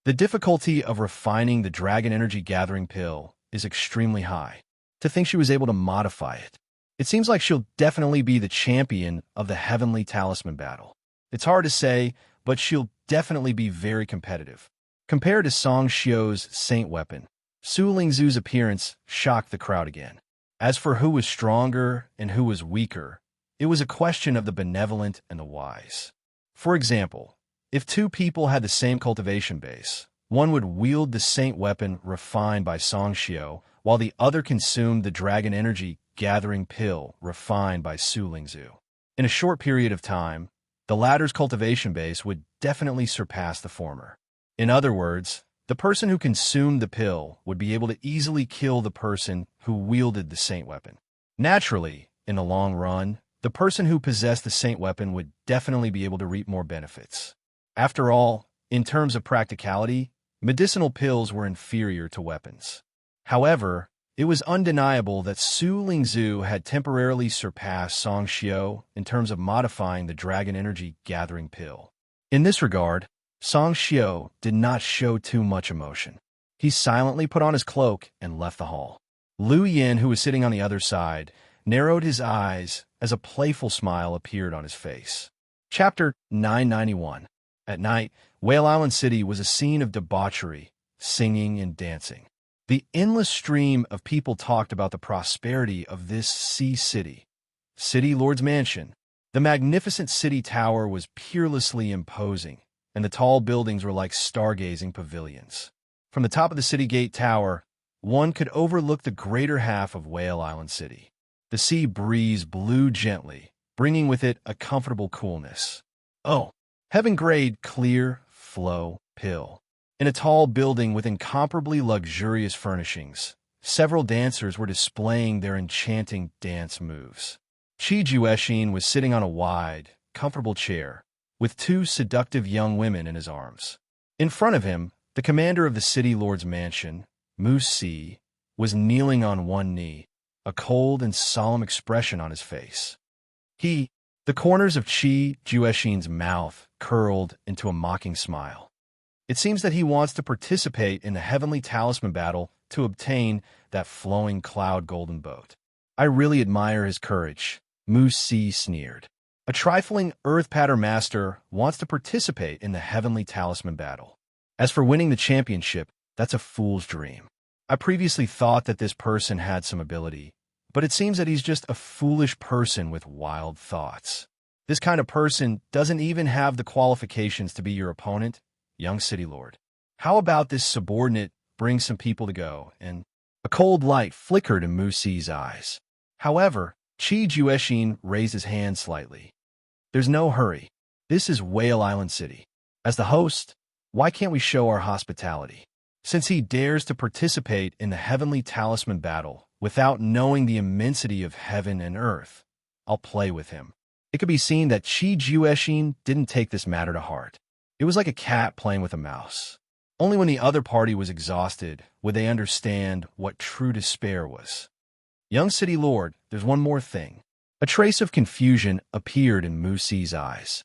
The difficulty of refining the Dragon Energy Gathering Pill is extremely high. To think she was able to modify it. It seems like she'll definitely be the champion of the Heavenly Talisman battle. It's hard to say, but she'll definitely be very competitive. Compared to Song Xiu's Saint Weapon, Su Lingzhu's appearance shocked the crowd again. As for who was stronger and who was weaker, it was a question of the benevolent and the wise. For example, if 2 people had the same cultivation base, one would wield the Saint Weapon refined by Song Xiu, while the other consumed the Dragon Energy Gathering Pill refined by Su Lingzhu. In a short period of time, the latter's cultivation base would definitely surpass the former. In other words, the person who consumed the pill would be able to easily kill the person who wielded the Saint Weapon. Naturally, in the long run, the person who possessed the Saint Weapon would definitely be able to reap more benefits. After all, in terms of practicality, medicinal pills were inferior to weapons. However, it was undeniable that Su Lingzhu had temporarily surpassed Song Xiu in terms of modifying the Dragon Energy Gathering Pill. In this regard, Song Xiu did not show too much emotion. He silently put on his cloak and left the hall. Lu Yin, who was sitting on the other side, narrowed his eyes as a playful smile appeared on his face. Chapter 991. At night, Whale Island City was a scene of debauchery, singing and dancing. The endless stream of people talked about the prosperity of this sea city. City Lord's Mansion. The magnificent city tower was peerlessly imposing, and the tall buildings were like stargazing pavilions. From the top of the city gate tower, one could overlook the greater half of Whale Island City. The sea breeze blew gently, bringing with it a comfortable coolness. Oh, heaven-grade clear flow pill. In a tall building with incomparably luxurious furnishings, several dancers were displaying their enchanting dance moves. Qi Jueshin was sitting on a wide, comfortable chair, with 2 seductive young women in his arms. In front of him, the commander of the city lord's mansion, Misty, was kneeling on one knee, a cold and solemn expression on his face. The corners of Qi Jueshin's mouth curled into a mocking smile. It seems that he wants to participate in the Heavenly Talisman battle to obtain that flowing cloud golden boat. I really admire his courage, Misty sneered. A trifling Earth Patter Master wants to participate in the Heavenly Talisman battle. As for winning the championship, that's a fool's dream. I previously thought that this person had some ability, but it seems that he's just a foolish person with wild thoughts. This kind of person doesn't even have the qualifications to be your opponent, young city lord. How about this subordinate bring some people to go? And a cold light flickered in Muxi's eyes. However, Qi Jueshin raised his hand slightly. There's no hurry. This is Whale Island City. As the host, why can't we show our hospitality? Since he dares to participate in the Heavenly Talisman battle without knowing the immensity of heaven and earth, I'll play with him. It could be seen that Qi Jueshin didn't take this matter to heart. It was like a cat playing with a mouse. Only when the other party was exhausted would they understand what true despair was. Young City Lord, there's one more thing. A trace of confusion appeared in Musi's eyes.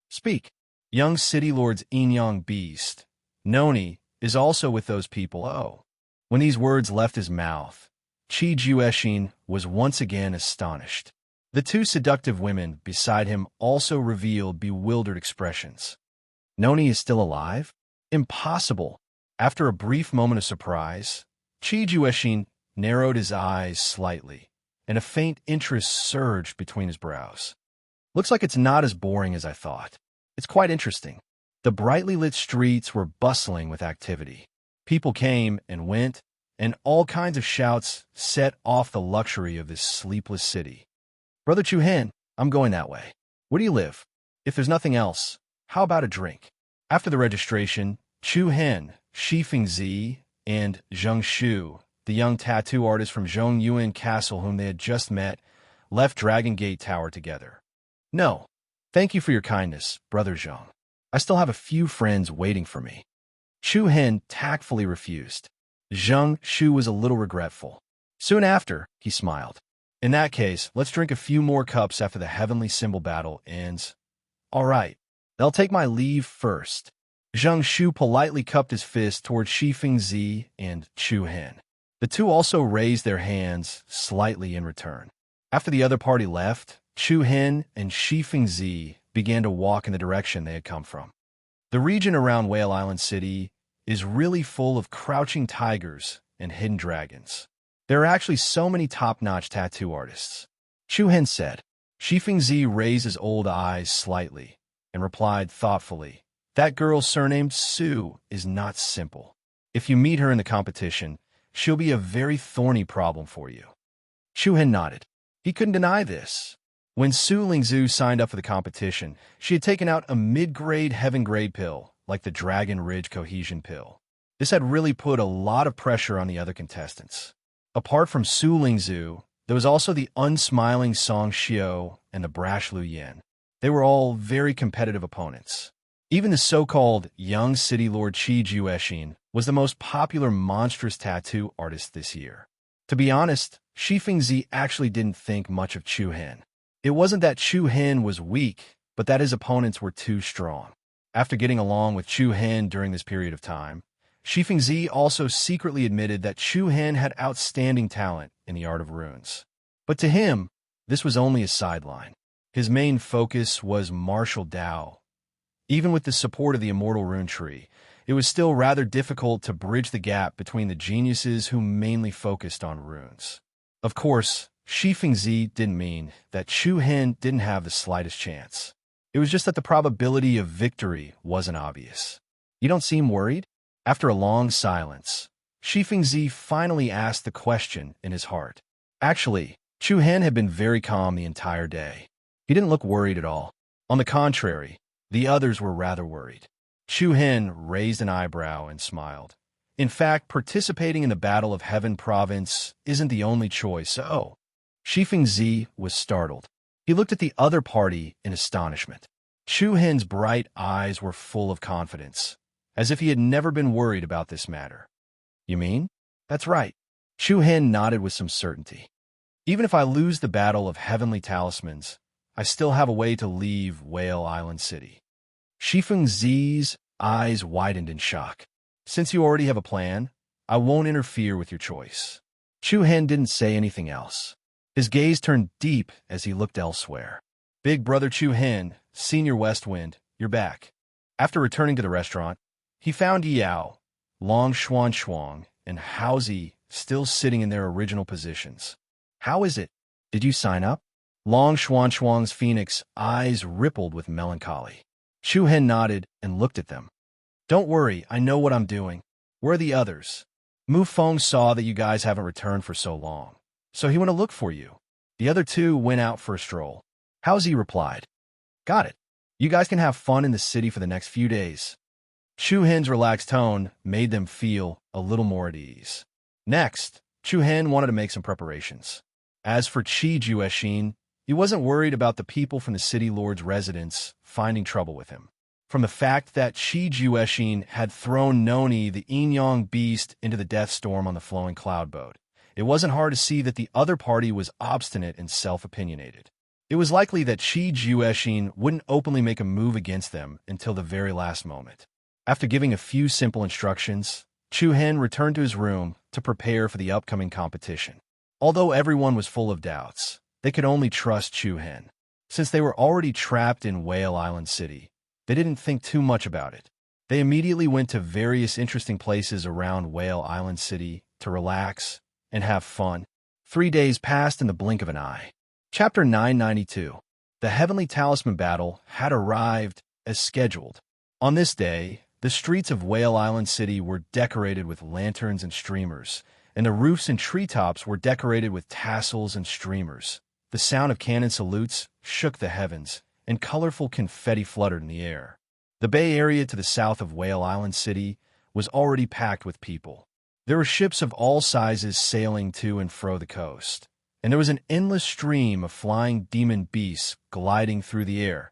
Speak. Young City Lord's Yin-Yang beast, Noni, is also with those people. Oh. When these words left his mouth, Qi Jueshin was once again astonished. The 2 seductive women beside him also revealed bewildered expressions. Noni is still alive? Impossible. After a brief moment of surprise, Qi Jueshin narrowed his eyes slightly, and a faint interest surged between his brows. Looks like it's not as boring as I thought. It's quite interesting. The brightly lit streets were bustling with activity. People came and went, and all kinds of shouts set off the luxury of this sleepless city. "Brother Chu-hen, I'm going that way. Where do you live? If there's nothing else, how about a drink?" After the registration, Chu-hen, Shi-Fing-zi, and Zheng Shu, the young tattoo artist from Zhongyuan Castle whom they had just met, left Dragon Gate Tower together. "No, thank you for your kindness, Brother Zheng. I still have a few friends waiting for me." Chu-hen tactfully refused. Zheng Shu was a little regretful. Soon after, he smiled. "In that case, let's drink a few more cups after the heavenly symbol battle ends." "All right, I'll take my leave first." Zheng Shu politely cupped his fist toward Shi-Fing-zi and Chu-hen. The two also raised their hands slightly in return. After the other party left, Chu-hen and Shi-Fing-zi began to walk in the direction they had come from. The region around Whale Island City is really full of crouching tigers and hidden dragons. There are actually so many top-notch tattoo artists. Chu-hen said. Shi-Fing-zi raised his old eyes slightly and replied thoughtfully, "That girl surnamed Su is not simple. If you meet her in the competition, she'll be a very thorny problem for you." Chu-hen nodded. He couldn't deny this. When Su Lingzhu signed up for the competition, she had taken out a mid-grade heaven-grade pill, like the Dragon Ridge Cohesion pill. This had really put a lot of pressure on the other contestants. Apart from Su Lingzhu, there was also the unsmiling Song Xiao and the brash Lu Yin. They were all very competitive opponents. Even the so-called young city lord Qi Juexin was the most popular monstrous tattoo artist this year. To be honest, Shi-Fing-zi actually didn't think much of Chu-hen. It wasn't that Chu-hen was weak, but that his opponents were too strong. After getting along with Chu-hen during this period of time, Shi-Fing-zi also secretly admitted that Chu-hen had outstanding talent in the art of runes. But to him, this was only a sideline. His main focus was martial Dao. Even with the support of the immortal rune tree, it was still rather difficult to bridge the gap between the geniuses who mainly focused on runes. Of course, Shi-Fing-zi didn't mean that Chu-hen didn't have the slightest chance. It was just that the probability of victory wasn't obvious. "You don't seem worried?" After a long silence, Shi-Fing-zi finally asked the question in his heart. Actually, Chu-hen had been very calm the entire day. He didn't look worried at all. On the contrary, the others were rather worried. Chu-hen raised an eyebrow and smiled. In fact, participating in the Battle of Heaven Province isn't the only choice. Oh. Shi-Fing-zi was startled. He looked at the other party in astonishment. Chu-hen's bright eyes were full of confidence, as if he had never been worried about this matter. "You mean?" "That's right." Chu-hen nodded with some certainty. "Even if I lose the Battle of Heavenly Talismans, I still have a way to leave Whale Island City." Shi-Fing-zi's eyes widened in shock. "Since you already have a plan, I won't interfere with your choice." Chu-hen didn't say anything else. His gaze turned deep as he looked elsewhere. "Big Brother Chu-hen, Senior West Wind, you're back." After returning to the restaurant, he found Yao, Long Xuan Xuang, and Haozi still sitting in their original positions. "How is it? Did you sign up?" Long Xuan Xuang's phoenix eyes rippled with melancholy. Chu-hen nodded and looked at them. "Don't worry, I know what I'm doing. Where are the others?" "Mu Feng saw that you guys haven't returned for so long, so he went to look for you. The other two went out for a stroll." Haozi replied. "Got it. You guys can have fun in the city for the next few days." Chu-hen's relaxed tone made them feel a little more at ease. Next, Chu-hen wanted to make some preparations. As for Qi Juexin, he wasn't worried about the people from the city lord's residence finding trouble with him. From the fact that Qi Juexin had thrown Noni, the yin-yang beast, into the death storm on the flowing cloud boat, it wasn't hard to see that the other party was obstinate and self-opinionated. It was likely that Qi Juexin wouldn't openly make a move against them until the very last moment. After giving a few simple instructions, Chu-hen returned to his room to prepare for the upcoming competition. Although everyone was full of doubts, they could only trust Chu-hen. Since they were already trapped in Whale Island City, they didn't think too much about it. They immediately went to various interesting places around Whale Island City to relax and have fun. 3 days passed in the blink of an eye. Chapter 992. The Heavenly Talisman Battle had arrived as scheduled. On this day, The streets of Whale Island City were decorated with lanterns and streamers, and the roofs and treetops were decorated with tassels and streamers. The sound of cannon salutes shook the heavens, and colorful confetti fluttered in the air. The Bay Area to the south of Whale Island City was already packed with people. There were ships of all sizes sailing to and fro the coast, and there was an endless stream of flying demon beasts gliding through the air.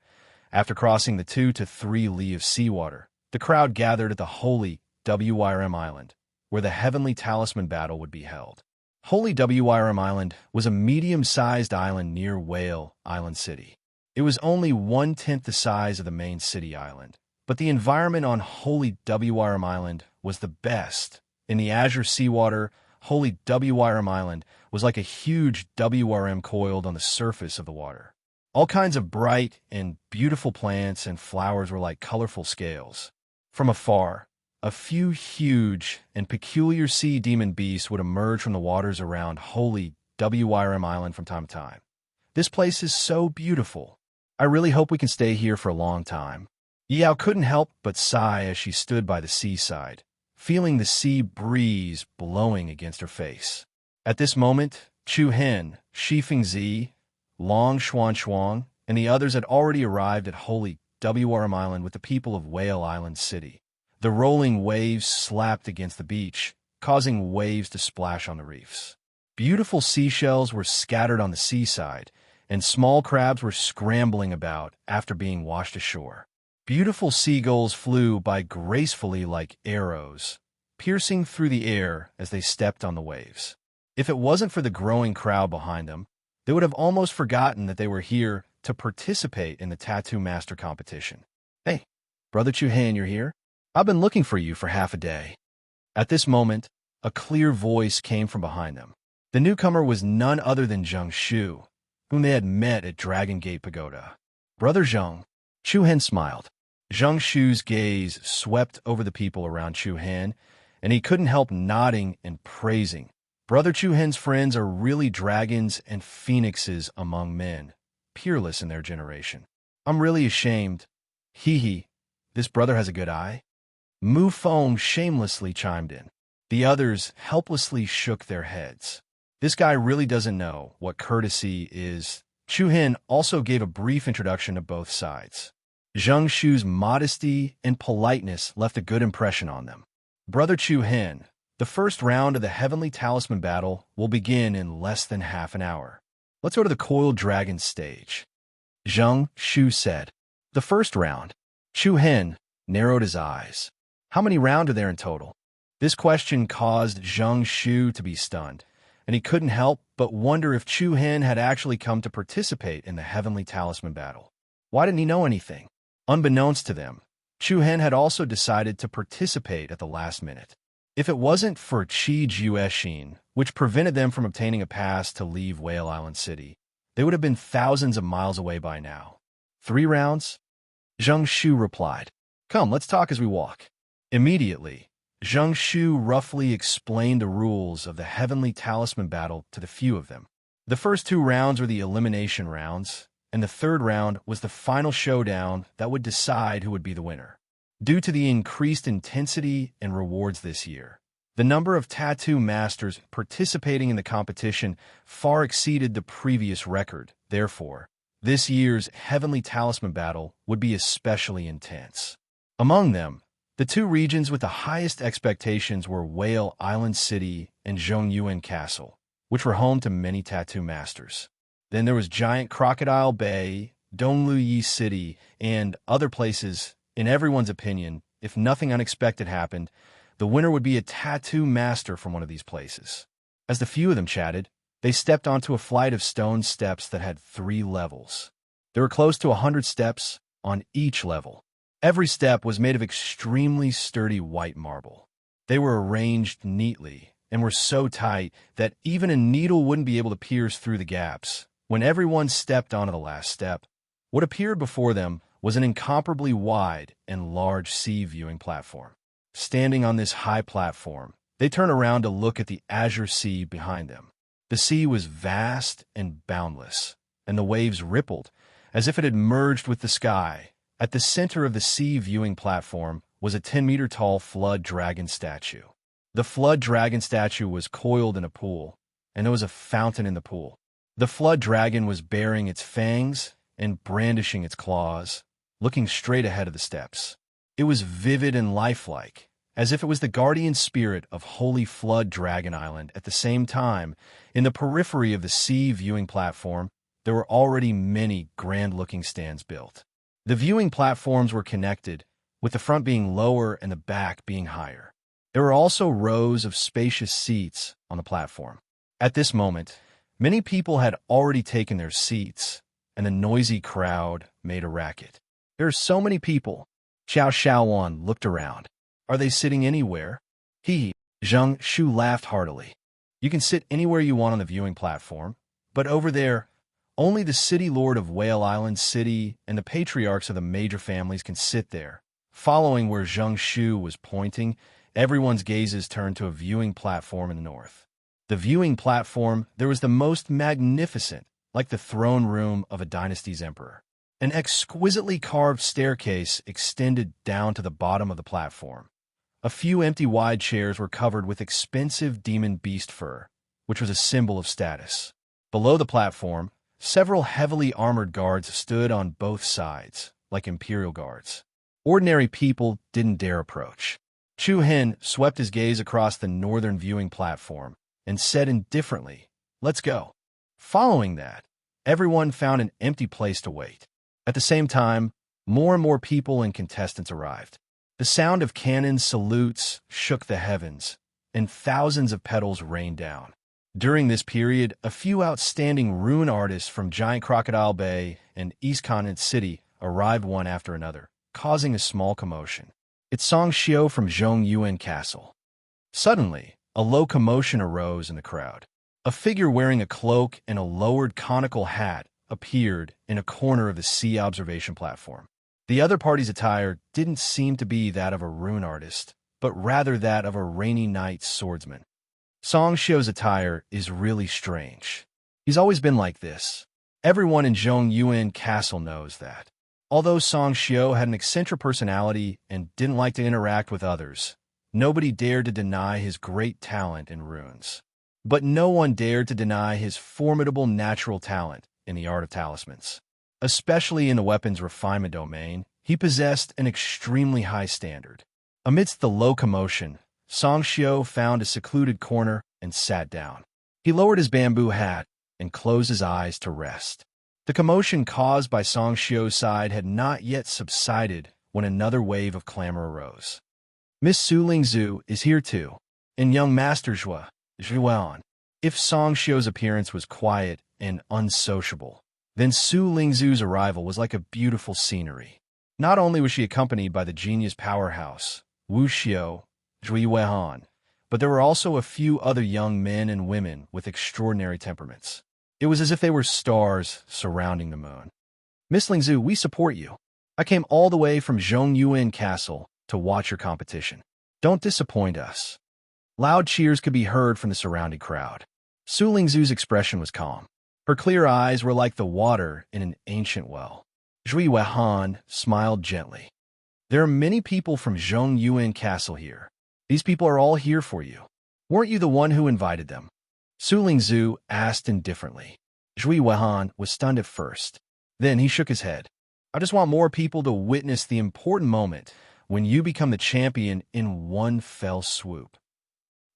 After crossing the 2 to 3 li of seawater, the crowd gathered at the holy WYRM Island, where the heavenly talisman battle would be held. Holy WYRM Island was a medium-sized island near Whale Island City. It was only 1/10 the size of the main city island, but the environment on Holy WYRM Island was the best. In the azure seawater, Holy WYRM Island was like a huge WRM coiled on the surface of the water. All kinds of bright and beautiful plants and flowers were like colorful scales. From afar, a few huge and peculiar sea demon beasts would emerge from the waters around Holy WYRM Island from time to time. This place is so beautiful. I really hope we can stay here for a long time. Yao couldn't help but sigh as she stood by the seaside, feeling the sea breeze blowing against her face. At this moment, Chu Hen, Shifeng Zi, Long Xuan Xuan, and the others had already arrived at Holy WRM Island with the people of Whale Island City. The rolling waves slapped against the beach, causing waves to splash on the reefs. Beautiful seashells were scattered on the seaside, and small crabs were scrambling about after being washed ashore. Beautiful seagulls flew by gracefully like arrows, piercing through the air as they stepped on the waves. If it wasn't for the growing crowd behind them, they would have almost forgotten that they were here to participate in the Tattoo Master competition. Hey, Brother Chu Han, you're here? I've been looking for you for half a day. At this moment, a clear voice came from behind them. The newcomer was none other than Zheng Shu, whom they had met at Dragon Gate Pagoda. Brother Zheng, Chu Han smiled. Zheng Shu's gaze swept over the people around Chu Han, and he couldn't help nodding and praising. Brother Chu Han's friends are really dragons and phoenixes among men, peerless in their generation. I'm really ashamed. Hee, this brother has a good eye. Mu Feng shamelessly chimed in. The others helplessly shook their heads. This guy really doesn't know what courtesy is. Chu Han also gave a brief introduction to both sides. Zheng Shu's modesty and politeness left a good impression on them. Brother Chu Han, the first round of the Heavenly Talisman battle will begin in less than half an hour. Let's go to the Coiled Dragon stage. Zheng Shu said. The first round. Chu Han narrowed his eyes. How many rounds are there in total? This question caused Zheng Shu to be stunned, and he couldn't help but wonder if Chu Han had actually come to participate in the Heavenly Talisman battle. Why didn't he know anything? Unbeknownst to them, Chu Han had also decided to participate at the last minute. If it wasn't for Qi Jueshin, which prevented them from obtaining a pass to leave Whale Island City, they would have been thousands of miles away by now. 3 rounds? Zheng Shu replied. Come, let's talk as we walk. Immediately, Zheng Shu roughly explained the rules of the Heavenly Talisman battle to the few of them. The first 2 rounds were the elimination rounds, and the third round was the final showdown that would decide who would be the winner. Due to the increased intensity and rewards this year, the number of tattoo masters participating in the competition far exceeded the previous record. Therefore, this year's Heavenly Talisman battle would be especially intense. Among them, the 2 regions with the highest expectations were Whale Island City and Zhongyuan Castle, which were home to many tattoo masters. Then there was Giant Crocodile Bay, Dongluyi City, and other places. In everyone's opinion, if nothing unexpected happened, the winner would be a tattoo master from one of these places. As the few of them chatted, they stepped onto a flight of stone steps that had 3 levels. There were close to 100 steps on each level. Every step was made of extremely sturdy white marble. They were arranged neatly and were so tight that even a needle wouldn't be able to pierce through the gaps. When everyone stepped onto the last step, what appeared before them was an incomparably wide and large sea viewing platform. Standing on this high platform, they turned around to look at the azure sea behind them. The sea was vast and boundless, and the waves rippled as if it had merged with the sky. At the center of the sea viewing platform was a 10-meter-tall flood dragon statue. The flood dragon statue was coiled in a pool, and there was a fountain in the pool. The flood dragon was baring its fangs and brandishing its claws, looking straight ahead of the steps. It was vivid and lifelike, as if it was the guardian spirit of Holy Flood Dragon Island. At the same time, in the periphery of the sea viewing platform, there were already many grand-looking stands built. The viewing platforms were connected, with the front being lower and the back being higher. There were also rows of spacious seats on the platform. At this moment, many people had already taken their seats, and the noisy crowd made a racket. There are so many people. Xiao Xiaowan looked around. Are they sitting anywhere? Zheng Shu laughed heartily. You can sit anywhere you want on the viewing platform, but over there, only the city lord of Whale Island City and the patriarchs of the major families can sit there. Following where Zheng Shu was pointing, everyone's gazes turned to a viewing platform in the north. The viewing platform, there was the most magnificent, like the throne room of a dynasty's emperor. An exquisitely carved staircase extended down to the bottom of the platform. A few empty wide chairs were covered with expensive demon beast fur, which was a symbol of status. Below the platform, several heavily armored guards stood on both sides, like imperial guards. Ordinary people didn't dare approach. Chu Hen swept his gaze across the northern viewing platform and said indifferently, "Let's go." Following that, everyone found an empty place to wait. At the same time, more and more people and contestants arrived. The sound of cannon salutes shook the heavens, and thousands of petals rained down. During this period, a few outstanding rune artists from Giant Crocodile Bay and East Continent City arrived one after another, causing a small commotion. It's Song Xiao from Zhongyuan Castle. Suddenly, a low commotion arose in the crowd. A figure wearing a cloak and a lowered conical hat appeared in a corner of the sea observation platform. The other party's attire didn't seem to be that of a rune artist, but rather that of a rainy night swordsman. Song Xiao's attire is really strange. He's always been like this. Everyone in Zhongyuan Castle knows that. Although Song Xiao had an eccentric personality and didn't like to interact with others, nobody dared to deny his great talent in runes. But no one dared to deny his formidable natural talent in the art of talismans. Especially in the weapons refinement domain, he possessed an extremely high standard. Amidst the low commotion, Song Xiao found a secluded corner and sat down. He lowered his bamboo hat and closed his eyes to rest. The commotion caused by Song Xiao's side had not yet subsided when another wave of clamor arose. Miss Su Lingzhu is here too, and young Master Zhuan. If Song Xiao's appearance was quiet and unsociable, then Su Lingzhu's arrival was like a beautiful scenery. Not only was she accompanied by the genius powerhouse, Wu Xiao, Zhui Weihan, but there were also a few other young men and women with extraordinary temperaments. It was as if they were stars surrounding the moon. Miss Lingzhu, we support you. I came all the way from Zhongyuan Castle to watch your competition. Don't disappoint us. Loud cheers could be heard from the surrounding crowd. Su Lingzhu's expression was calm. Her clear eyes were like the water in an ancient well. Zhui Weihan smiled gently. There are many people from Zhongyuan Castle here. These people are all here for you. Weren't you the one who invited them? Su Lingzhu asked indifferently. Zhui Weihan was stunned at first. Then he shook his head. I just want more people to witness the important moment when you become the champion in one fell swoop.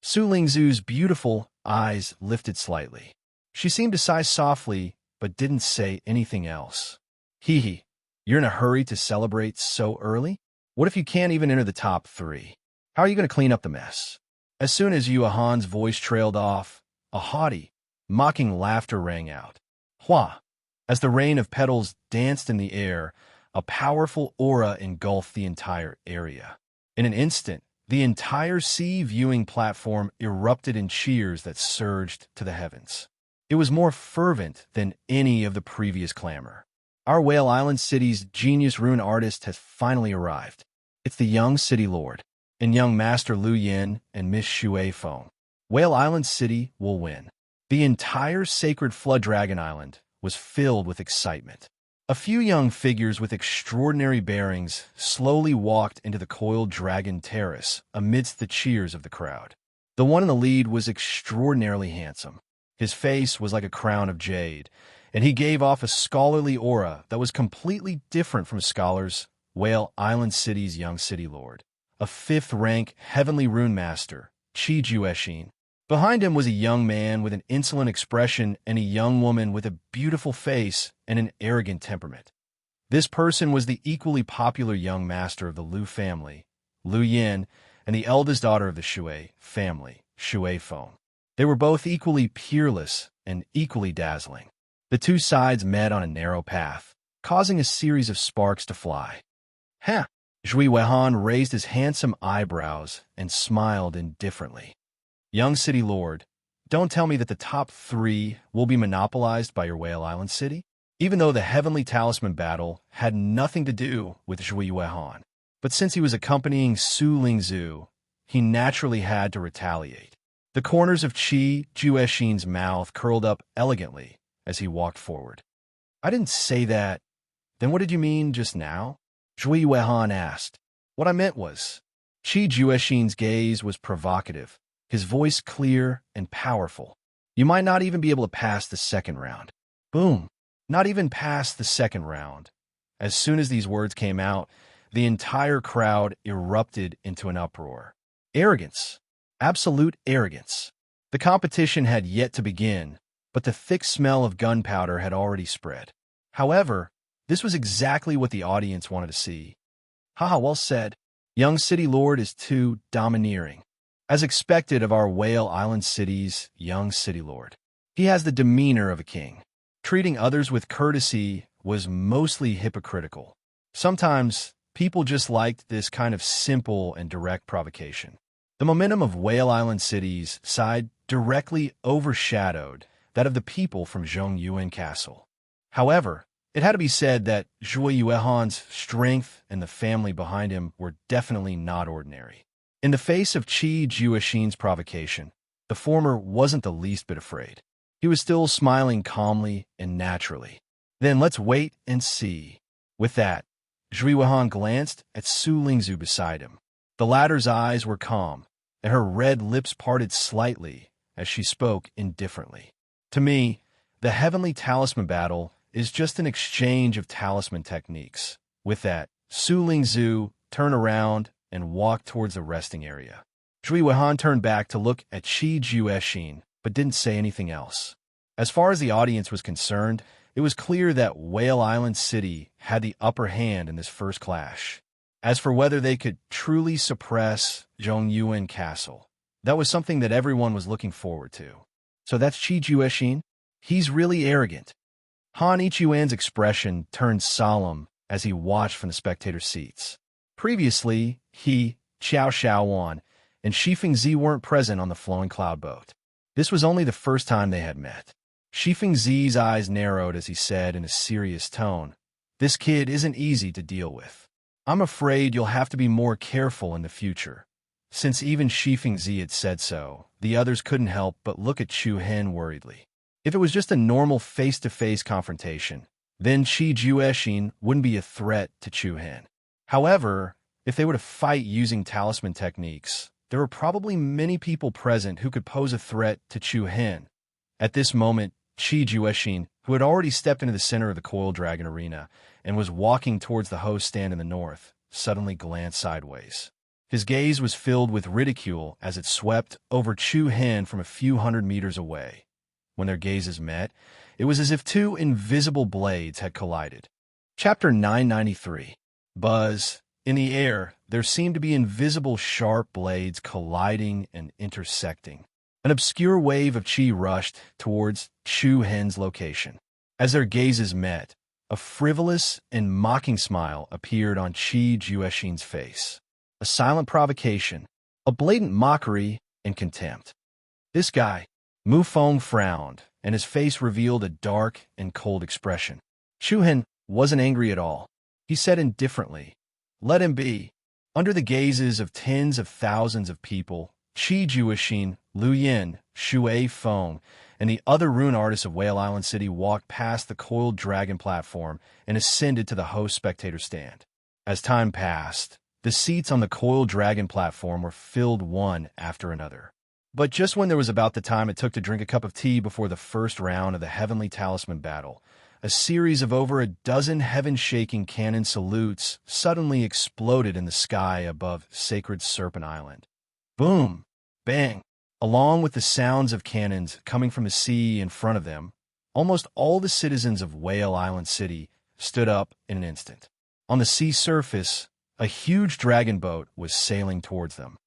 Su Lingzhu's beautiful eyes lifted slightly. She seemed to sigh softly, but didn't say anything else. You're in a hurry to celebrate so early? What if you can't even enter the top 3? How are you going to clean up the mess? As soon as Yu Han's voice trailed off, a haughty, mocking laughter rang out. Hua! As the rain of petals danced in the air, a powerful aura engulfed the entire area. In an instant, the entire sea viewing platform erupted in cheers that surged to the heavens. It was more fervent than any of the previous clamor. Our Whale Island City's genius rune artist has finally arrived. It's the young city lord, and young Master Lu Yin and Miss Xue Feng. Whale Island City will win. The entire sacred Flood Dragon Island was filled with excitement. A few young figures with extraordinary bearings slowly walked into the coiled dragon terrace amidst the cheers of the crowd. The one in the lead was extraordinarily handsome. His face was like a crown of jade, and he gave off a scholarly aura that was completely different from scholars, Whale Island City's young city lord, a fifth-rank heavenly rune master, Chi Jueshin. Behind him was a young man with an insolent expression and a young woman with a beautiful face and an arrogant temperament. This person was the equally popular young master of the Liu family, Liu Yin, and the eldest daughter of the Shui family, Shui Feng. They were both equally peerless and equally dazzling. The two sides met on a narrow path, causing a series of sparks to fly. "Huh!" Zhui Weihan raised his handsome eyebrows and smiled indifferently. "Young city lord, don't tell me that the top three will be monopolized by your Whale Island city?" Even though the heavenly talisman battle had nothing to do with Zhui Weihan. But since he was accompanying Su Lingzhu, he naturally had to retaliate. The corners of Chi Jueshin's mouth curled up elegantly as he walked forward. "I didn't say that. Then what did you mean just now?" Zhui Weihan asked. "What I meant was..." Chi Jueshin's gaze was provocative, his voice clear and powerful. "You might not even be able to pass the second round." Boom! Not even past the second round. As soon as these words came out, the entire crowd erupted into an uproar. Arrogance. Absolute arrogance. The competition had yet to begin, but the thick smell of gunpowder had already spread. However, this was exactly what the audience wanted to see. "Haha, well said. Young city lord is too domineering. As expected of our Whale Island city's young city lord. He has the demeanor of a king. Treating others with courtesy was mostly hypocritical. Sometimes, people just liked this kind of simple and direct provocation. The momentum of Whale Island City's side directly overshadowed that of the people from Zhongyuan Castle. However, it had to be said that Zhui Yuehan's strength and the family behind him were definitely not ordinary. In the face of Chi Jueshin's provocation, the former wasn't the least bit afraid. He was still smiling calmly and naturally. "Then let's wait and see." With that, Zhui Weihan glanced at Su Lingzhu beside him. The latter's eyes were calm, and her red lips parted slightly as she spoke indifferently. "To me, the heavenly talisman battle is just an exchange of talisman techniques." With that, Su Lingzhu turned around and walked towards the resting area. Zhui Weihan turned back to look at Chi Jueshin, but didn't say anything else. As far as the audience was concerned, it was clear that Whale Island City had the upper hand in this first clash. As for whether they could truly suppress Zhongyuan Castle, that was something that everyone was looking forward to. "So that's Chi Jueshin? He's really arrogant." Han Ichuan's expression turned solemn as he watched from the spectator seats. Previously, he, Qiao Shaowan, and Shifeng Zi weren't present on the flowing cloud boat. This was only the first time they had met. Shifeng Zi's eyes narrowed as he said in a serious tone, "This kid isn't easy to deal with. I'm afraid you'll have to be more careful in the future." Since even Shifeng Zi had said so, the others couldn't help but look at Chu Hen worriedly. If it was just a normal face-to-face confrontation, then Chi Jueshin wouldn't be a threat to Chu Hen. However, if they were to fight using talisman techniques, there were probably many people present who could pose a threat to Chu Hen. At this moment, Chi Jueshin, who had already stepped into the center of the coiled dragon arena and was walking towards the host stand in the north, suddenly glanced sideways. His gaze was filled with ridicule as it swept over Chu Hen from a few hundred meters away. When their gazes met, it was as if two invisible blades had collided. Chapter 993. Buzz. In the air, there seemed to be invisible sharp blades colliding and intersecting. An obscure wave of chi rushed towards Chu Hen's location. As their gazes met, a frivolous and mocking smile appeared on Chi Jueshin's face. A silent provocation, a blatant mockery and contempt. "This guy," Mu Feng frowned, and his face revealed a dark and cold expression. Chu Hen wasn't angry at all. He said indifferently, "Let him be." Under the gazes of tens of thousands of people, Chi Jueshin, Liu Yin, Shui Feng, and the other rune artists of Whale Island City walked past the coiled dragon platform and ascended to the host spectator stand. As time passed, the seats on the coiled dragon platform were filled one after another. But just when there was about the time it took to drink a cup of tea before the first round of the Heavenly Talisman battle, a series of over a dozen heaven-shaking cannon salutes suddenly exploded in the sky above Sacred Serpent Island. Boom! Bang! Along with the sounds of cannons coming from the sea in front of them, almost all the citizens of Whale Island City stood up in an instant. On the sea surface, a huge dragon boat was sailing towards them.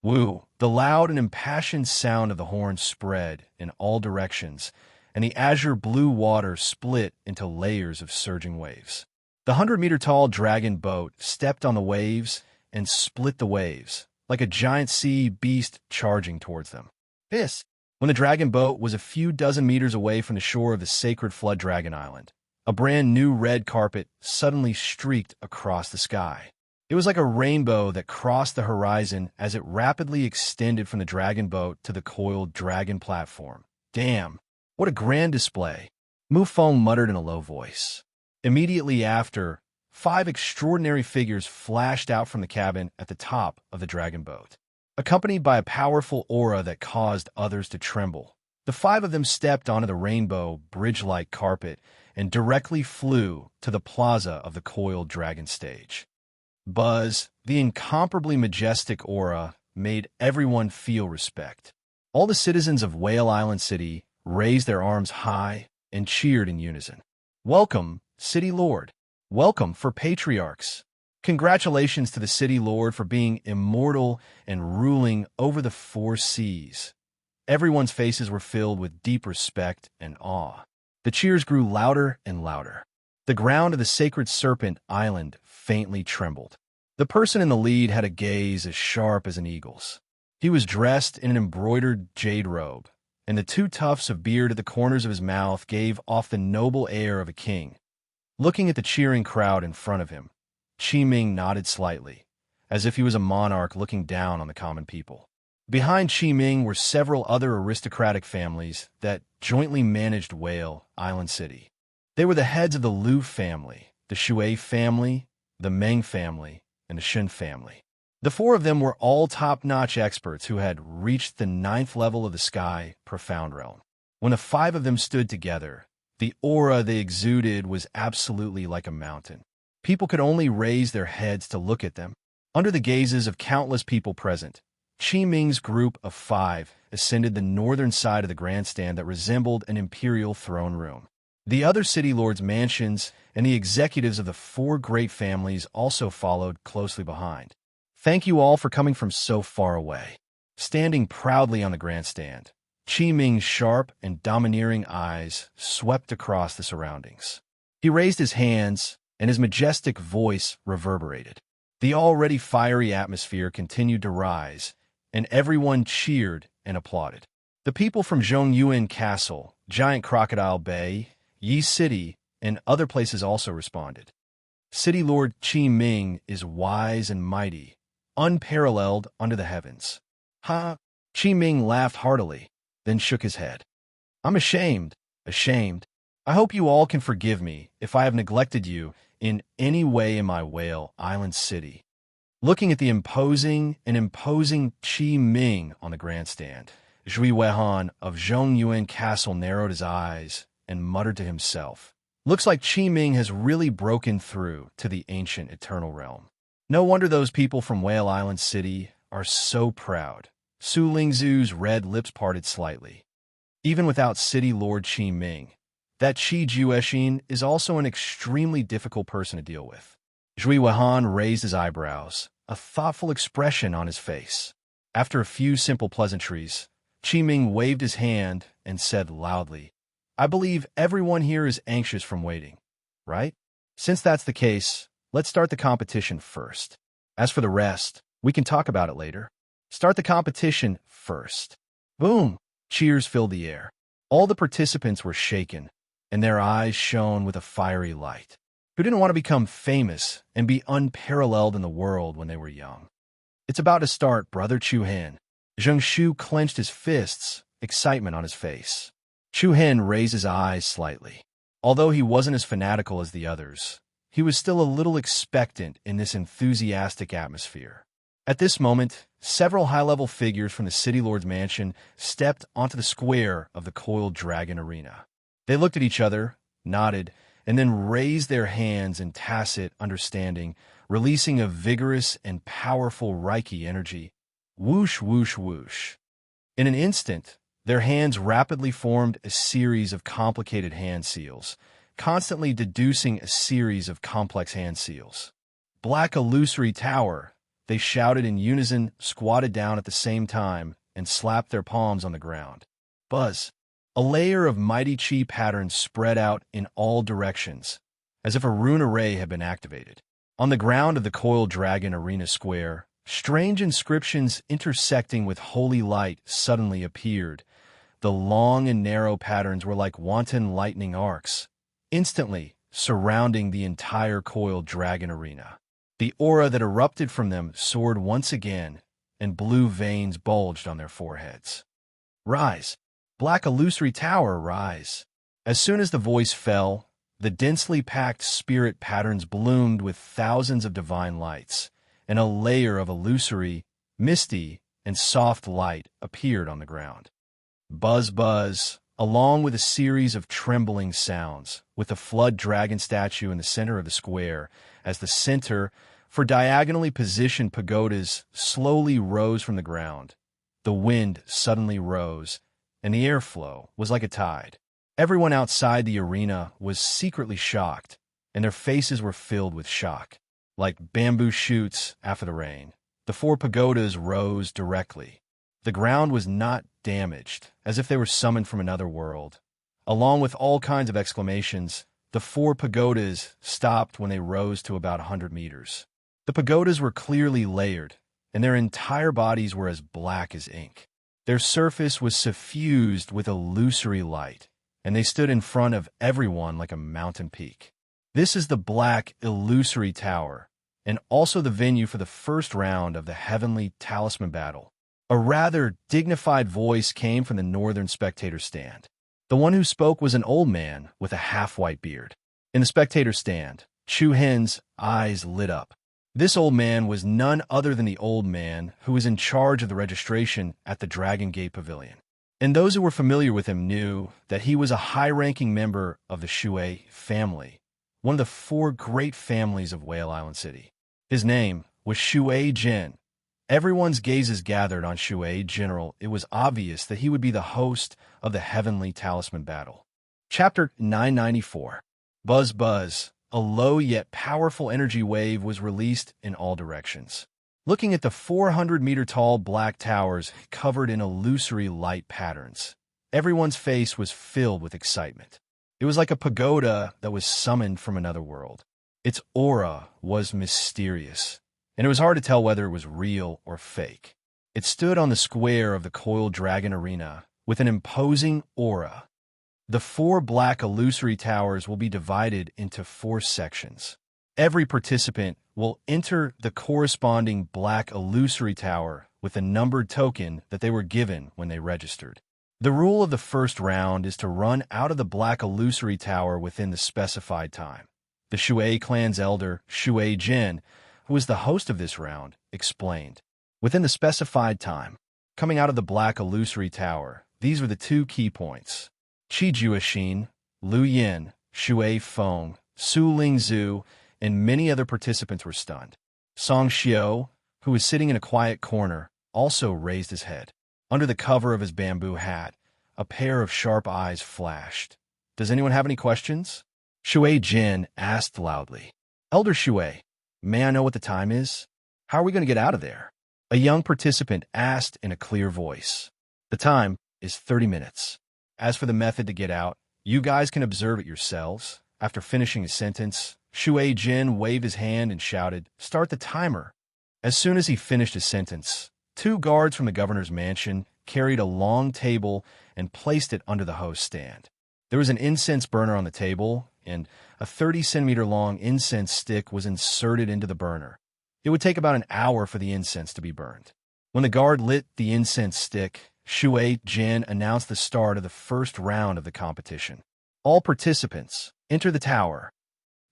Woo! The loud and impassioned sound of the horn spread in all directions, and the azure blue water split into layers of surging waves. The 100-meter-tall dragon boat stepped on the waves and split the waves, like a giant sea beast charging towards them. Hiss! When the dragon boat was a few dozen meters away from the shore of the sacred flood dragon island, a brand new red carpet suddenly streaked across the sky. It was like a rainbow that crossed the horizon as it rapidly extended from the dragon boat to the coiled dragon platform. Damn! What a grand display! Mu Feng muttered in a low voice. Immediately after, 5 extraordinary figures flashed out from the cabin at the top of the dragon boat, accompanied by a powerful aura that caused others to tremble. The 5 of them stepped onto the rainbow bridge-like carpet and directly flew to the plaza of the coiled dragon stage. Buzz, the incomparably majestic aura, made everyone feel respect. All the citizens of Whale Island City raised their arms high and cheered in unison. Welcome, City Lord. Welcome for patriarchs. Congratulations to the City Lord for being immortal and ruling over the 4 seas. Everyone's faces were filled with deep respect and awe. The cheers grew louder and louder. The ground of the Sacred Serpent Island faintly trembled. The person in the lead had a gaze as sharp as an eagle's. He was dressed in an embroidered jade robe, and the 2 tufts of beard at the corners of his mouth gave off the noble air of a king. Looking at the cheering crowd in front of him, Qi Ming nodded slightly, as if he was a monarch looking down on the common people. Behind Qi Ming were several other aristocratic families that jointly managed Whale Island City. They were the heads of the Liu family, the Shui family, the Meng family, and the Shen family. The 4 of them were all top-notch experts who had reached the 9th level of the Sky Profound Realm. When the 5 of them stood together, the aura they exuded was absolutely like a mountain. People could only raise their heads to look at them. Under the gazes of countless people present, Qi Ming's group of 5 ascended the northern side of the grandstand that resembled an imperial throne room. The other city lords' mansions and the executives of the 4 great families also followed closely behind. Thank you all for coming from so far away. Standing proudly on the grandstand, Qi Ming's sharp and domineering eyes swept across the surroundings. He raised his hands, and his majestic voice reverberated. The already fiery atmosphere continued to rise, and everyone cheered and applauded. The people from Zhongyuan Castle, Giant Crocodile Bay, Yi City, and other places also responded. City Lord Qi Ming is wise and mighty, unparalleled under the heavens. Ha! Qi Ming laughed heartily, then shook his head. I'm ashamed. I hope you all can forgive me if I have neglected you in any way in my Whale Island City. Looking at the imposing Qi Ming on the grandstand, Zhui Weihan of Zhongyuan Castle narrowed his eyes and muttered to himself, "Looks like Qi Ming has really broken through to the ancient eternal realm. No wonder those people from Whale Island City are so proud." Su Lingzhu's red lips parted slightly. Even without City Lord Qi Ming, that Qi Juexin is also an extremely difficult person to deal with. Zhui Weihan raised his eyebrows, a thoughtful expression on his face. After a few simple pleasantries, Qi Ming waved his hand and said loudly, "I believe everyone here is anxious from waiting, right? Since that's the case, let's start the competition first. As for the rest, we can talk about it later. Start the competition first." Boom! Cheers filled the air. All the participants were shaken, and their eyes shone with a fiery light. Who didn't want to become famous and be unparalleled in the world when they were young? It's about to start, Brother Chu Han. Zheng Shu clenched his fists excitement on his face. Chu Hen raised his eyes slightly. Although he wasn't as fanatical as the others, he was still a little expectant in this enthusiastic atmosphere. At this moment, several high-level figures from the City Lord's mansion stepped onto the square of the Coiled Dragon Arena. They looked at each other, nodded, and then raised their hands in tacit understanding, releasing a vigorous and powerful Reiki energy. Whoosh, whoosh, whoosh. In an instant, their hands rapidly formed a series of complicated hand seals, constantly deducing a series of complex hand seals. Black illusory tower, they shouted in unison, squatted down at the same time, and slapped their palms on the ground. Buzz. A layer of mighty chi patterns spread out in all directions, as if a rune array had been activated. On the ground of the Coiled Dragon Arena Square, strange inscriptions intersecting with holy light suddenly appeared. The long and narrow patterns were like wanton lightning arcs, instantly surrounding the entire Coiled Dragon Arena. The aura that erupted from them soared once again, and blue veins bulged on their foreheads. Rise! Black illusory tower, rise! As soon as the voice fell, the densely packed spirit patterns bloomed with thousands of divine lights, and a layer of illusory, misty, and soft light appeared on the ground. Buzz, buzz, along with a series of trembling sounds, with the flood dragon statue in the center of the square, as the center for diagonally positioned pagodas slowly rose from the ground. The wind suddenly rose, and the airflow was like a tide. Everyone outside the arena was secretly shocked, and their faces were filled with shock. Like bamboo shoots after the rain, the 4 pagodas rose directly. The ground was not damaged, as if they were summoned from another world. Along with all kinds of exclamations, the 4 pagodas stopped when they rose to about 100 meters. The pagodas were clearly layered, and their entire bodies were as black as ink. Their surface was suffused with illusory light, and they stood in front of everyone like a mountain peak. This is the Black Illusory Tower, and also the venue for the first round of the Heavenly Talisman Battle. A rather dignified voice came from the northern spectator stand. The one who spoke was an old man with a half-white beard. In the spectator stand, Chu Hen's eyes lit up. This old man was none other than the old man who was in charge of the registration at the Dragon Gate Pavilion. And those who were familiar with him knew that he was a high-ranking member of the Shui family, one of the 4 great families of Whale Island City. His name was Shui Jin. Everyone's gazes gathered on Shui General. It was obvious that he would be the host of the Heavenly Talisman Battle. Chapter 994. Buzz Buzz. A low yet powerful energy wave was released in all directions. Looking at the 400-meter-tall black towers covered in illusory light patterns, everyone's face was filled with excitement. It was like a pagoda that was summoned from another world. Its aura was mysterious, and it was hard to tell whether it was real or fake. It stood on the square of the Coiled Dragon Arena with an imposing aura. The 4 black illusory towers will be divided into 4 sections. Every participant will enter the corresponding black illusory tower with a numbered token that they were given when they registered. The rule of the first round is to run out of the black illusory tower within the specified time. The Shui clan's elder, Shui Jin, who was the host of this round, explained. Within the specified time, coming out of the black illusory tower, these were the 2 key points. Qi Juexin, Lu Yin, Shui Feng, Su Lingzhu, and many other participants were stunned. Song Xiao, who was sitting in a quiet corner, also raised his head. Under the cover of his bamboo hat, a pair of sharp eyes flashed. Does anyone have any questions? Shui Jin asked loudly. Elder Shui, may I know what the time is? How are we going to get out of there? A young participant asked in a clear voice. The time is 30 minutes. As for the method to get out, you guys can observe it yourselves. After finishing his sentence, Shui Jin waved his hand and shouted, "Start the timer." As soon as he finished his sentence, 2 guards from the governor's mansion carried a long table and placed it under the host stand. There was an incense burner on the table, and a 30-centimeter-long incense stick was inserted into the burner. It would take about an hour for the incense to be burned. When the guard lit the incense stick, Shui Jin announced the start of the first round of the competition. All participants, enter the tower.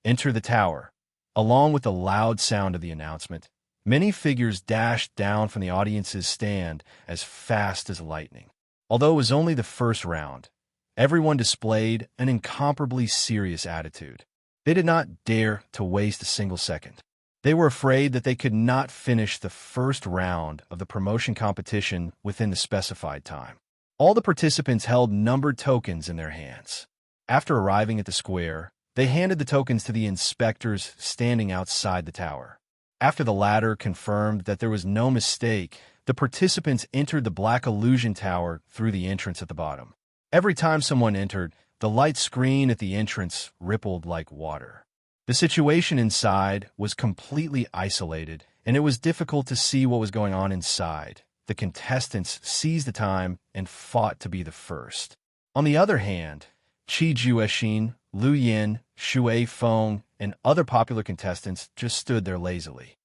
Enter the tower. Along with the loud sound of the announcement, many figures dashed down from the audience's stand as fast as lightning. Although it was only the first round, everyone displayed an incomparably serious attitude. They did not dare to waste a single second. They were afraid that they could not finish the first round of the promotion competition within the specified time. All the participants held numbered tokens in their hands. After arriving at the square, they handed the tokens to the inspectors standing outside the tower. After the latter confirmed that there was no mistake, the participants entered the Black Illusion Tower through the entrance at the bottom. Every time someone entered, the light screen at the entrance rippled like water. The situation inside was completely isolated, and it was difficult to see what was going on inside. The contestants seized the time and fought to be the first. On the other hand, Qi Juexin, Lu Yin, Shui Feng, and other popular contestants just stood there lazily.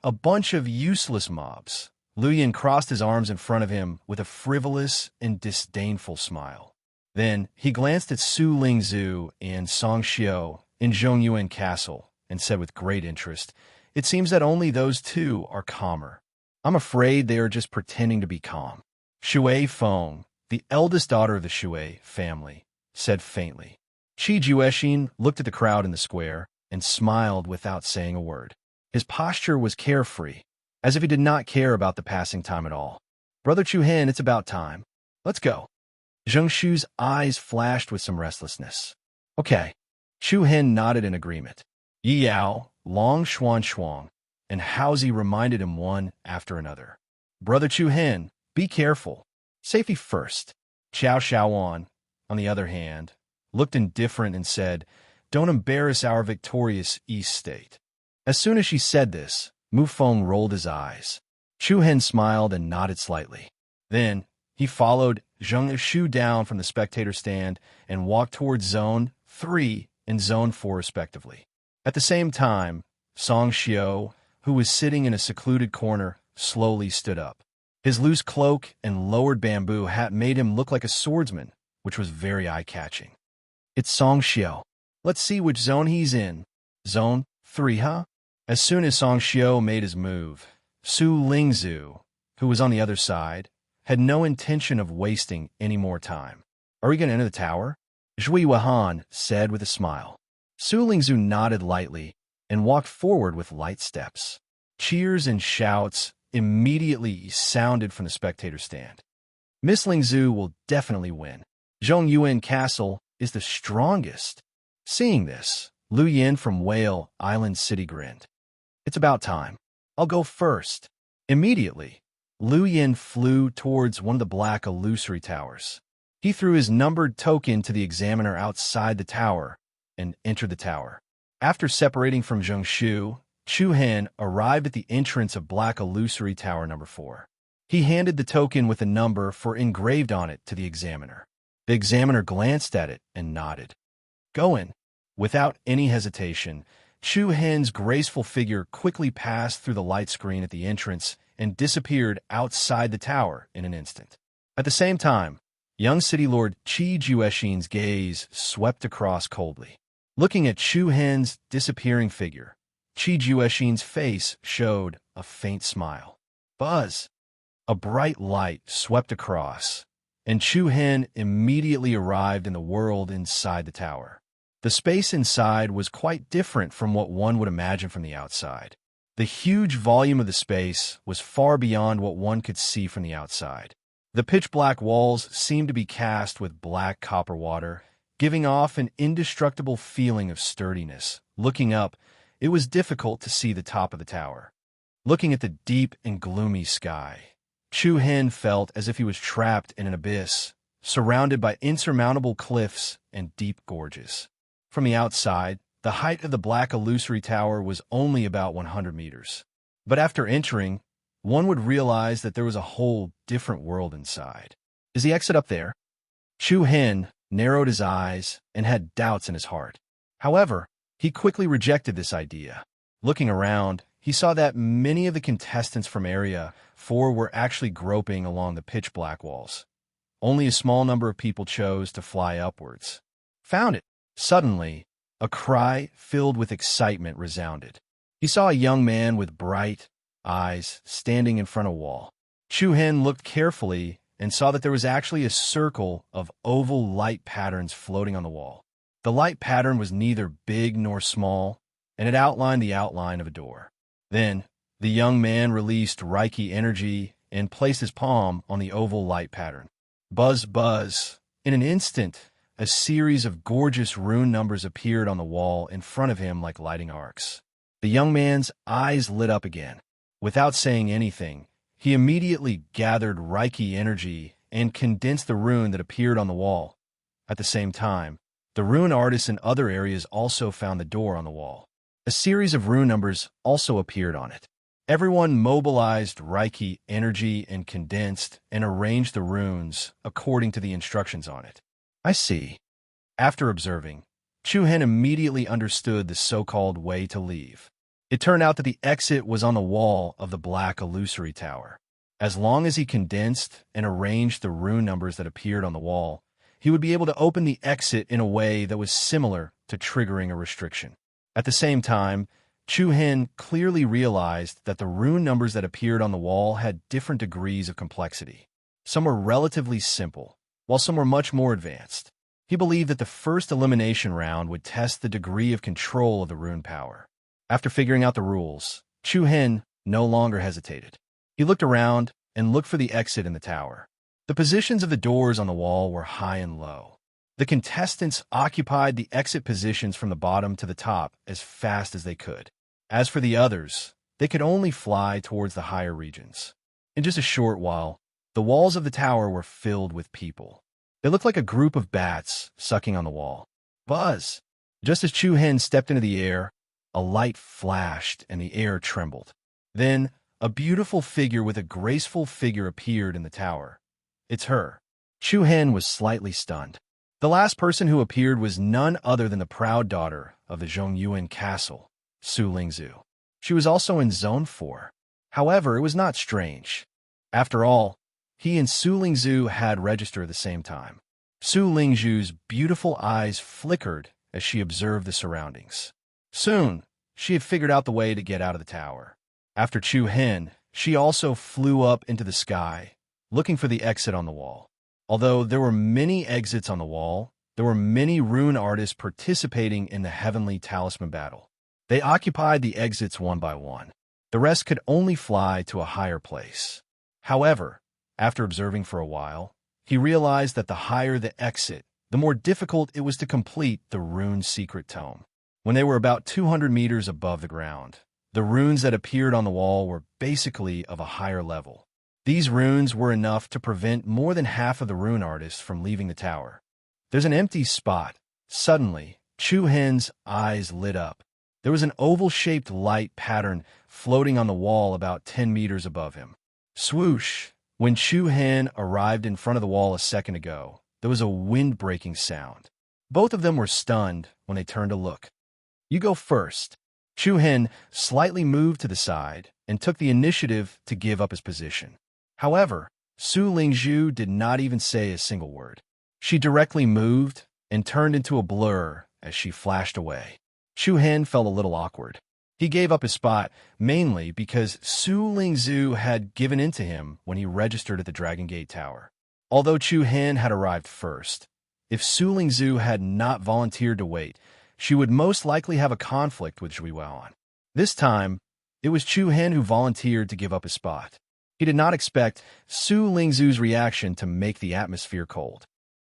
A bunch of useless mobs. Lu Yin crossed his arms in front of him with a frivolous and disdainful smile. Then he glanced at Su Lingzhu and Song Xiao in Zhongyuan Castle and said with great interest, "It seems that only those two are calmer. I'm afraid they are just pretending to be calm." Shui Feng, the eldest daughter of the Shui family, said faintly. Qi Juexin looked at the crowd in the square and smiled without saying a word. His posture was carefree, as if he did not care about the passing time at all. "Brother Chu Hen, it's about time. Let's go." Zheng Shu's eyes flashed with some restlessness. "Okay." Chu Hen nodded in agreement. Yi Yao, Long Shuang, and Haozi reminded him one after another. "Brother Chu Hen, be careful. Safety first." Qiao Shaoan, on the other hand, looked indifferent and said, "Don't embarrass our victorious East State." As soon as she said this, Mu Feng rolled his eyes. Chu Hen smiled and nodded slightly. Then he followed Zheng Shu down from the spectator stand and walked towards Zone 3 and Zone 4 respectively. At the same time, Song Xiao, who was sitting in a secluded corner, slowly stood up. His loose cloak and lowered bamboo hat made him look like a swordsman, which was very eye-catching. "It's Song Xiao. Let's see which zone he's in. Zone 3, huh?" As soon as Song Xiao made his move, Su Lingzhu, who was on the other side, had no intention of wasting any more time. "Are we going to enter the tower?" Zhui Wahan said with a smile. Su Lingzhu nodded lightly and walked forward with light steps. Cheers and shouts immediately sounded from the spectator stand. "Miss Lingzhu will definitely win. Zhongyuan Castle is the strongest." Seeing this, Lu Yin from Whale Island City grinned. "It's about time. I'll go first." Immediately, Lu Yin flew towards one of the black illusory towers. He threw his numbered token to the examiner outside the tower and entered the tower. After separating from Zheng Shu, Chu Hen arrived at the entrance of Black Illusory Tower number 4. He handed the token with a number for engraved on it to the examiner. The examiner glanced at it and nodded. "Go in." Without any hesitation, Chu Hen's graceful figure quickly passed through the light screen at the entrance and disappeared outside the tower in an instant. At the same time, young city lord Qi Juexin's gaze swept across coldly. Looking at Chu Hen's disappearing figure, Qi Juexin's face showed a faint smile. Buzz! A bright light swept across, and Chu Hen immediately arrived in the world inside the tower. The space inside was quite different from what one would imagine from the outside. The huge volume of the space was far beyond what one could see from the outside. The pitch-black walls seemed to be cast with black copper water, giving off an indestructible feeling of sturdiness. Looking up, it was difficult to see the top of the tower. Looking at the deep and gloomy sky, Chu Hen felt as if he was trapped in an abyss, surrounded by insurmountable cliffs and deep gorges. From the outside, the height of the Black Illusory Tower was only about 100 meters. But after entering, one would realize that there was a whole different world inside. "Is the exit up there?" Chu Hen narrowed his eyes and had doubts in his heart. However, he quickly rejected this idea. Looking around, he saw that many of the contestants from Area 4 were actually groping along the pitch-black walls. Only a small number of people chose to fly upwards. Found it. Suddenly, a cry filled with excitement resounded. He saw a young man with bright eyes standing in front of a wall. Chu-Hen looked carefully and saw that there was actually a circle of oval light patterns floating on the wall. The light pattern was neither big nor small, and it outlined the outline of a door. Then, the young man released Reiki energy and placed his palm on the oval light pattern. Buzz, buzz. In an instant, a series of gorgeous rune numbers appeared on the wall in front of him like lighting arcs. The young man's eyes lit up again. Without saying anything, he immediately gathered Reiki energy and condensed the rune that appeared on the wall. At the same time, the rune artists in other areas also found the door on the wall. A series of rune numbers also appeared on it. Everyone mobilized Reiki energy and condensed and arranged the runes according to the instructions on it. I see. After observing, Chu-Hen immediately understood the so-called way to leave. It turned out that the exit was on the wall of the black illusory tower. As long as he condensed and arranged the rune numbers that appeared on the wall, he would be able to open the exit in a way that was similar to triggering a restriction. At the same time, Chu-Hen clearly realized that the rune numbers that appeared on the wall had different degrees of complexity. Some were relatively simple, while some were much more advanced. He believed that the first elimination round would test the degree of control of the rune power. After figuring out the rules, Chu-Hen no longer hesitated. He looked around and looked for the exit in the tower. The positions of the doors on the wall were high and low. The contestants occupied the exit positions from the bottom to the top as fast as they could. As for the others, they could only fly towards the higher regions. In just a short while, the walls of the tower were filled with people. They looked like a group of bats sucking on the wall. Buzz! Just as Chu-Hen stepped into the air, a light flashed and the air trembled. Then, a beautiful figure with a graceful figure appeared in the tower. It's her. Chu-Hen was slightly stunned. The last person who appeared was none other than the proud daughter of the Zhongyuan castle, Su Lingzhu. She was also in Zone 4. However, it was not strange. After all, he and Su Lingzhu had registered at the same time. Su Lingzhu's beautiful eyes flickered as she observed the surroundings. Soon, she had figured out the way to get out of the tower. After Chu-Hen, she also flew up into the sky, looking for the exit on the wall. Although there were many exits on the wall, there were many rune artists participating in the heavenly talisman battle. They occupied the exits one by one. The rest could only fly to a higher place. However, after observing for a while, he realized that the higher the exit, the more difficult it was to complete the rune secret tome. When they were about 200 meters above the ground, the runes that appeared on the wall were basically of a higher level. These runes were enough to prevent more than half of the rune artists from leaving the tower. There's an empty spot. Suddenly, Chu-Hen's eyes lit up. There was an oval-shaped light pattern floating on the wall about 10 meters above him. Swoosh! When Chu-Hen arrived in front of the wall a second ago, there was a wind-breaking sound. Both of them were stunned when they turned to look. You go first. Chu-Hen slightly moved to the side and took the initiative to give up his position. However, Su Lingzhu did not even say a single word. She directly moved and turned into a blur as she flashed away. Chu-Hen felt a little awkward. He gave up his spot mainly because Su Lingzhu had given in to him when he registered at the Dragon Gate Tower. Although Chu-Hen had arrived first, if Su Lingzhu had not volunteered to wait, she would most likely have a conflict with Zhui Yuan. This time, it was Chu-Hen who volunteered to give up his spot. He did not expect Su Lingzhu's reaction to make the atmosphere cold.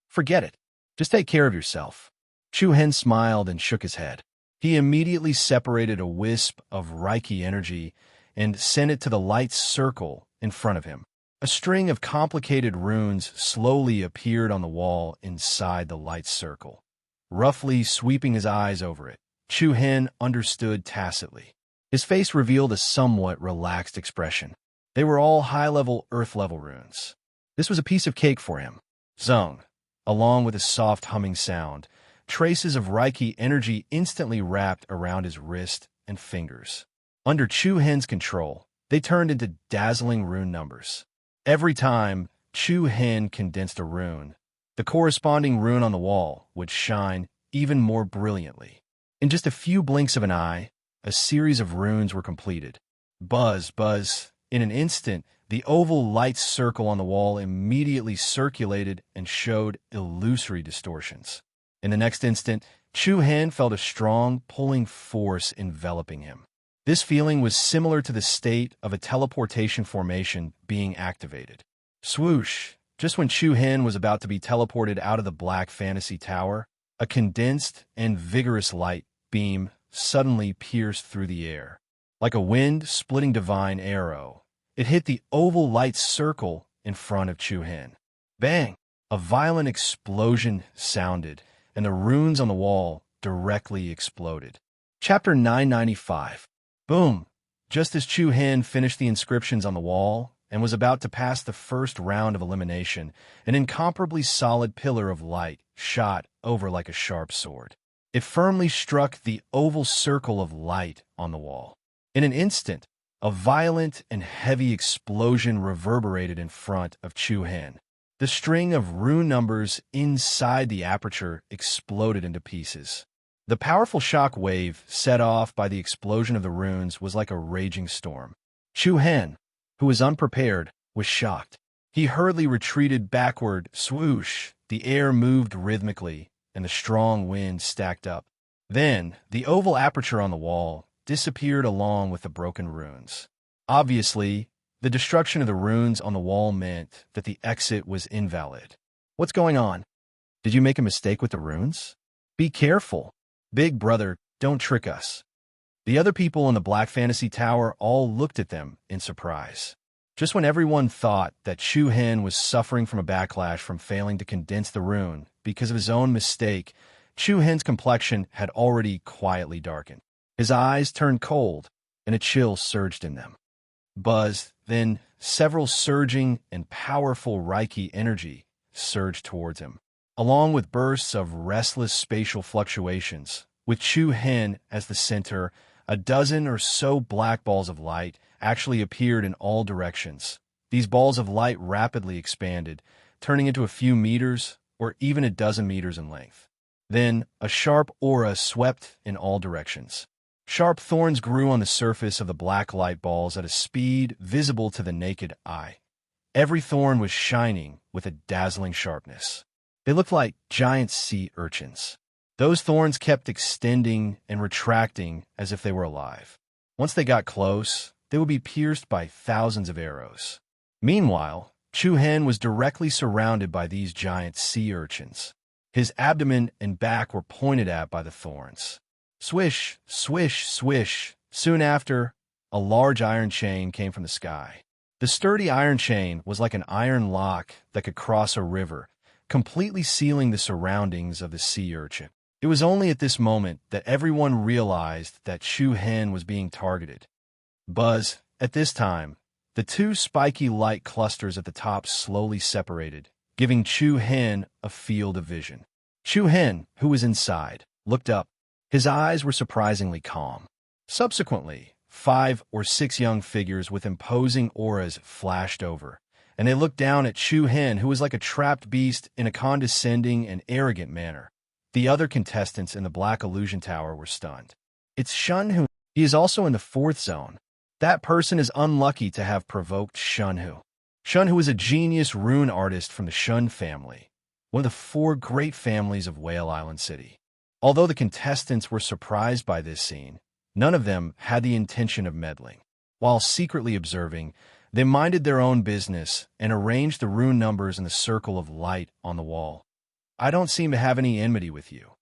Forget it. Just take care of yourself. Chu-Hen smiled and shook his head. He immediately separated a wisp of Reiki energy and sent it to the light circle in front of him. A string of complicated runes slowly appeared on the wall inside the light circle. Roughly sweeping his eyes over it, Chu-Hen understood tacitly. His face revealed a somewhat relaxed expression. They were all high-level, earth-level runes. This was a piece of cake for him. Zung, along with a soft humming sound, traces of Reiki energy instantly wrapped around his wrist and fingers. Under Chu Hen's control, they turned into dazzling rune numbers. Every time Chu Hen condensed a rune, the corresponding rune on the wall would shine even more brilliantly. In just a few blinks of an eye, a series of runes were completed. Buzz, buzz. In an instant, the oval light circle on the wall immediately circulated and showed illusory distortions. In the next instant, Chu Hen felt a strong, pulling force enveloping him. This feeling was similar to the state of a teleportation formation being activated. Swoosh! Just when Chu Hen was about to be teleported out of the Black Fantasy Tower, a condensed and vigorous light beam suddenly pierced through the air. Like a wind-splitting divine arrow, it hit the oval light circle in front of Chu Hen. Bang! A violent explosion sounded, and the runes on the wall directly exploded. Chapter 995. Boom! Just as Chu Hen finished the inscriptions on the wall and was about to pass the first round of elimination, an incomparably solid pillar of light shot over like a sharp sword. It firmly struck the oval circle of light on the wall. In an instant, a violent and heavy explosion reverberated in front of Chu Hen. The string of rune numbers inside the aperture exploded into pieces. The powerful shock wave set off by the explosion of the runes was like a raging storm. Chu Hen, who was unprepared, was shocked. He hurriedly retreated backward. Swoosh! The air moved rhythmically, and the strong wind stacked up. Then, the oval aperture on the wall disappeared along with the broken runes. Obviously, the destruction of the runes on the wall meant that the exit was invalid. What's going on? Did you make a mistake with the runes? Be careful. Big brother, don't trick us. The other people in the Black Fantasy Tower all looked at them in surprise. Just when everyone thought that Chu Hen was suffering from a backlash from failing to condense the rune because of his own mistake, Chu Hen's complexion had already quietly darkened. His eyes turned cold, and a chill surged in them. Buzz, then several surging and powerful Reiki energy surged towards him, along with bursts of restless spatial fluctuations. With Chu Hen as the center, a dozen or so black balls of light actually appeared in all directions. These balls of light rapidly expanded, turning into a few meters or even a dozen meters in length. Then, a sharp aura swept in all directions. Sharp thorns grew on the surface of the black light balls at a speed visible to the naked eye. Every thorn was shining with a dazzling sharpness. They looked like giant sea urchins. Those thorns kept extending and retracting as if they were alive. Once they got close, they would be pierced by thousands of arrows. Meanwhile, Chu Hen was directly surrounded by these giant sea urchins. His abdomen and back were pointed at by the thorns. Swish, swish, swish. Soon after, a large iron chain came from the sky. The sturdy iron chain was like an iron lock that could cross a river, completely sealing the surroundings of the sea urchin. It was only at this moment that everyone realized that Chu Hen was being targeted. Buzz, at this time, the two spiky light clusters at the top slowly separated, giving Chu Hen a field of vision. Chu Hen, who was inside, looked up. His eyes were surprisingly calm. Subsequently, 5 or 6 young figures with imposing auras flashed over, and they looked down at Chu Hen, who was like a trapped beast in a condescending and arrogant manner. The other contestants in the Black Illusion Tower were stunned. It's Shunhu. He is also in the 4th zone. That person is unlucky to have provoked Shunhu. Shunhu is a genius rune artist from the Shun family, one of the 4 great families of Whale Island City. Although the contestants were surprised by this scene, none of them had the intention of meddling. While secretly observing, they minded their own business and arranged the rune numbers in the circle of light on the wall. I don't seem to have any enmity with you,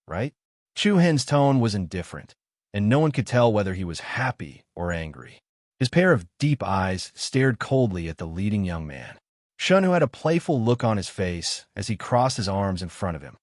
right? Chu Hen's tone was indifferent, and no one could tell whether he was happy or angry. His pair of deep eyes stared coldly at the leading young man. Shunhu had a playful look on his face as he crossed his arms in front of him.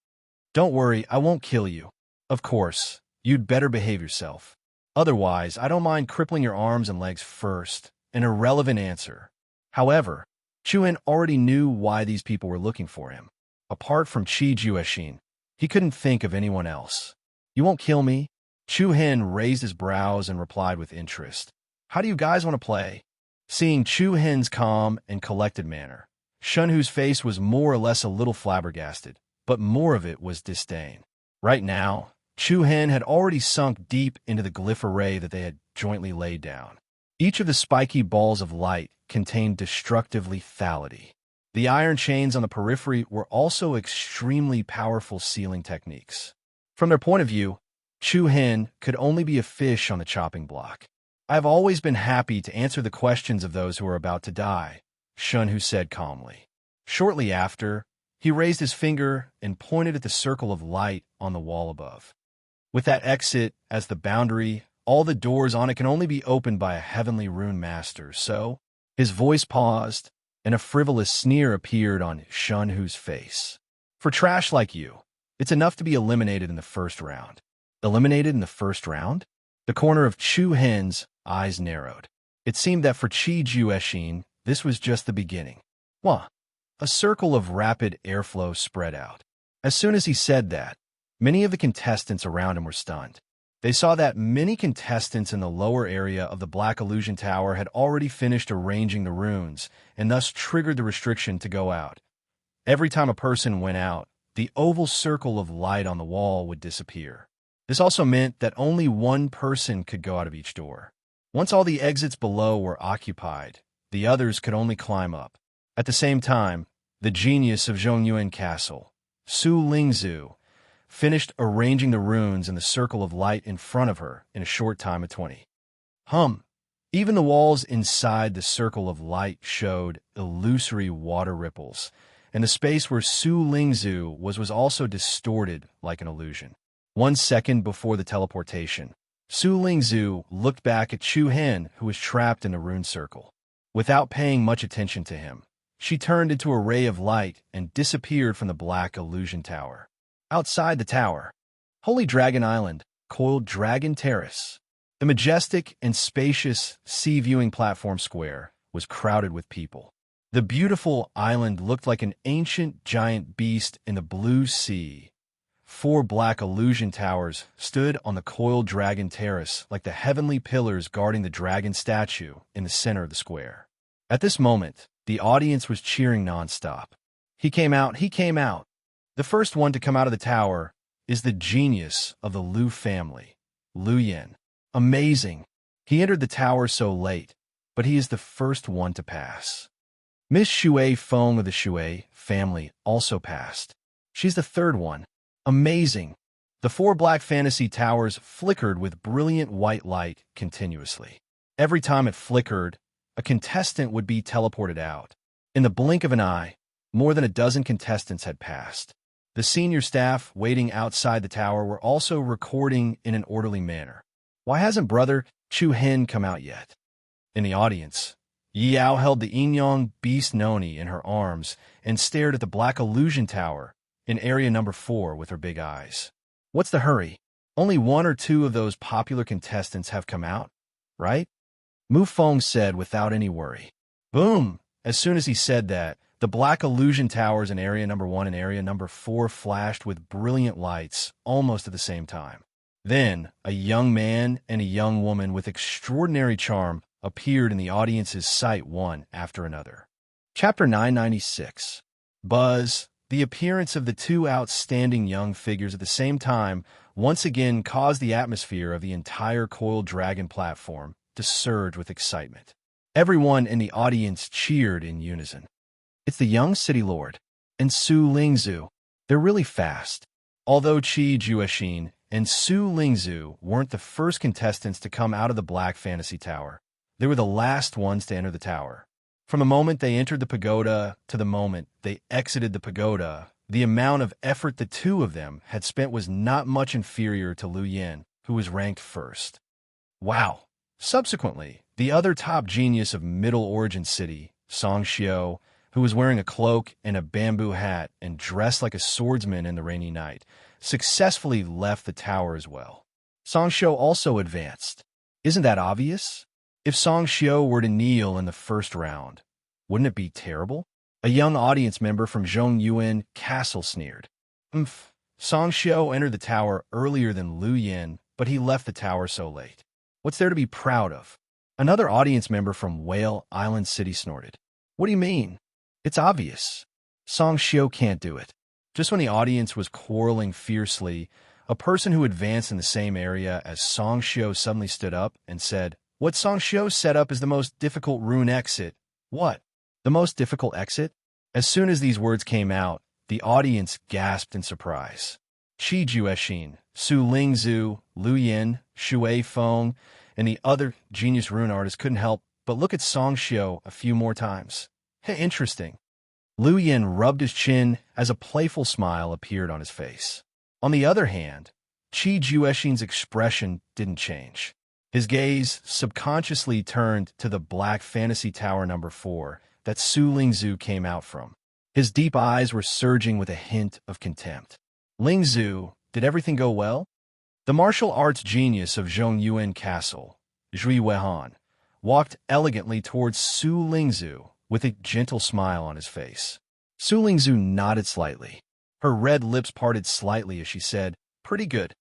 Don't worry, I won't kill you. Of course, you'd better behave yourself. Otherwise, I don't mind crippling your arms and legs first. An irrelevant answer. However, Chu Hen already knew why these people were looking for him. Apart from Chi Jueshin, he couldn't think of anyone else. You won't kill me? Chu Hen raised his brows and replied with interest. How do you guys want to play? Seeing Chu Hen's calm and collected manner, Shunhu's face was more or less a little flabbergasted, but more of it was disdain. Right now, Chu Hen had already sunk deep into the glyph array that they had jointly laid down. Each of the spiky balls of light contained destructive lethality. The iron chains on the periphery were also extremely powerful sealing techniques. From their point of view, Chu Hen could only be a fish on the chopping block. I have always been happy to answer the questions of those who are about to die, Shunhu said calmly. Shortly after, he raised his finger and pointed at the circle of light on the wall above. With that exit as the boundary, all the doors on it can only be opened by a heavenly rune master, so his voice paused, and a frivolous sneer appeared on Shunhu's face. For trash like you, it's enough to be eliminated in the first round. Eliminated in the first round? The corner of Chu Hen's eyes narrowed. It seemed that for Qi Jueshin, this was just the beginning. Wah! A circle of rapid airflow spread out. As soon as he said that, many of the contestants around him were stunned. They saw that many contestants in the lower area of the Black Illusion Tower had already finished arranging the runes, and thus triggered the restriction to go out. Every time a person went out, the oval circle of light on the wall would disappear. This also meant that only one person could go out of each door. Once all the exits below were occupied, the others could only climb up. At the same time, the genius of Zhongyuan Castle, Su Lingzhu, finished arranging the runes in the circle of light in front of her in a short time of 20. Even the walls inside the circle of light showed illusory water ripples, and the space where Su Lingzhu was also distorted like an illusion. 1 second before the teleportation, Su Lingzhu looked back at Chu Hen, who was trapped in the rune circle. Without paying much attention to him, she turned into a ray of light and disappeared from the Black Illusion Tower. Outside the tower, Holy Dragon Island, Coiled Dragon Terrace. The majestic and spacious sea-viewing platform square was crowded with people. The beautiful island looked like an ancient giant beast in the blue sea. 4 Black Illusion Towers stood on the Coiled Dragon Terrace like the heavenly pillars guarding the dragon statue in the center of the square. At this moment, the audience was cheering nonstop. He came out, he came out. The first one to come out of the tower is the genius of the Liu family, Liu Yin. Amazing. He entered the tower so late, but he is the first one to pass. Miss Shui Feng of the Shui family also passed. She's the third one. Amazing. The 4 black fantasy towers flickered with brilliant white light continuously. Every time it flickered, a contestant would be teleported out. In the blink of an eye, more than a dozen contestants had passed. The senior staff waiting outside the tower were also recording in an orderly manner. Why hasn't Brother Chu Hen come out yet? In the audience, Yao held the Yinyang Beast Noni in her arms and stared at the Black Illusion Tower in area number 4 with her big eyes. What's the hurry? Only 1 or 2 of those popular contestants have come out, right? Mu Feng said without any worry. Boom! As soon as he said that, the Black Illusion Towers in area number 1 and area number 4 flashed with brilliant lights almost at the same time. Then, a young man and a young woman with extraordinary charm appeared in the audience's sight one after another. Chapter 996. Buzz. The appearance of the 2 outstanding young figures at the same time once again caused the atmosphere of the entire Coiled Dragon platform to surge with excitement. Everyone in the audience cheered in unison. It's the young city lord and Su Lingzhu. They're really fast. Although Qi Jueshin and Su Lingzhu weren't the first contestants to come out of the Black Fantasy Tower, they were the last ones to enter the tower. From the moment they entered the pagoda to the moment they exited the pagoda, the amount of effort the 2 of them had spent was not much inferior to Liu Yin, who was ranked first. Wow! Subsequently, the other top genius of Middle Origin City, Song Xiao, who was wearing a cloak and a bamboo hat and dressed like a swordsman in the rainy night, successfully left the tower as well. Song Xiao also advanced. Isn't that obvious? If Song Xiao were to kneel in the first round, wouldn't it be terrible? A young audience member from Zhongyuan Castle sneered. Song Xiao entered the tower earlier than Liu Yin but he left the tower so late. What's there to be proud of? Another audience member from Whale Island City snorted. What do you mean? It's obvious. Song Shio can't do it. Just when the audience was quarreling fiercely, a person who advanced in the same area as Song Shio suddenly stood up and said, "What Song Shio set up is the most difficult rune exit." What? The most difficult exit? As soon as these words came out, the audience gasped in surprise. Qi Jueshin, Su Lingzhu, Lu Yin, Shui Feng, and the other genius rune artists couldn't help but look at Song Shio a few more times. Hey, interesting. Lu Yin rubbed his chin as a playful smile appeared on his face. On the other hand, Qi Jueshin's expression didn't change. His gaze subconsciously turned to the Black Fantasy Tower number 4 that Su Lingzhu came out from. His deep eyes were surging with a hint of contempt. Lingzhu, did everything go well? The martial arts genius of Zhongyuan Castle, Zhui Weihan, walked elegantly towards Su Lingzhu with a gentle smile on his face. Su Lingzhu nodded slightly. Her red lips parted slightly as she said, "Pretty good."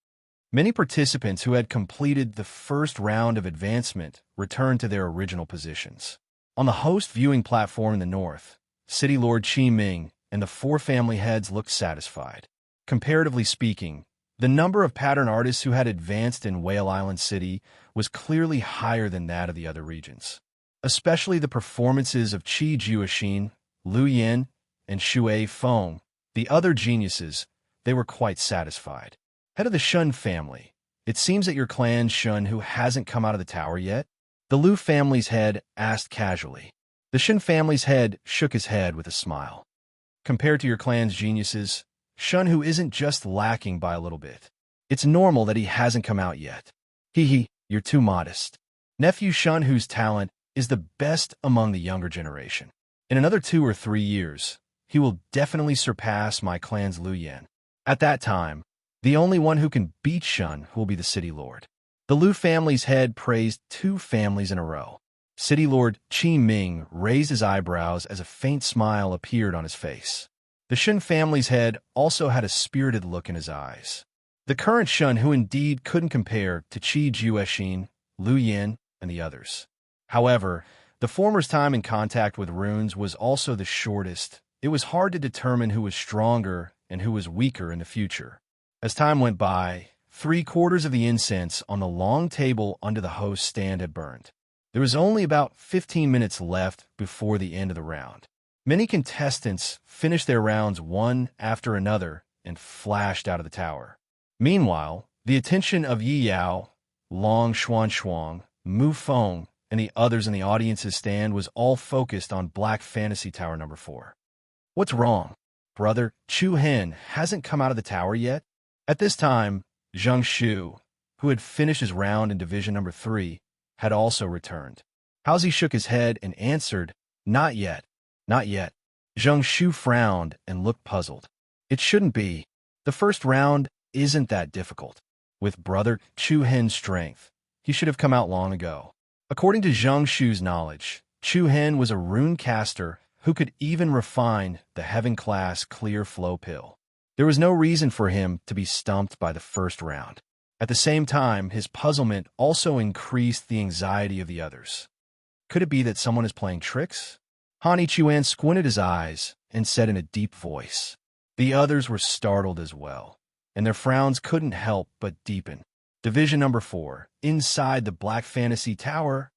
Many participants who had completed the first round of advancement returned to their original positions. On the host viewing platform in the north, City Lord Qi Ming and the 4 family heads looked satisfied. Comparatively speaking, the number of pattern artists who had advanced in Whale Island City was clearly higher than that of the other regions. Especially the performances of Qi Jueshin, Lu Yin, and Shui Feng, the other geniuses, they were quite satisfied. Head of the Shun family, it seems that your clan's Shun who hasn't come out of the tower yet? The Lu family's head asked casually. The Shun family's head shook his head with a smile. Compared to your clan's geniuses, Shun who isn't just lacking by a little bit. It's normal that he hasn't come out yet. Hee, you're too modest. Nephew Shun whose talent is the best among the younger generation. In another 2 or 3 years, he will definitely surpass my clan's Lu Yan. At that time, the only one who can beat Shun will be the City Lord. The Lu family's head praised 2 families in a row. City Lord Qi Ming raised his eyebrows as a faint smile appeared on his face. The Shun family's head also had a spirited look in his eyes. The current Shun who indeed couldn't compare to Qi Jueshin, Lu Yin, and the others. However, the former's time in contact with runes was also the shortest. It was hard to determine who was stronger and who was weaker in the future. As time went by, 3/4 of the incense on the long table under the host's stand had burned. There was only about 15 minutes left before the end of the round. Many contestants finished their rounds one after another and flashed out of the tower. Meanwhile, the attention of Yi Yao, Long Xuan, Mu Feng, and the others in the audience's stand was all focused on Black Fantasy Tower number 4. What's wrong? Brother Chu Hen hasn't come out of the tower yet? At this time, Zheng Shu, who had finished his round in Division number 3, had also returned. Haozi shook his head and answered, "Not yet, not yet." Zheng Shu frowned and looked puzzled. It shouldn't be. The first round isn't that difficult. With Brother Chu Hen's strength, he should have come out long ago. According to Zheng Shu's knowledge, Chu Hen was a rune caster who could even refine the heaven-class clear flow pill. There was no reason for him to be stumped by the first round. At the same time, his puzzlement also increased the anxiety of the others. Could it be that someone is playing tricks? Han Ichuan squinted his eyes and said in a deep voice. The others were startled as well, and their frowns couldn't help but deepen. Division number 4, inside the Black Fantasy Tower.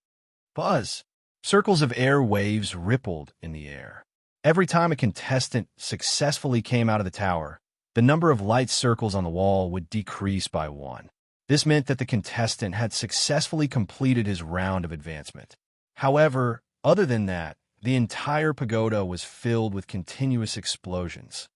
Buzz. Circles of air waves rippled in the air. Every time a contestant successfully came out of the tower, the number of light circles on the wall would decrease by 1. This meant that the contestant had successfully completed his round of advancement. However, other than that, the entire pagoda was filled with continuous explosions.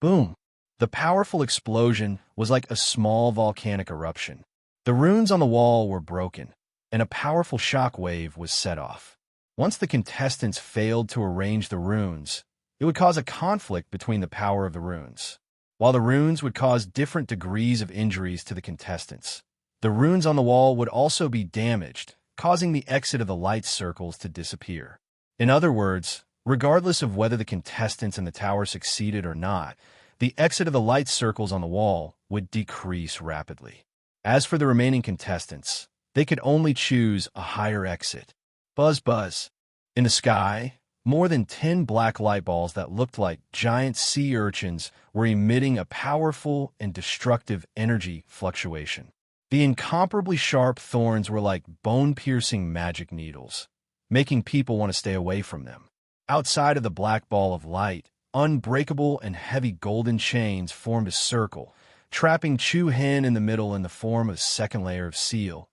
Boom! The powerful explosion was like a small volcanic eruption. The runes on the wall were broken, and a powerful shock wave was set off. Once the contestants failed to arrange the runes, it would cause a conflict between the power of the runes. While the runes would cause different degrees of injuries to the contestants, the runes on the wall would also be damaged, causing the exit of the light circles to disappear. In other words, regardless of whether the contestants in the tower succeeded or not, the exit of the light circles on the wall would decrease rapidly. As for the remaining contestants, they could only choose a higher exit. Buzz buzz. In the sky, more than 10 black light balls that looked like giant sea urchins were emitting a powerful and destructive energy fluctuation. The incomparably sharp thorns were like bone-piercing magic needles, making people want to stay away from them. Outside of the black ball of light, unbreakable and heavy golden chains formed a circle, trapping Chu Hen in the middle in the form of a second layer of seal.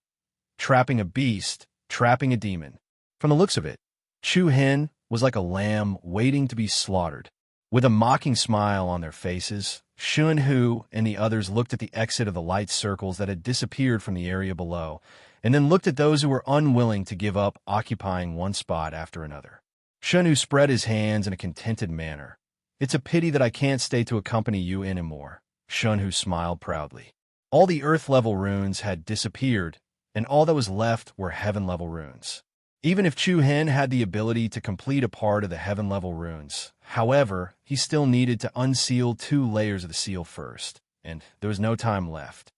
Trapping a beast, trapping a demon. From the looks of it, Chu Hen was like a lamb waiting to be slaughtered. With a mocking smile on their faces, Shun Hu and the others looked at the exit of the light circles that had disappeared from the area below, and then looked at those who were unwilling to give up occupying one spot after another. Shun Hu spread his hands in a contented manner. "It's a pity that I can't stay to accompany you anymore." Shun Hu smiled proudly. All the earth-level runes had disappeared, and all that was left were heaven-level runes. Even if Chu Hen had the ability to complete a part of the heaven-level runes, however, he still needed to unseal 2 layers of the seal first, and there was no time left.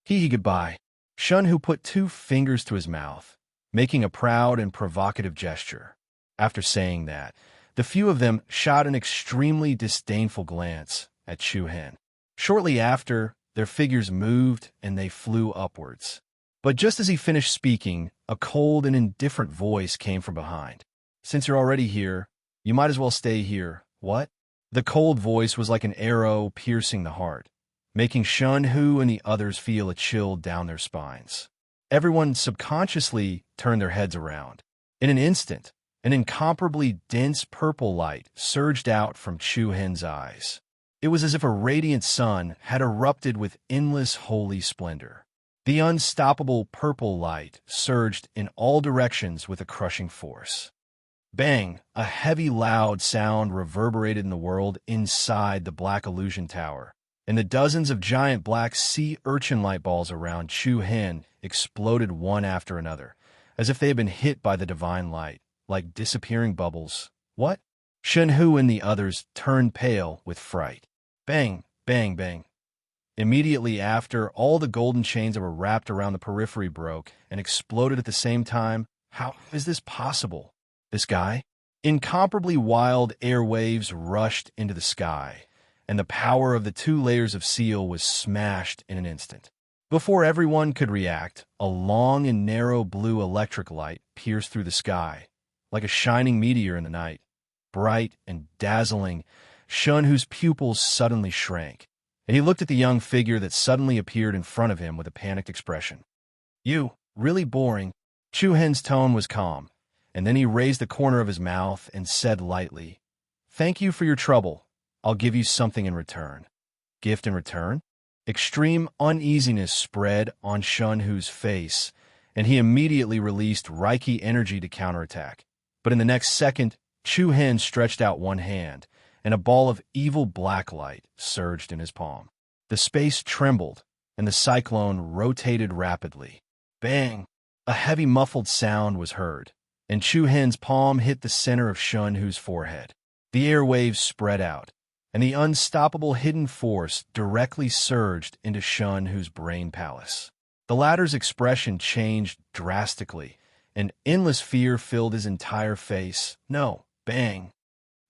Hee goodbye. Shun Hu put 2 fingers to his mouth, making a proud and provocative gesture. After saying that, the few of them shot an extremely disdainful glance at Chu Hen. Shortly after, their figures moved and they flew upwards. But just as he finished speaking, a cold and indifferent voice came from behind. "Since you're already here, you might as well stay here." "What?" The cold voice was like an arrow piercing the heart, making Shun Hu and the others feel a chill down their spines. Everyone subconsciously turned their heads around. In an instant, an incomparably dense purple light surged out from Chu Hen's eyes. It was as if a radiant sun had erupted with endless holy splendor. The unstoppable purple light surged in all directions with a crushing force. Bang! A heavy, loud sound reverberated in the world inside the black illusion tower, and the dozens of giant black sea urchin light balls around Chu Hen exploded one after another, as if they had been hit by the divine light, like disappearing bubbles. "What?" Shun Hu and the others turned pale with fright. Bang! Bang! Bang! Immediately after, all the golden chains that were wrapped around the periphery broke and exploded at the same time. How is this possible? This guy? Incomparably wild air waves rushed into the sky, and the power of the 2 layers of seal was smashed in an instant. Before everyone could react, a long and narrow blue electric light pierced through the sky, like a shining meteor in the night. Bright and dazzling, Shun Hu's pupils suddenly shrank, and he looked at the young figure that suddenly appeared in front of him with a panicked expression. "You, really boring." Chu Hen's tone was calm, and then he raised the corner of his mouth and said lightly, "Thank you for your trouble. I'll give you something in return." "Gift in return?" Extreme uneasiness spread on Shun Hu's face, and he immediately released Reiki energy to counterattack. But in the next second, Chu Hen stretched out one hand, and a ball of evil black light surged in his palm. The space trembled, and the cyclone rotated rapidly. Bang! A heavy muffled sound was heard, and Chu Hen's palm hit the center of Shun Hu's forehead. The airwaves spread out, and the unstoppable hidden force directly surged into Shun Hu's brain palace. The latter's expression changed drastically, and endless fear filled his entire face. No! Bang!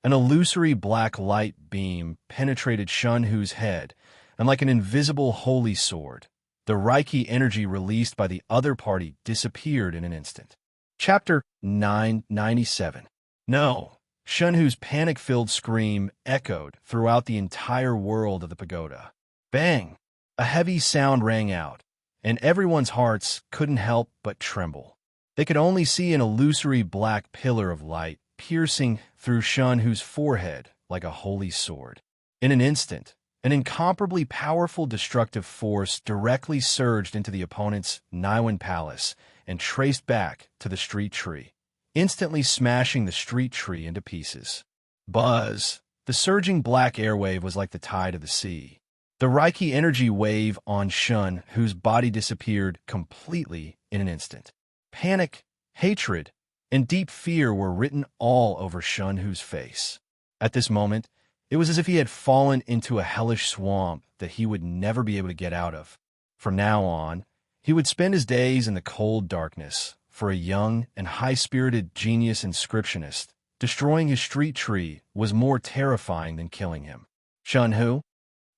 An illusory black light beam penetrated Shun Hu's head, and like an invisible holy sword, the Reiki energy released by the other party disappeared in an instant. Chapter 997. No! Shun Hu's panic-filled scream echoed throughout the entire world of the pagoda. Bang! A heavy sound rang out, and everyone's hearts couldn't help but tremble. They could only see an illusory black pillar of light piercing through Shun Hu's forehead like a holy sword. In an instant, an incomparably powerful destructive force directly surged into the opponent's Niwen palace and traced back to the street tree, instantly smashing the street tree into pieces. Buzz! The surging black airwave was like the tide of the sea. The Reiki energy wave on Shun Hu's body disappeared completely in an instant. Panic, hatred, and deep fear were written all over Shun Hu's face. At this moment, it was as if he had fallen into a hellish swamp that he would never be able to get out of. From now on, he would spend his days in the cold darkness. For a young and high-spirited genius inscriptionist, destroying his street tree was more terrifying than killing him. Shun-hu?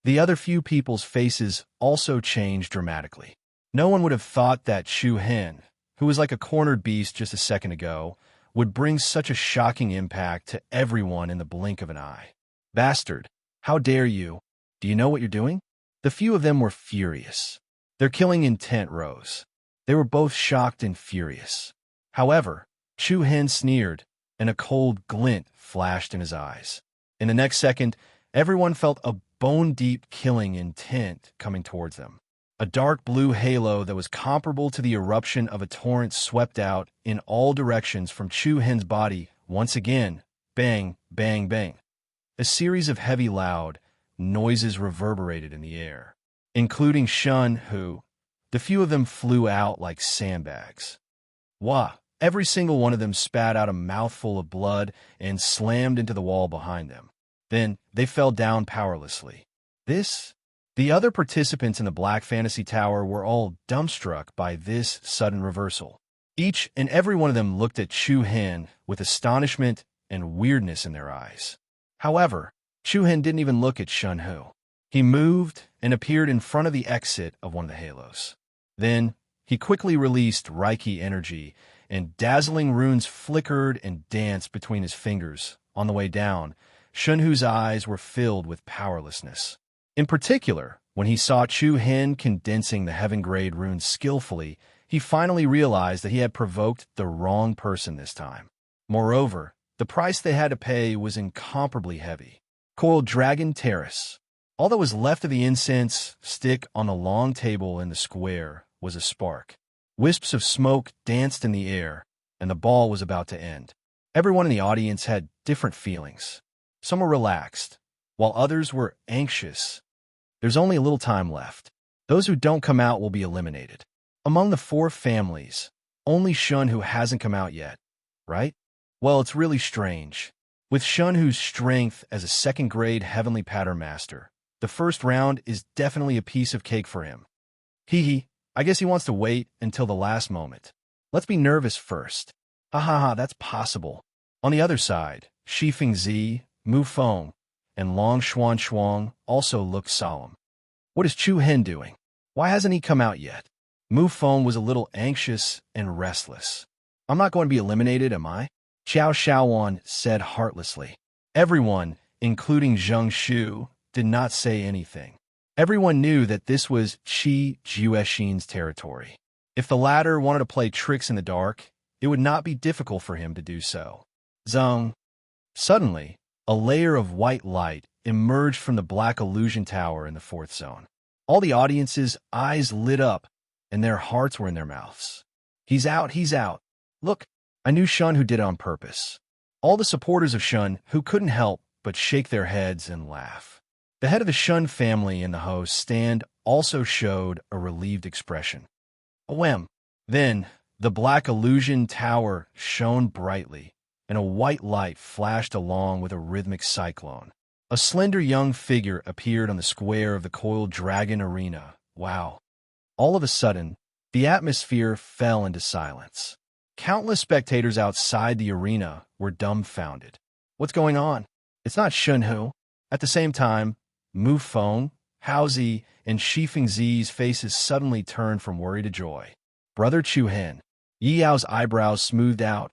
The other few people's faces also changed dramatically. No one would have thought that Chu-hen, who was like a cornered beast just a second ago, would bring such a shocking impact to everyone in the blink of an eye. Bastard! How dare you? Do you know what you're doing? The few of them were furious. Their killing intent rose. They were both shocked and furious. However, Chu-hen sneered, and a cold glint flashed in his eyes. In the next second, everyone felt a bone-deep killing intent coming towards them. A dark blue halo that was comparable to the eruption of a torrent swept out in all directions from Chu-hen's body. Once again, bang, bang, bang. A series of heavy, loud noises reverberated in the air, including Shun-hu. The few of them flew out like sandbags. Wah! Every single one of them spat out a mouthful of blood and slammed into the wall behind them. Then they fell down powerlessly. The other participants in the Black Fantasy Tower were all dumbstruck by this sudden reversal. Each and every one of them looked at Chu-hen with astonishment and weirdness in their eyes. However, Chu-hen didn't even look at Shun-hu. He moved and appeared in front of the exit of one of the halos. Then, he quickly released Reiki energy, and dazzling runes flickered and danced between his fingers. On the way down, Shun-hu's eyes were filled with powerlessness. In particular, when he saw Chu-hen condensing the heaven-grade runes skillfully, he finally realized that he had provoked the wrong person this time. Moreover, the price they had to pay was incomparably heavy. Coiled Dragon Terrace. All that was left of the incense stick on the long table in the square was a spark. Wisps of smoke danced in the air, and the ball was about to end. Everyone in the audience had different feelings. Some were relaxed, while others were anxious. There's only a little time left. Those who don't come out will be eliminated. Among the 4 families, only Shun-hu hasn't come out yet, right? Well, it's really strange. With Shun-hu's strength as a second-grade heavenly pattern master, the first round is definitely a piece of cake for him. Hee, I guess he wants to wait until the last moment. Let's be nervous first. Ha ha ha, that's possible. On the other side, Shifeng Zi, Mu Feng, and Long Xuan Shuang also looked solemn. What is Chu-hen doing? Why hasn't he come out yet? Mu Feng was a little anxious and restless. I'm not going to be eliminated, am I? Qiao Shaowan said heartlessly. Everyone, including Zheng Shu, did not say anything. Everyone knew that this was Qi Juexin's territory. If the latter wanted to play tricks in the dark, it would not be difficult for him to do so. Zheng. Suddenly, a layer of white light emerged from the black illusion tower in the 4th zone. All the audience's eyes lit up, and their hearts were in their mouths. He's out, he's out. Look, I knew Shun-hu did it on purpose. All the supporters of Shun-hu couldn't help but shake their heads and laugh. The head of the Shun family in the host stand also showed a relieved expression. A whim. Then, the black illusion tower shone brightly, and a white light flashed along with a rhythmic cyclone. A slender young figure appeared on the square of the Coiled Dragon Arena. Wow. All of a sudden, the atmosphere fell into silence. Countless spectators outside the arena were dumbfounded. What's going on? It's not Shun-hu. At the same time, Mu Feng, Hao Zi, and Shifeng Zi's faces suddenly turned from worry to joy. Brother Chu-hen. Yi Yao's eyebrows smoothed out,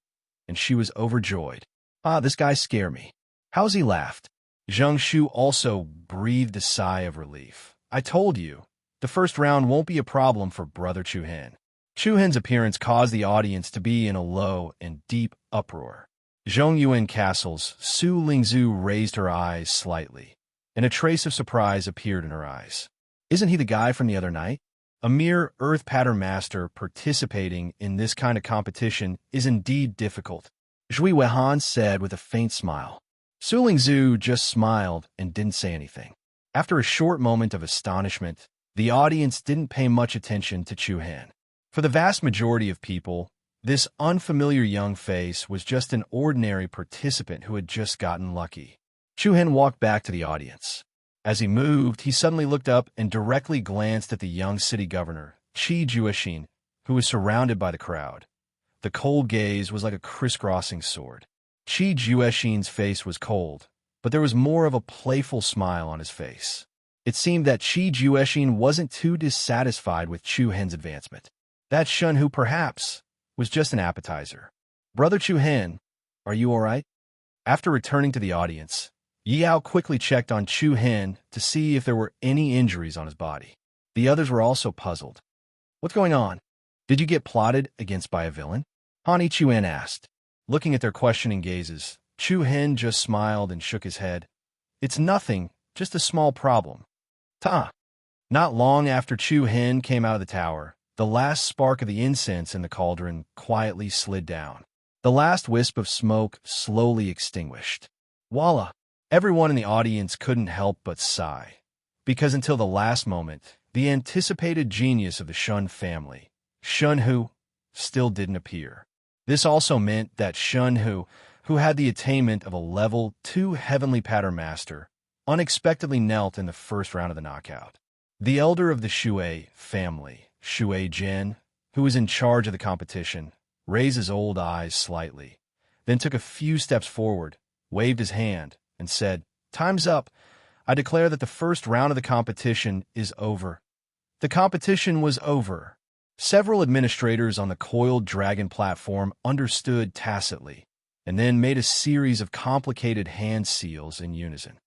and she was overjoyed. Ah, this guy scared me. Hao Zi laughed. Zheng Shu also breathed a sigh of relief. I told you, the first round won't be a problem for Brother Chu-hen. Chu-hen's appearance caused the audience to be in a low and deep uproar. Zhongyuan Castle's Su Lingzhu raised her eyes slightly, and a trace of surprise appeared in her eyes. Isn't he the guy from the other night? A mere earth pattern master participating in this kind of competition is indeed difficult, Zhui Weihan said with a faint smile. Su Lingzhu just smiled and didn't say anything. After a short moment of astonishment, the audience didn't pay much attention to Chu-hen. For the vast majority of people, this unfamiliar young face was just an ordinary participant who had just gotten lucky. Chu-hen walked back to the audience. As he moved, he suddenly looked up and directly glanced at the young city governor, Qi Juexin, who was surrounded by the crowd. The cold gaze was like a crisscrossing sword. Qi Juexin's face was cold, but there was more of a playful smile on his face. It seemed that Qi Juexin wasn't too dissatisfied with Chu Hen's advancement. That Shun Hu, perhaps, was just an appetizer. "Brother Chu Hen, are you all right?" After returning to the audience, Yao quickly checked on Chu Hen to see if there were any injuries on his body. The others were also puzzled. "What's going on? Did you get plotted against by a villain?" Han Chuan asked. Looking at their questioning gazes, Chu Hen just smiled and shook his head. "It's nothing, just a small problem." Ta! Not long after Chu Hen came out of the tower, the last spark of the incense in the cauldron quietly slid down. The last wisp of smoke slowly extinguished. Voila! Everyone in the audience couldn't help but sigh, because until the last moment, the anticipated genius of the Shun family, Shun Hu, still didn't appear. This also meant that Shun Hu, who had the attainment of a level 2 heavenly pattern master, unexpectedly knelt in the first round of the knockout. The elder of the Shui family, Shui Jin, who was in charge of the competition, raised his old eyes slightly, then took a few steps forward, waved his hand, and said, "Time's up. I declare that the first round of the competition is over." The competition was over. Several administrators on the coiled dragon platform understood tacitly, and then made a series of complicated hand seals in unison.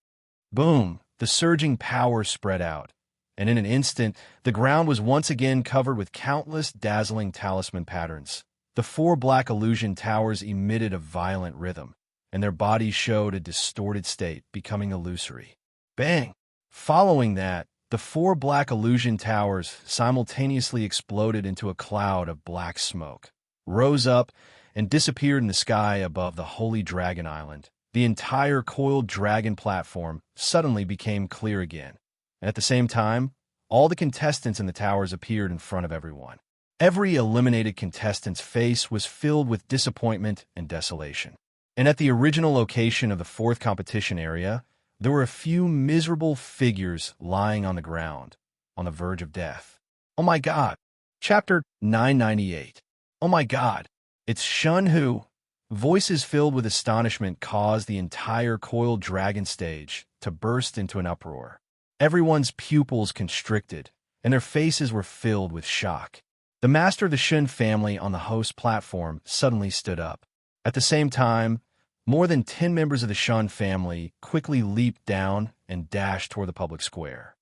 Boom! The surging power spread out, and in an instant, the ground was once again covered with countless dazzling talisman patterns. The 4 black illusion towers emitted a violent rhythm, and their bodies showed a distorted state, becoming illusory. Bang! Following that, the 4 black illusion towers simultaneously exploded into a cloud of black smoke, rose up, and disappeared in the sky above the Holy Dragon Island. The entire coiled dragon platform suddenly became clear again, and at the same time, all the contestants in the towers appeared in front of everyone. Every eliminated contestant's face was filled with disappointment and desolation. And at the original location of the 4th competition area, there were a few miserable figures lying on the ground, on the verge of death. "Oh my God!" Chapter 998. "Oh my God! It's Shun Hu!" Voices filled with astonishment caused the entire coiled dragon stage to burst into an uproar. Everyone's pupils constricted, and their faces were filled with shock. The master of the Shun family on the host platform suddenly stood up. At the same time, more than 10 members of the Shun family quickly leaped down and dashed toward the public square.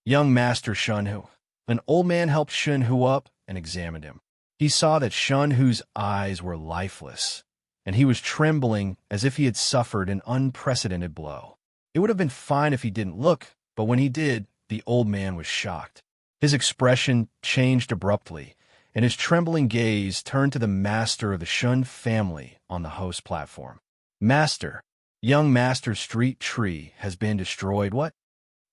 Young Master Shun Hu. An old man helped Shun Hu up and examined him. He saw that Shun Hu's eyes were lifeless, and he was trembling as if he had suffered an unprecedented blow. It would have been fine if he didn't look, but when he did, the old man was shocked. His expression changed abruptly, and his trembling gaze turned to the master of the Shun family on the host platform. "Master, young Master Street Tree has been destroyed." What?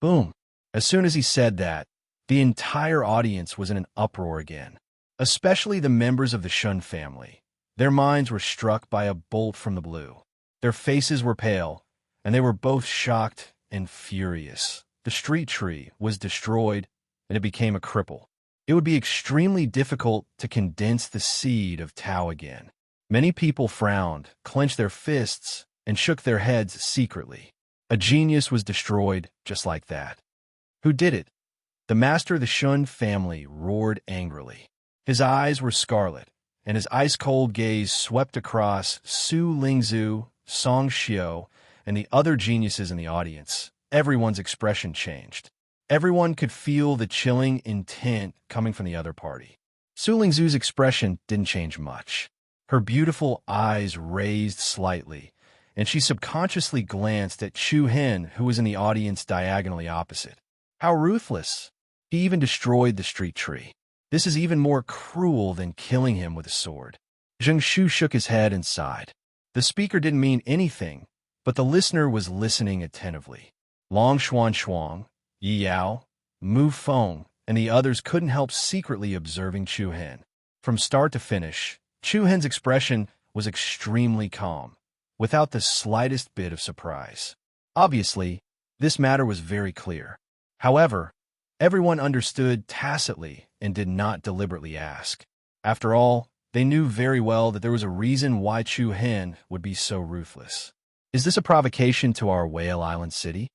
Boom. As soon as he said that, the entire audience was in an uproar again, especially the members of the Shun family. Their minds were struck by a bolt from the blue. Their faces were pale, and they were both shocked and furious. The street tree was destroyed, and it became a cripple. It would be extremely difficult to condense the seed of Tao again. Many people frowned, clenched their fists, and shook their heads secretly. A genius was destroyed just like that. Who did it? The master of the Shun family roared angrily. His eyes were scarlet, and his ice-cold gaze swept across Su Lingzhu, Song Xiao, and the other geniuses in the audience. Everyone's expression changed. Everyone could feel the chilling intent coming from the other party. Su Lingzhu's expression didn't change much. Her beautiful eyes raised slightly, and she subconsciously glanced at Chu Hen, who was in the audience diagonally opposite. How ruthless! He even destroyed the street tree. This is even more cruel than killing him with a sword. Zheng Shu shook his head and sighed. The speaker didn't mean anything, but the listener was listening attentively. Long Xuan, Yi Yao, Mu Feng, and the others couldn't help secretly observing Chu Hen. From start to finish, Chu Hen's expression was extremely calm, without the slightest bit of surprise. Obviously, This matter was very clear. However, everyone understood tacitly and did not deliberately ask. After all, they knew very well that there was a reason why Chu Hen would be so ruthless. Is this a provocation to our Whale Island city?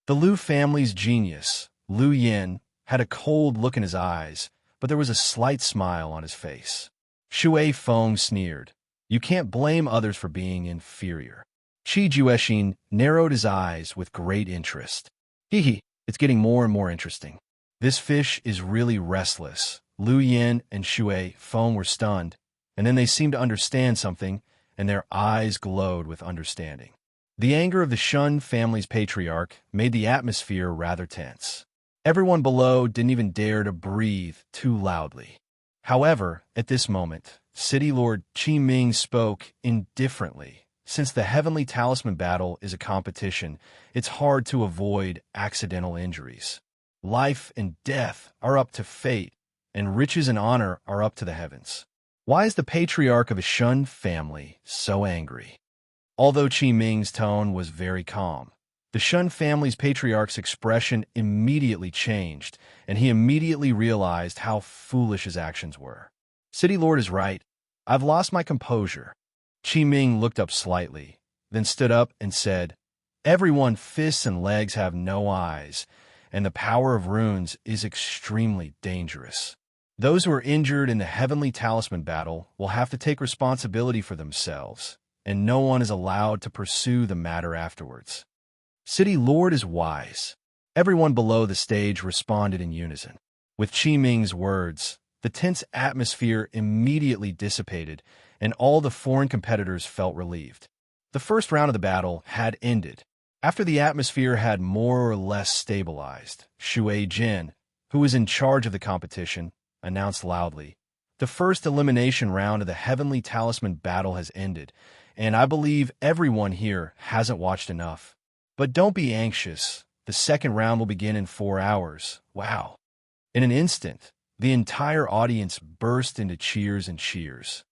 The Liu family's genius, Liu Yin, had a cold look in his eyes, but there was a slight smile on his face. Shui Feng sneered. You can't blame others for being inferior. Qi Juexin narrowed his eyes with great interest. Hee, it's getting more and more interesting. This fish is really restless. Liu Yin and Shui Feng were stunned, and then they seemed to understand something, and their eyes glowed with understanding. The anger of the Shun family's patriarch made the atmosphere rather tense. Everyone below didn't even dare to breathe too loudly. However, at this moment, City Lord Qi Ming spoke indifferently. Since the Heavenly Talisman battle is a competition, it's hard to avoid accidental injuries. Life and death are up to fate, and riches and honor are up to the heavens. Why is the patriarch of a Shun family so angry? Although Qi Ming's tone was very calm, the Shun family's patriarch's expression immediately changed, and he immediately realized how foolish his actions were. City Lord is right. I've lost my composure. Qi Ming looked up slightly, then stood up and said, Everyone, fists and legs have no eyes, and the power of runes is extremely dangerous. Those who are injured in the Heavenly Talisman battle will have to take responsibility for themselves, and no one is allowed to pursue the matter afterwards. City Lord is wise. Everyone below the stage responded in unison. With Qi Ming's words, the tense atmosphere immediately dissipated, and all the foreign competitors felt relieved. The first round of the battle had ended. After the atmosphere had more or less stabilized, Shui Jin, who was in charge of the competition, announced loudly, The first elimination round of the Heavenly Talisman battle has ended, and I believe everyone here hasn't watched enough. But don't be anxious. The second round will begin in 4 hours. Wow. In an instant, the entire audience burst into cheers and cheers.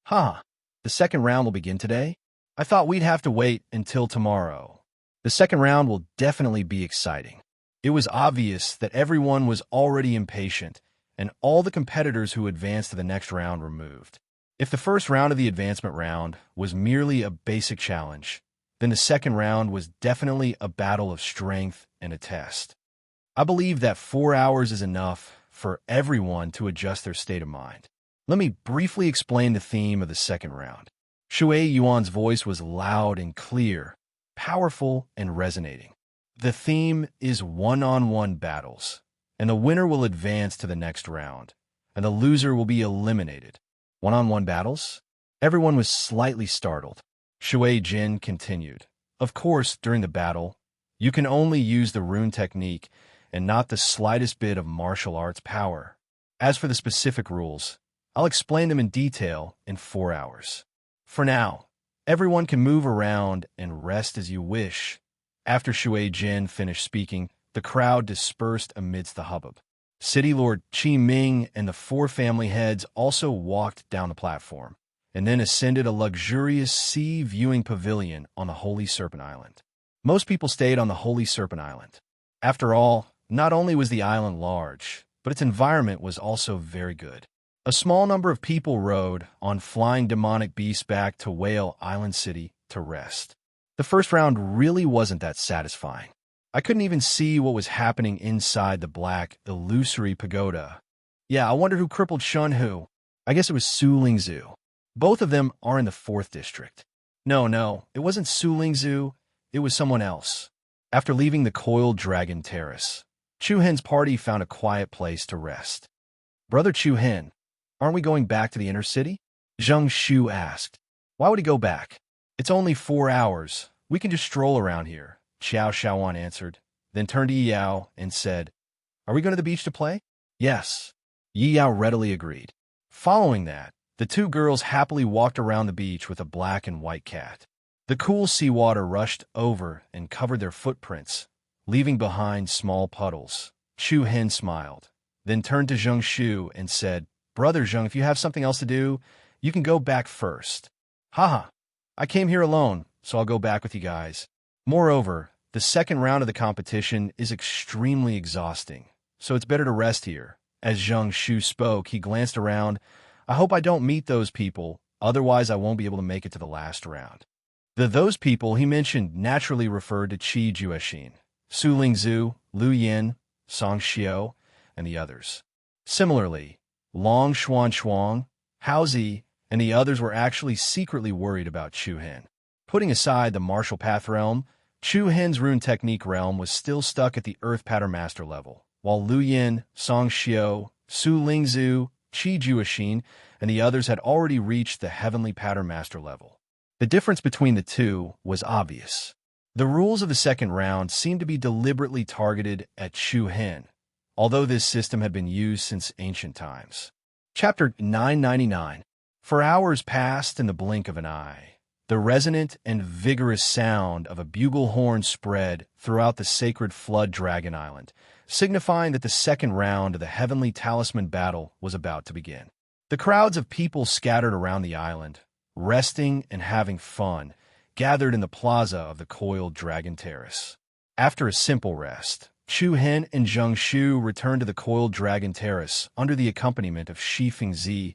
Huh. The second round will begin today? I thought we'd have to wait until tomorrow. The second round will definitely be exciting. It was obvious that everyone was already impatient, and all the competitors who advanced to the next round were moved. If the first round of the advancement round was merely a basic challenge, then the second round was definitely a battle of strength and a test. I believe that 4 hours is enough for everyone to adjust their state of mind. Let me briefly explain the theme of the second round. Shui Yuan's voice was loud and clear, powerful and resonating. The theme is one-on-one battles, and the winner will advance to the next round, and the loser will be eliminated. One-on-one battles? Everyone was slightly startled. Shui Jin continued, Of course, during the battle, you can only use the rune technique and not the slightest bit of martial arts power. As for the specific rules, I'll explain them in detail in 4 hours. For now, everyone can move around and rest as you wish. After Shui Jin finished speaking, the crowd dispersed amidst the hubbub. City Lord Qi Ming and the 4 family heads also walked down the platform, and then ascended a luxurious sea viewing pavilion on the Holy Serpent Island. Most people stayed on the Holy Serpent Island. After all, not only was the island large, but its environment was also very good. A small number of people rode on flying demonic beasts back to Whale Island City to rest. The first round really wasn't that satisfying. I couldn't even see what was happening inside the black, illusory pagoda. Yeah, I wonder who crippled Shun Hu. I guess it was Su Lingzhu. Both of them are in the 4th district. No, it wasn't Su Lingzhu. It was someone else. After leaving the Coiled Dragon Terrace, Chu Hen's party found a quiet place to rest. Brother Chu Hen, aren't we going back to the inner city? Zheng Shu asked. Why would he go back? It's only 4 hours. We can just stroll around here, Xiao Shaoan answered, then turned to Yi Yao and said, Are we going to the beach to play? Yes. Yi Yao readily agreed. Following that, the 2 girls happily walked around the beach with a black and white cat. The cool seawater rushed over and covered their footprints, leaving behind small puddles. Chu Hen smiled, then turned to Zheng Shu and said, Brother Zheng, if you have something else to do, you can go back first. Haha, I came here alone, so I'll go back with you guys. Moreover, the The second round of the competition is extremely exhausting, so it's better to rest here. As Zheng Shu spoke, he glanced around. I hope I don't meet those people, otherwise I won't be able to make it to the last round. Those people he mentioned naturally referred to Qi Juexin, Su Lingzhu, Lu Yin, Song Xiao, and the others. Similarly, Long Xuan, Hao Zi, and the others were actually secretly worried about Chu Hen. Putting aside the martial path realm, Chu Hen's rune technique realm was still stuck at the Earth Pattern Master level, while Lu Yin, Song Xiao, Su Lingzhu, Qi Juexin, and the others had already reached the Heavenly Pattern Master level. The difference between the two was obvious. The rules of the second round seemed to be deliberately targeted at Chu Hen, although this system had been used since ancient times. Chapter 999. For hours passed in the blink of an eye. The resonant and vigorous sound of a bugle horn spread throughout the sacred Flood Dragon Island, signifying that the second round of the Heavenly Talisman battle was about to begin. The crowds of people scattered around the island, resting and having fun, gathered in the plaza of the Coiled Dragon Terrace. After a simple rest, Chu Hen and Zheng Shu returned to the Coiled Dragon Terrace under the accompaniment of Shi Fingzi,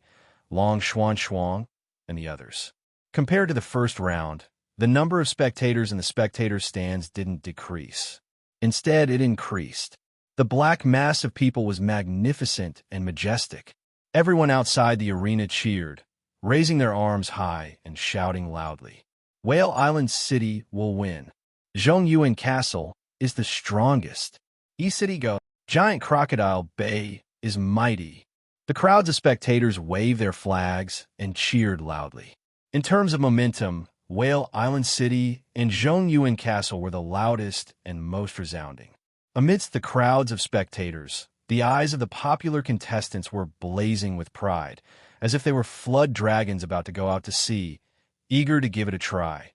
Long Xuan, and the others. Compared to the first round, the number of spectators in the spectator stands didn't decrease. Instead, it increased. The black mass of people was magnificent and majestic. Everyone outside the arena cheered, raising their arms high and shouting loudly. Whale Island City will win. Zhongyuan Castle is the strongest. E-City Go, Giant Crocodile Bay is mighty. The crowds of spectators waved their flags and cheered loudly. In terms of momentum, Whale Island City and Zhongyuan Castle were the loudest and most resounding. Amidst the crowds of spectators, the eyes of the popular contestants were blazing with pride, as if they were flood dragons about to go out to sea, eager to give it a try.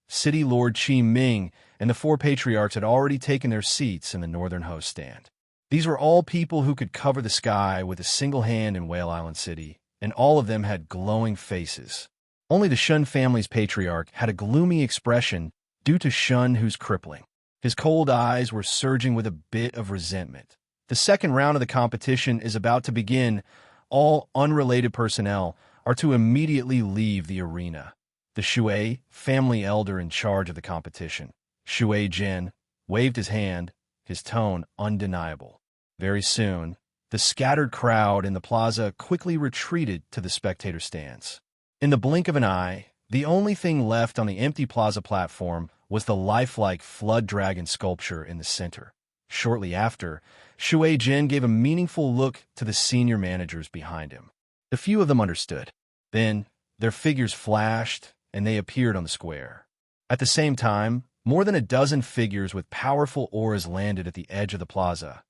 City Lord Qi Ming and the four patriarchs had already taken their seats in the northern host stand. These were all people who could cover the sky with a single hand in Whale Island City, and all of them had glowing faces. Only the Shun family's patriarch had a gloomy expression due to Shun who's crippling. His cold eyes were surging with a bit of resentment. The second round of the competition is about to begin. All unrelated personnel are to immediately leave the arena. The Shui family elder in charge of the competition, Shui Jin, waved his hand, his tone undeniable. Very soon, the scattered crowd in the plaza quickly retreated to the spectator stands. In the blink of an eye, the only thing left on the empty plaza platform was the lifelike flood dragon sculpture in the center. Shortly after, Shui Jin gave a meaningful look to the senior managers behind him. A few of them understood. Then, their figures flashed, and they appeared on the square. At the same time, more than a dozen figures with powerful auras landed at the edge of the plaza.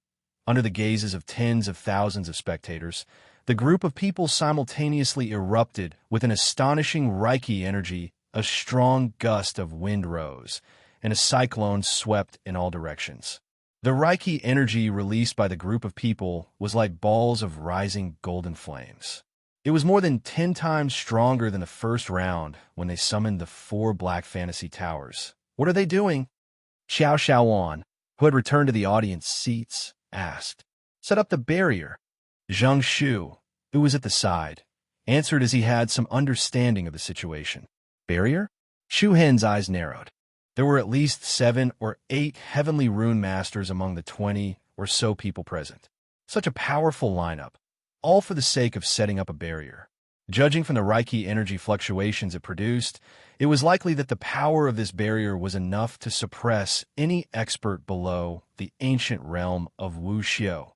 Under the gazes of tens of thousands of spectators, the group of people simultaneously erupted with an astonishing Reiki energy. A strong gust of wind rose, and a cyclone swept in all directions. The Reiki energy released by the group of people was like balls of rising golden flames. It was more than 10 times stronger than the first round when they summoned the 4 black fantasy towers. What are they doing? Xiao Xiaoan, who had returned to the audience seats, asked. Set up the barrier. Zheng Shu, who was at the side, answered as he had some understanding of the situation. Barrier? Chu Hen's eyes narrowed. There were at least 7 or 8 heavenly rune masters among the 20 or so people present. Such a powerful lineup, all for the sake of setting up a barrier. Judging from the Reiki energy fluctuations it produced, it was likely that the power of this barrier was enough to suppress any expert below the ancient realm of Wuxiu.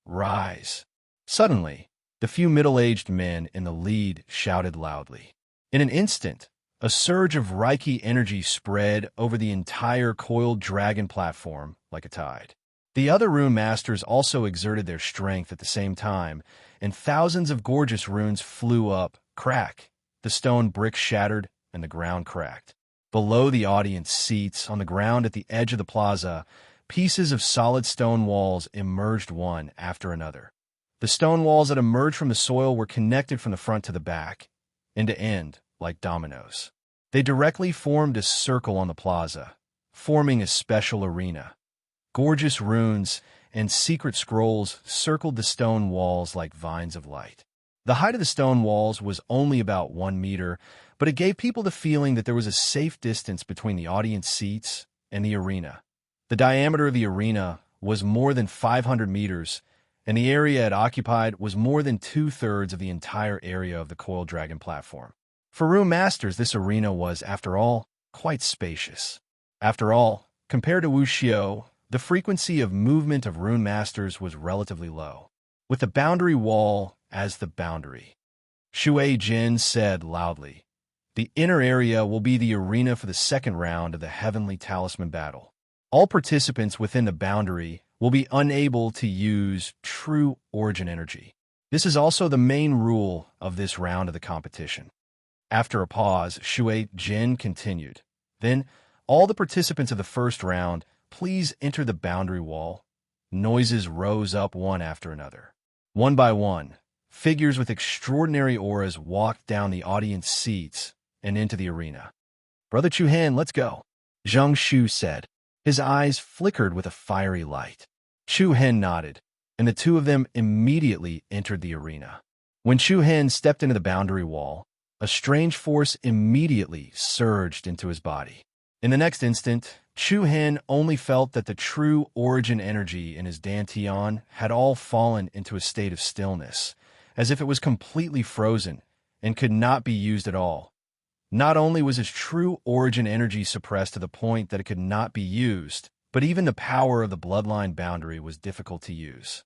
Rise. Suddenly, the few middle-aged men in the lead shouted loudly. In an instant, a surge of Reiki energy spread over the entire Coiled Dragon platform like a tide. The other rune masters also exerted their strength at the same time, and thousands of gorgeous runes flew up. Crack! The stone bricks shattered, and the ground cracked. Below the audience seats, on the ground at the edge of the plaza, pieces of solid stone walls emerged one after another. The stone walls that emerged from the soil were connected from the front to the back, end to end, like dominoes. They directly formed a circle on the plaza, forming a special arena. Gorgeous runes and secret scrolls circled the stone walls like vines of light. The height of the stone walls was only about 1 meter, but it gave people the feeling that there was a safe distance between the audience seats and the arena. The diameter of the arena was more than 500 meters, and the area it occupied was more than 2/3 of the entire area of the Coil Dragon platform. For room masters, this arena was, after all, quite spacious. After all, compared to Wuxio, the frequency of movement of rune masters was relatively low, with the boundary wall as the boundary. Shui Jin said loudly, "The inner area will be the arena for the second round of the Heavenly Talisman battle. All participants within the boundary will be unable to use true origin energy. This is also the main rule of this round of the competition." After a pause, Shui Jin continued, "Then, all the participants of the first round, please enter the boundary wall." Noises rose up one after another. One by one, figures with extraordinary auras walked down the audience seats and into the arena. "Brother Chu-Han, let's go," Zhang Shu said. His eyes flickered with a fiery light. Chu-Han nodded, and the two of them immediately entered the arena. When Chu-Han stepped into the boundary wall, a strange force immediately surged into his body. In the next instant, Chu-Han only felt that the true origin energy in his dantian had all fallen into a state of stillness, as if it was completely frozen and could not be used at all. Not only was his true origin energy suppressed to the point that it could not be used, but even the power of the bloodline boundary was difficult to use.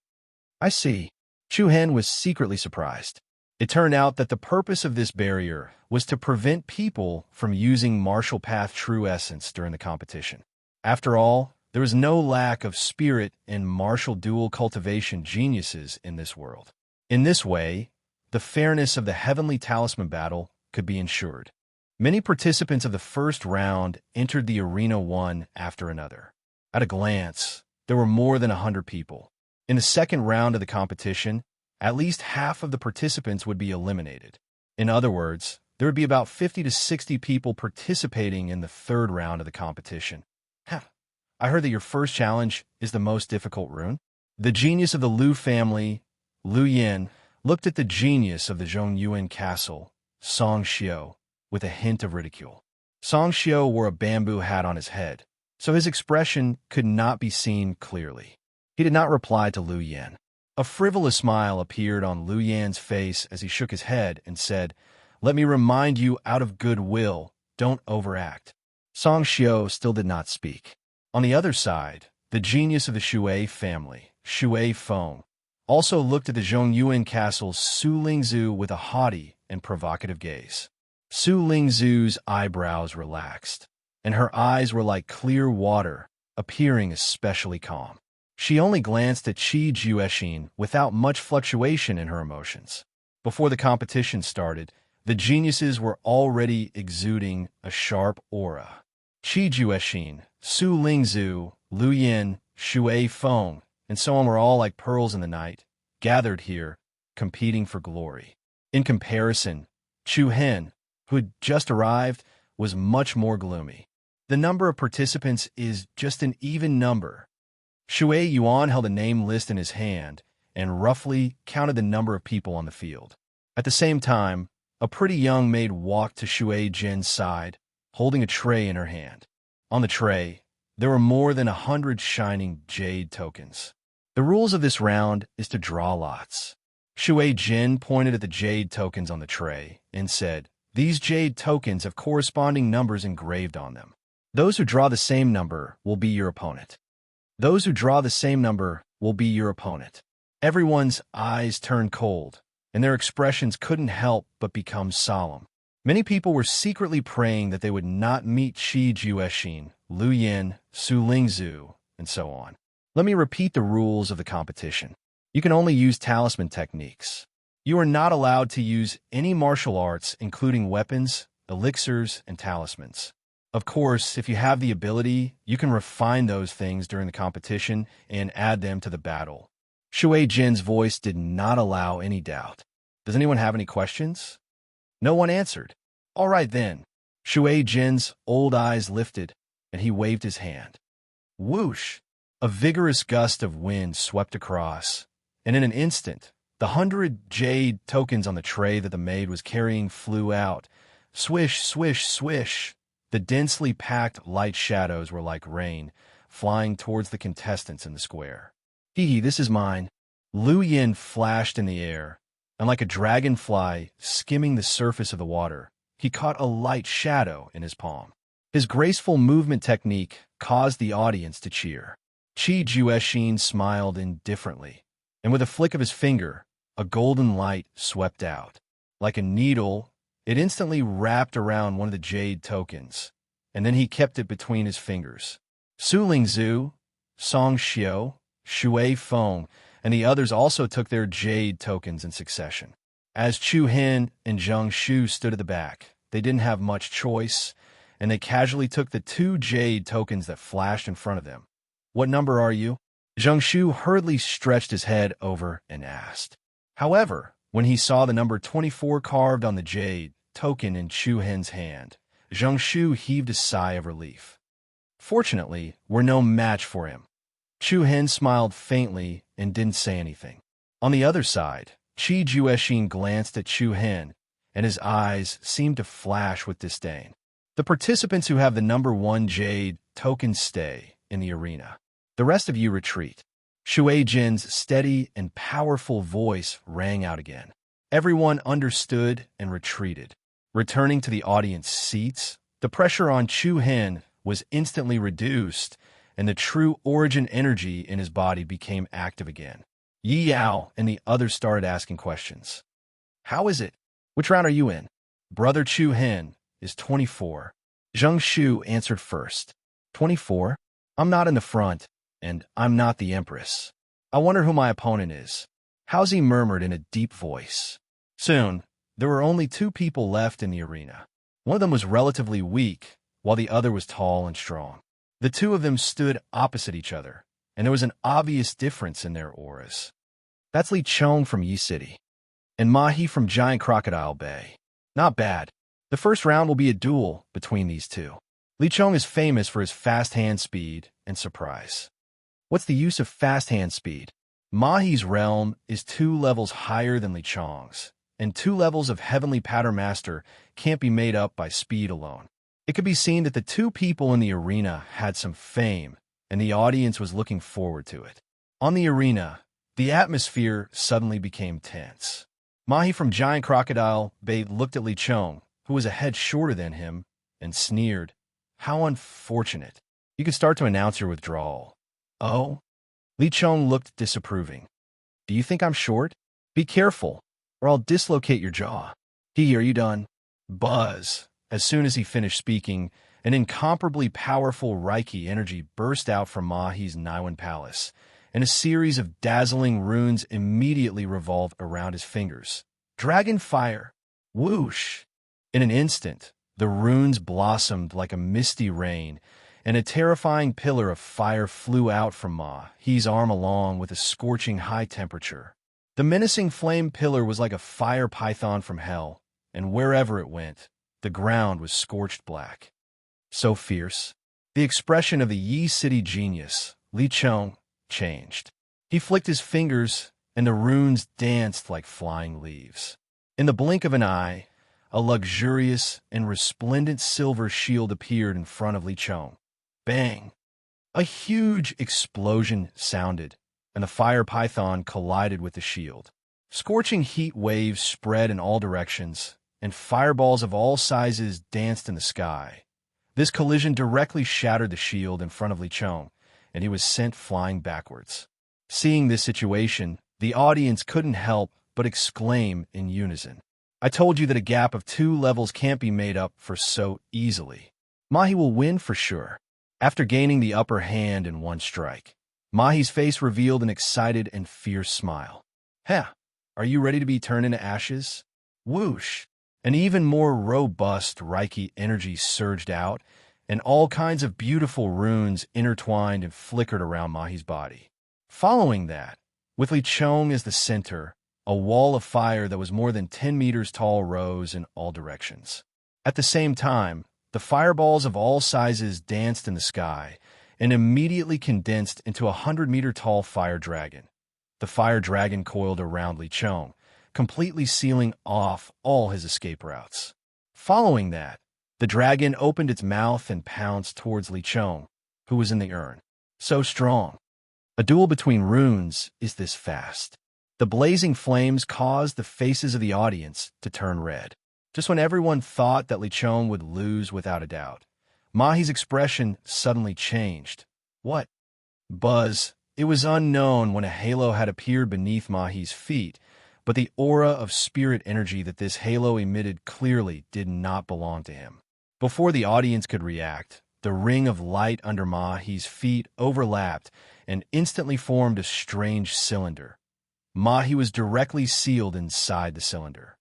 "I see." Chu-Han was secretly surprised. It turned out that the purpose of this barrier was to prevent people from using martial path true essence during the competition. After all, there was no lack of spirit and martial dual cultivation geniuses in this world. In this way, the fairness of the Heavenly Talisman battle could be ensured. Many participants of the first round entered the arena one after another. At a glance, there were more than 100 people. In the second round of the competition, at least half of the participants would be eliminated. In other words, there would be about 50 to 60 people participating in the third round of the competition. I heard that your first challenge is the most difficult rune. The genius of the Liu family, Liu Yin, looked at the genius of the Zhongyuan castle, Song Xiao, with a hint of ridicule. Song Xiao wore a bamboo hat on his head, so his expression could not be seen clearly. He did not reply to Liu Yin. A frivolous smile appeared on Liu Yan's face as he shook his head and said, "Let me remind you out of goodwill, don't overact." Song Xiao still did not speak. On the other side, the genius of the Shui family, Shui Feng, also looked at the Zhongyuan castle's Su Lingzhu with a haughty and provocative gaze. Su Lingzhu's eyebrows relaxed, and her eyes were like clear water, appearing especially calm. She only glanced at Qi Juexin without much fluctuation in her emotions. Before the competition started, the geniuses were already exuding a sharp aura. Qi Juexin, Su Lingzhu, Liu Yin, Shui Feng, and so on were all like pearls in the night, gathered here, competing for glory. In comparison, Chu-Han, who had just arrived, was much more gloomy. The number of participants is just an even number. Shui Yuan held a name list in his hand and roughly counted the number of people on the field. At the same time, a pretty young maid walked to Shui Jin's side, holding a tray in her hand. On the tray, there were more than 100 shining jade tokens. The rules of this round is to draw lots. Shui Jin pointed at the jade tokens on the tray and said, "These jade tokens have corresponding numbers engraved on them. Those who draw the same number will be your opponent. Those who draw the same number will be your opponent." Everyone's eyes turned cold, and their expressions couldn't help but become solemn. Many people were secretly praying that they would not meet Qi Juexin, Liu Yin, Su Lingzhu, and so on. Let me repeat the rules of the competition. You can only use talisman techniques. You are not allowed to use any martial arts, including weapons, elixirs, and talismans. Of course, if you have the ability, you can refine those things during the competition and add them to the battle. Shui Jin's voice did not allow any doubt. Does anyone have any questions? No one answered. All right then. Shui Jin's old eyes lifted, and he waved his hand. Whoosh! A vigorous gust of wind swept across, and in an instant, the 100 jade tokens on the tray that the maid was carrying flew out. Swish, swish, swish! The densely packed light shadows were like rain, flying towards the contestants in the square. Hee, this is mine. Lu Yin flashed in the air, and like a dragonfly skimming the surface of the water, he caught a light shadow in his palm. His graceful movement technique caused the audience to cheer. Qi Juexin smiled indifferently, and with a flick of his finger, a golden light swept out. Like a needle, it instantly wrapped around one of the jade tokens, and then he kept it between his fingers. Su Lingzhu, Song Xiao, Shui Feng, and the others also took their jade tokens in succession. As Chu Hin and Zheng Shu stood at the back, they didn't have much choice, and they casually took the 2 jade tokens that flashed in front of them. What number are you? Zheng Shu hurriedly stretched his head over and asked. However, when he saw the number 24 carved on the jade token in Chu Hin's hand, Zheng Shu heaved a sigh of relief. Fortunately, we're no match for him. Chu Hin smiled faintly and didn't say anything. On the other side, Qi Juexin glanced at Chu Hin, and his eyes seemed to flash with disdain. The participants who have the number 1 jade token stay in the arena. The rest of you retreat. Shui Jin's steady and powerful voice rang out again. Everyone understood and retreated. Returning to the audience seats, the pressure on Chu Hin was instantly reduced, and the true origin energy in his body became active again. Yi Yao and the others started asking questions. How is it? Which round are you in? Brother Chu Hin is 24. Zheng Shu answered first. 24? I'm not in the front, and I'm not the Empress. I wonder who my opponent is. Howsy murmured in a deep voice. Soon, there were only 2 people left in the arena. One of them was relatively weak, while the other was tall and strong. The 2 of them stood opposite each other, and there was an obvious difference in their auras. That's Li Chong from Yi City, and Mahi from Giant Crocodile Bay. Not bad. The first round will be a duel between these 2. Li Chong is famous for his fast hand speed and surprise. What's the use of fast hand speed? Mahi's realm is 2 levels higher than Li Chong's, and 2 levels of Heavenly Pattern Master can't be made up by speed alone. It could be seen that the 2 people in the arena had some fame, and the audience was looking forward to it. On the arena, the atmosphere suddenly became tense. Mahi from Giant Crocodile Bay looked at Li Chong, who was a head shorter than him, and sneered. How unfortunate. You can start to announce your withdrawal. Oh? Li Chong looked disapproving. Do you think I'm short? Be careful, or I'll dislocate your jaw. Are you done? Buzz. As soon as he finished speaking, an incomparably powerful Reiki energy burst out from Mahi's Naiwan Palace, and a series of dazzling runes immediately revolved around his fingers. Dragon fire! Whoosh! In an instant, the runes blossomed like a misty rain, and a terrifying pillar of fire flew out from Mahi's arm along with a scorching high temperature. The menacing flame pillar was like a fire python from hell, and wherever it went, the ground was scorched black. So fierce. The expression of the Yi City genius, Li Chong, changed. He flicked his fingers, and the runes danced like flying leaves. In the blink of an eye, a luxurious and resplendent silver shield appeared in front of Li Chong. Bang! A huge explosion sounded, and the fire python collided with the shield. Scorching heat waves spread in all directions, and fireballs of all sizes danced in the sky. This collision directly shattered the shield in front of Li Chong, and he was sent flying backwards. Seeing this situation, the audience couldn't help but exclaim in unison. I told you that a gap of 2 levels can't be made up for so easily. Mahi will win for sure. After gaining the upper hand in one strike, Mahi's face revealed an excited and fierce smile. Heh, are you ready to be turned into ashes? Whoosh! An even more robust Reiki energy surged out, and all kinds of beautiful runes intertwined and flickered around Mahi's body. Following that, with Li Chong as the center, a wall of fire that was more than 10 meters tall rose in all directions. At the same time, The fireballs of all sizes danced in the sky and immediately condensed into a 100-meter-tall fire dragon. The fire dragon coiled around Li Chong, completely sealing off all his escape routes. Following that, the dragon opened its mouth and pounced towards Li Chong, who was in the urn. So strong. A duel between runes is this fast. The blazing flames caused the faces of the audience to turn red. Just when everyone thought that Li Chong would lose without a doubt, Mahi's expression suddenly changed. What? Buzz. It was unknown when a halo had appeared beneath Mahi's feet, but the aura of spirit energy that this halo emitted clearly did not belong to him. Before the audience could react, the ring of light under Mahi's feet overlapped and instantly formed a strange cylinder. Mahi was directly sealed inside the cylinder.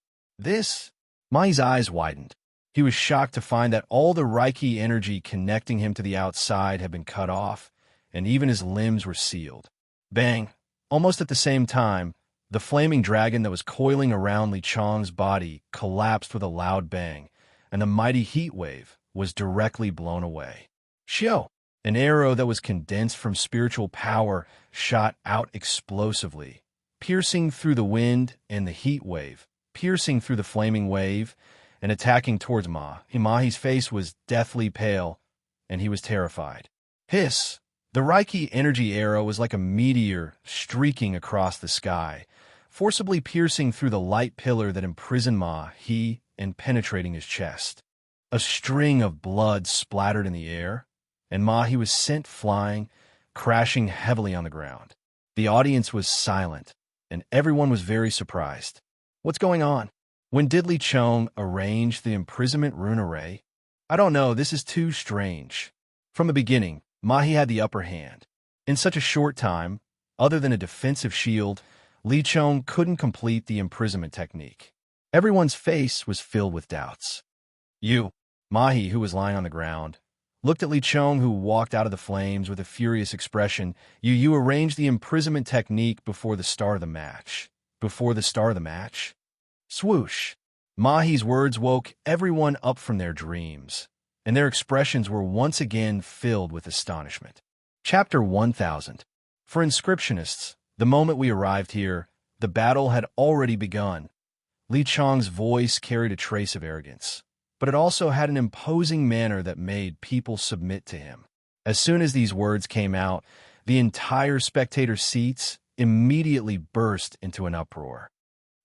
Mahi's eyes widened. He was shocked to find that all the Reiki energy connecting him to the outside had been cut off, and even his limbs were sealed. Bang! Almost at the same time, the flaming dragon that was coiling around Li Chong's body collapsed with a loud bang, and the mighty heat wave was directly blown away. Xiao! An arrow that was condensed from spiritual power shot out explosively, piercing through the wind and the heat wave, piercing through the flaming wave, and attacking towards Mahi's face was deathly pale, and he was terrified. Hiss! The Reiki energy arrow was like a meteor streaking across the sky, forcibly piercing through the light pillar that imprisoned Mahi and penetrating his chest. A string of blood splattered in the air, and Mahi was sent flying, crashing heavily on the ground. The audience was silent, and everyone was very surprised. What's going on? When did Li Chong arrange the imprisonment rune array? I don't know, this is too strange. From the beginning, Mahi had the upper hand. In such a short time, other than a defensive shield, Li Chong couldn't complete the imprisonment technique. Everyone's face was filled with doubts. Mahi, who was lying on the ground, looked at Li Chong, who walked out of the flames with a furious expression. You arranged the imprisonment technique before the start of the match. Before the start of the match? Swoosh! Mahi's words woke everyone up from their dreams, and their expressions were once again filled with astonishment. Chapter 1000. For inscriptionists, the moment we arrived here, the battle had already begun. Li Chong's voice carried a trace of arrogance, but it also had an imposing manner that made people submit to him. As soon as these words came out, the entire spectator seats immediately burst into an uproar.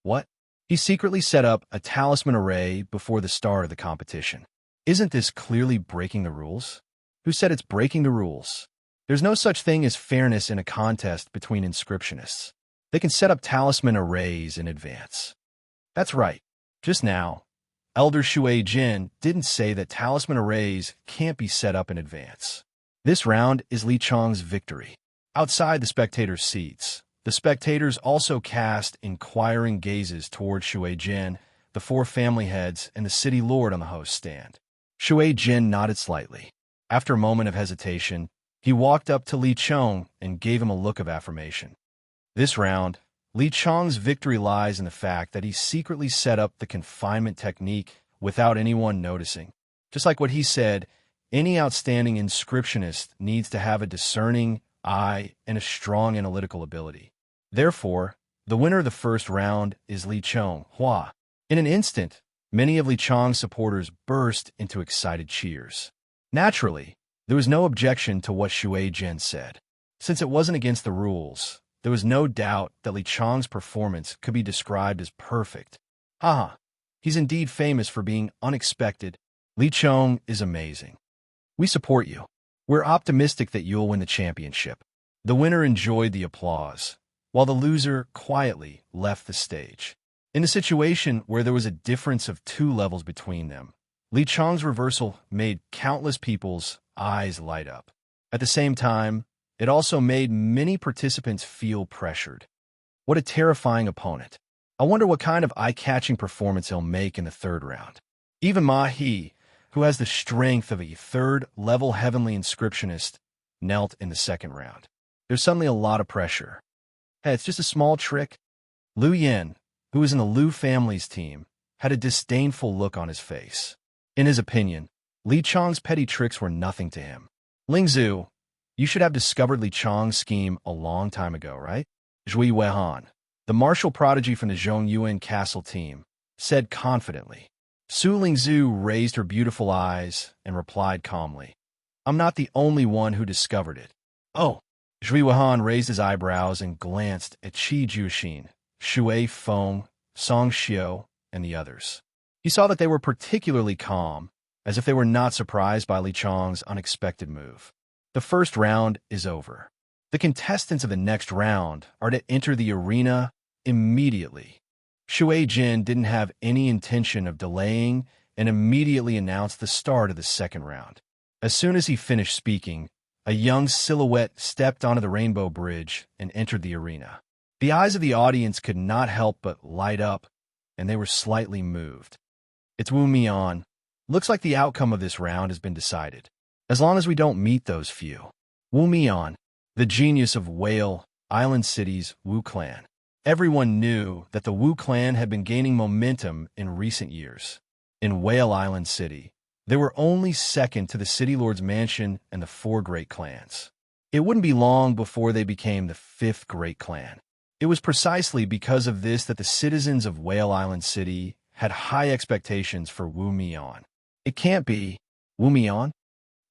What? He secretly set up a talisman array before the start of the competition. Isn't this clearly breaking the rules? Who said it's breaking the rules? There's no such thing as fairness in a contest between inscriptionists. They can set up talisman arrays in advance. That's right. Just now, Elder Shui Jin didn't say that talisman arrays can't be set up in advance. This round is Li Chong's victory. Outside the spectators' seats, the spectators also cast inquiring gazes toward Shui Jin, the four family heads, and the city lord on the host stand. Shui Jin nodded slightly. After a moment of hesitation, he walked up to Li Chong and gave him a look of affirmation. This round, Li Chong's victory lies in the fact that he secretly set up the confinement technique without anyone noticing. Just like what he said, any outstanding inscriptionist needs to have a discerning eye and a strong analytical ability. Therefore, the winner of the first round is Li Chong. Hua. In an instant, many of Li Chong's supporters burst into excited cheers. Naturally, there was no objection to what Shui Jin said. Since it wasn't against the rules, there was no doubt that Li Chong's performance could be described as perfect. Haha, he's indeed famous for being unexpected. Li Chong is amazing. We support you. We're optimistic that you'll win the championship. The winner enjoyed the applause, while the loser quietly left the stage. In a situation where there was a difference of 2 levels between them, Li Chong's reversal made countless people's eyes light up. At the same time, it also made many participants feel pressured. What a terrifying opponent. I wonder what kind of eye-catching performance he'll make in the third round. Even Mahi, who has the strength of a 3rd-level heavenly inscriptionist, knelt in the second round. There's suddenly a lot of pressure. Hey, it's just a small trick. Lu Yin, who was in the Lu family's team, had a disdainful look on his face. In his opinion, Li Chong's petty tricks were nothing to him. Lingzhu, you should have discovered Li Chong's scheme a long time ago, right? Zhui Weihan, the martial prodigy from the Zhongyuan castle team, said confidently. Su Lingzhu raised her beautiful eyes and replied calmly, I'm not the only one who discovered it. Oh. Zhui Weihan raised his eyebrows and glanced at Qi Juxin, Shui Feng, Song Xiu, and the others. He saw that they were particularly calm, as if they were not surprised by Li Chong's unexpected move. The first round is over. The contestants of the next round are to enter the arena immediately. Shui Jin didn't have any intention of delaying and immediately announced the start of the second round. As soon as he finished speaking, a young silhouette stepped onto the rainbow bridge and entered the arena. The eyes of the audience could not help but light up, and they were slightly moved. It's Wu Mian. Looks like the outcome of this round has been decided. As long as we don't meet those few. Wu Mian, the genius of Whale Island City's Wu clan. Everyone knew that the Wu clan had been gaining momentum in recent years. In Whale Island City, they were only second to the City Lord's mansion and the four great clans. It wouldn't be long before they became the fifth great clan. It was precisely because of this that the citizens of Whale Island City had high expectations for Wu Mian. It can't be. Wu Mian?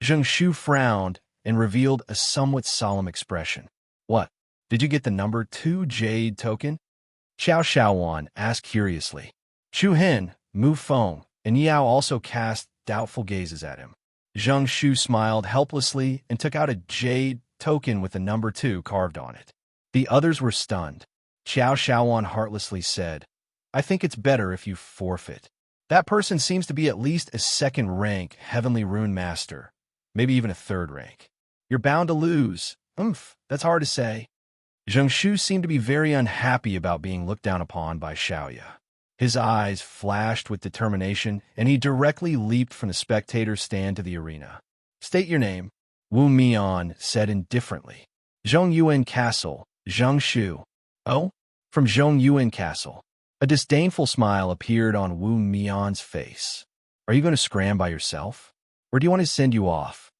Zheng Shu frowned and revealed a somewhat solemn expression. What? Did you get the number 2 jade token? Xiao Xiaowan asked curiously. Chu Hen, Mu Feng, and Yao also cast doubtful gazes at him. Zheng Shu smiled helplessly and took out a jade token with the number 2 carved on it. The others were stunned. Xiao Xiaowan heartlessly said, I think it's better if you forfeit. That person seems to be at least a second-rank Heavenly Rune Master, maybe even a third rank. You're bound to lose. That's hard to say. Zheng Shu seemed to be very unhappy about being looked down upon by Xiaoya. His eyes flashed with determination, and he directly leaped from the spectator's stand to the arena. State your name, Wu Mian said indifferently. Zhongyuan Castle, Zheng Shu. Oh? From Zhongyuan Castle. A disdainful smile appeared on Wu Mian's face. Are you going to scram by yourself? Or do you want to send you off?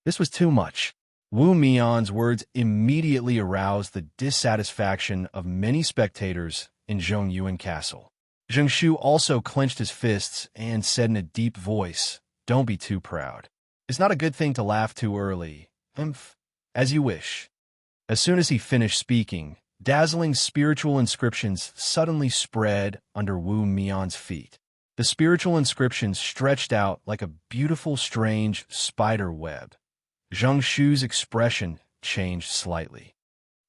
This was too much. Wu Mian's words immediately aroused the dissatisfaction of many spectators in Zhongyuan Castle. Zheng Shu also clenched his fists and said in a deep voice, Don't be too proud. It's not a good thing to laugh too early. As you wish. As soon as he finished speaking, dazzling spiritual inscriptions suddenly spread under Wu Mian's feet. The spiritual inscriptions stretched out like a beautiful, strange spider web. Zheng Shu's expression changed slightly.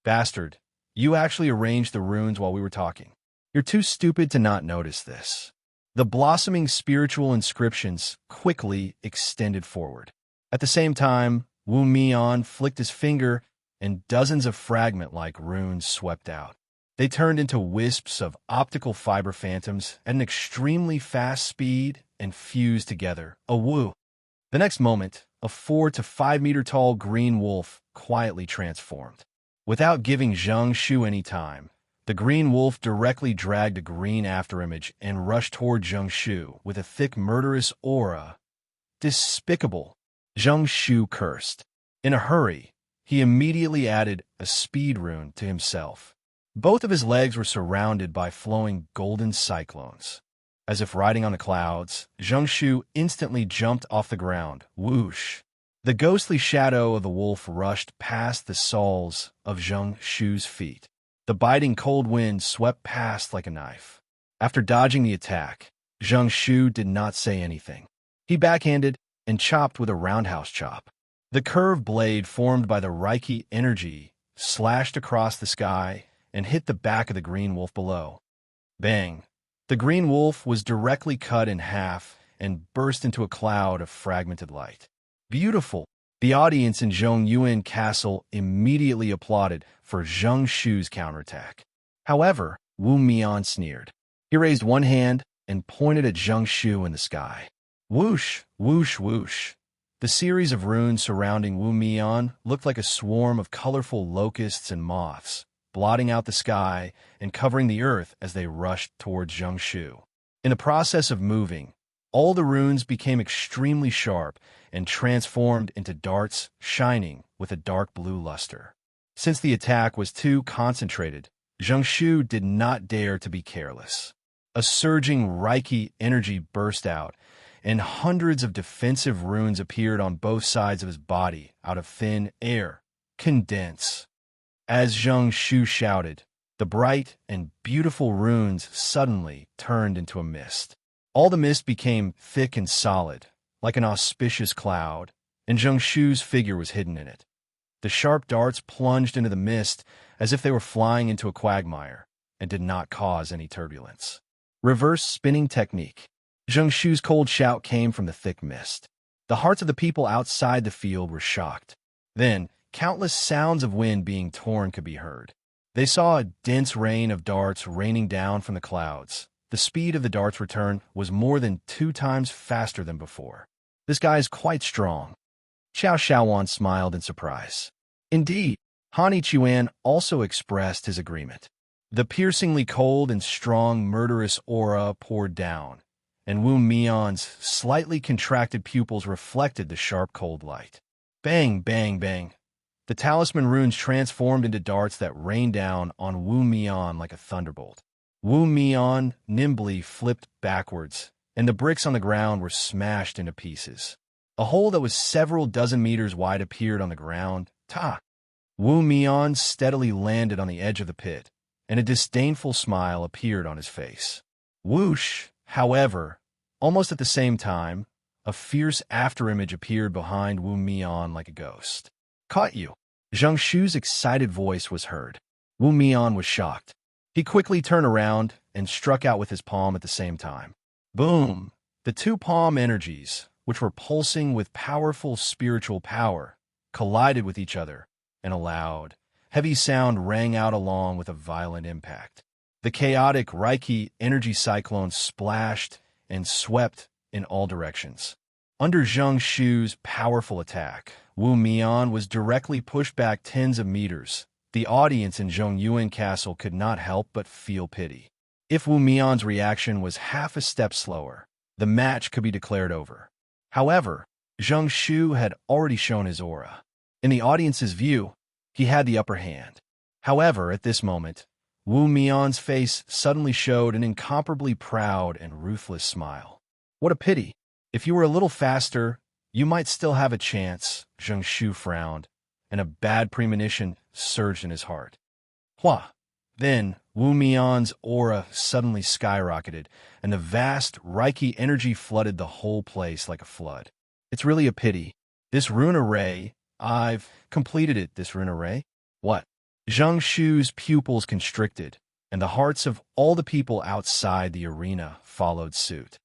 Bastard, you actually arranged the runes while we were talking. You're too stupid to not notice this. The blossoming spiritual inscriptions quickly extended forward. At the same time, Wu Mian flicked his finger, and dozens of fragment-like runes swept out. They turned into wisps of optical fiber phantoms at an extremely fast speed and fused together. A Wu. The next moment, a 4 to 5 meter tall green wolf quietly transformed. Without giving Zheng Shu any time, the green wolf directly dragged a green afterimage and rushed toward Zheng Shu with a thick murderous aura. Despicable. Zheng Shu cursed. In a hurry, he immediately added a speed rune to himself. Both of his legs were surrounded by flowing golden cyclones. As if riding on the clouds, Zheng Shu instantly jumped off the ground. Whoosh! The ghostly shadow of the wolf rushed past the soles of Zheng Shu's feet. The biting cold wind swept past like a knife. After dodging the attack, Zheng Shu did not say anything. He backhanded and chopped with a roundhouse chop. The curved blade formed by the Reiki energy slashed across the sky and hit the back of the green wolf below. Bang! The green wolf was directly cut in half and burst into a cloud of fragmented light. Beautiful! The audience in Zhongyuan Castle immediately applauded for Zheng Shu's counterattack. However, Wu Mian sneered. He raised one hand and pointed at Zheng Shu in the sky. Whoosh, whoosh, whoosh. The series of runes surrounding Wu Mian looked like a swarm of colorful locusts and moths, blotting out the sky and covering the earth as they rushed towards Zheng Shu. In the process of moving, All the runes became extremely sharp and transformed into darts shining with a dark blue luster. Since the attack was too concentrated, Zheng Shu did not dare to be careless. A surging Reiki energy burst out, and hundreds of defensive runes appeared on both sides of his body out of thin air. Condense. As Zheng Shu shouted, the bright and beautiful runes suddenly turned into a mist. All the mist became thick and solid, like an auspicious cloud, and Zheng Shu's figure was hidden in it. The sharp darts plunged into the mist as if they were flying into a quagmire and did not cause any turbulence. Reverse spinning technique. Zheng Shu's cold shout came from the thick mist. The hearts of the people outside the field were shocked. Then, countless sounds of wind being torn could be heard. They saw a dense rain of darts raining down from the clouds. The speed of the dart's return was more than 2 times faster than before. This guy is quite strong. Xiao Shaowan smiled in surprise. Indeed, Han Ichuan also expressed his agreement. The piercingly cold and strong murderous aura poured down, and Wu Mian's slightly contracted pupils reflected the sharp cold light. Bang, bang, bang. The talisman runes transformed into darts that rained down on Wu Mian like a thunderbolt. Wu Mian nimbly flipped backwards, and the bricks on the ground were smashed into pieces. A hole that was several dozen meters wide appeared on the ground. Ta! Wu Mian steadily landed on the edge of the pit, and a disdainful smile appeared on his face. Whoosh! However, almost at the same time, a fierce afterimage appeared behind Wu Mian like a ghost. Caught you! Zheng Shu's excited voice was heard. Wu Mian was shocked. He quickly turned around and struck out with his palm at the same time. Boom! The 2 palm energies, which were pulsing with powerful spiritual power, collided with each other, and a loud, heavy sound rang out along with a violent impact. The chaotic Reiki energy cyclone splashed and swept in all directions. Under Zheng Shu's powerful attack, Wu Mian was directly pushed back tens of meters. The audience in Zhongyuan Castle could not help but feel pity. If Wu Mian's reaction was half a step slower, the match could be declared over. However, Zheng Shu had already shown his aura. In the audience's view, he had the upper hand. However, at this moment, Wu Mian's face suddenly showed an incomparably proud and ruthless smile. What a pity. If you were a little faster, you might still have a chance, Zheng Shu frowned, and a bad premonition surged in his heart. Hua! Then, Wu Mian's aura suddenly skyrocketed, and the vast Reiki energy flooded the whole place like a flood. It's really a pity. This rune array, I've completed it, this rune array. What? Zheng Shu's pupils constricted, and the hearts of all the people outside the arena followed suit.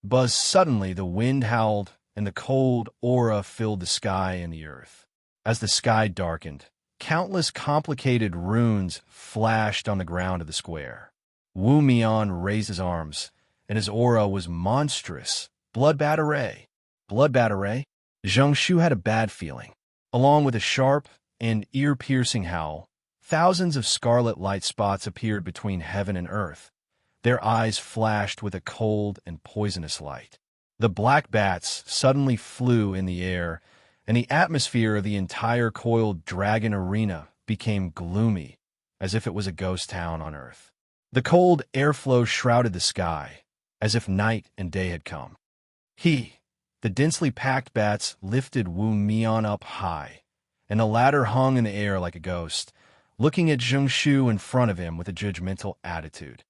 Buzz! Suddenly the wind howled, and the cold aura filled the sky and the earth. As the sky darkened, countless complicated runes flashed on the ground of the square. Wu Mian raised his arms, and his aura was monstrous. Bloodbath array. Bloodbath array? Zheng Shu had a bad feeling. Along with a sharp and ear-piercing howl, thousands of scarlet light spots appeared between heaven and earth. Their eyes flashed with a cold and poisonous light. The black bats suddenly flew in the air, and the atmosphere of the entire coiled dragon arena became gloomy, as if it was a ghost town on earth. The cold airflow shrouded the sky, as if night and day had come. The densely packed bats lifted Wu Mian up high, and the latter hung in the air like a ghost, looking at Zheng Shu in front of him with a judgmental attitude.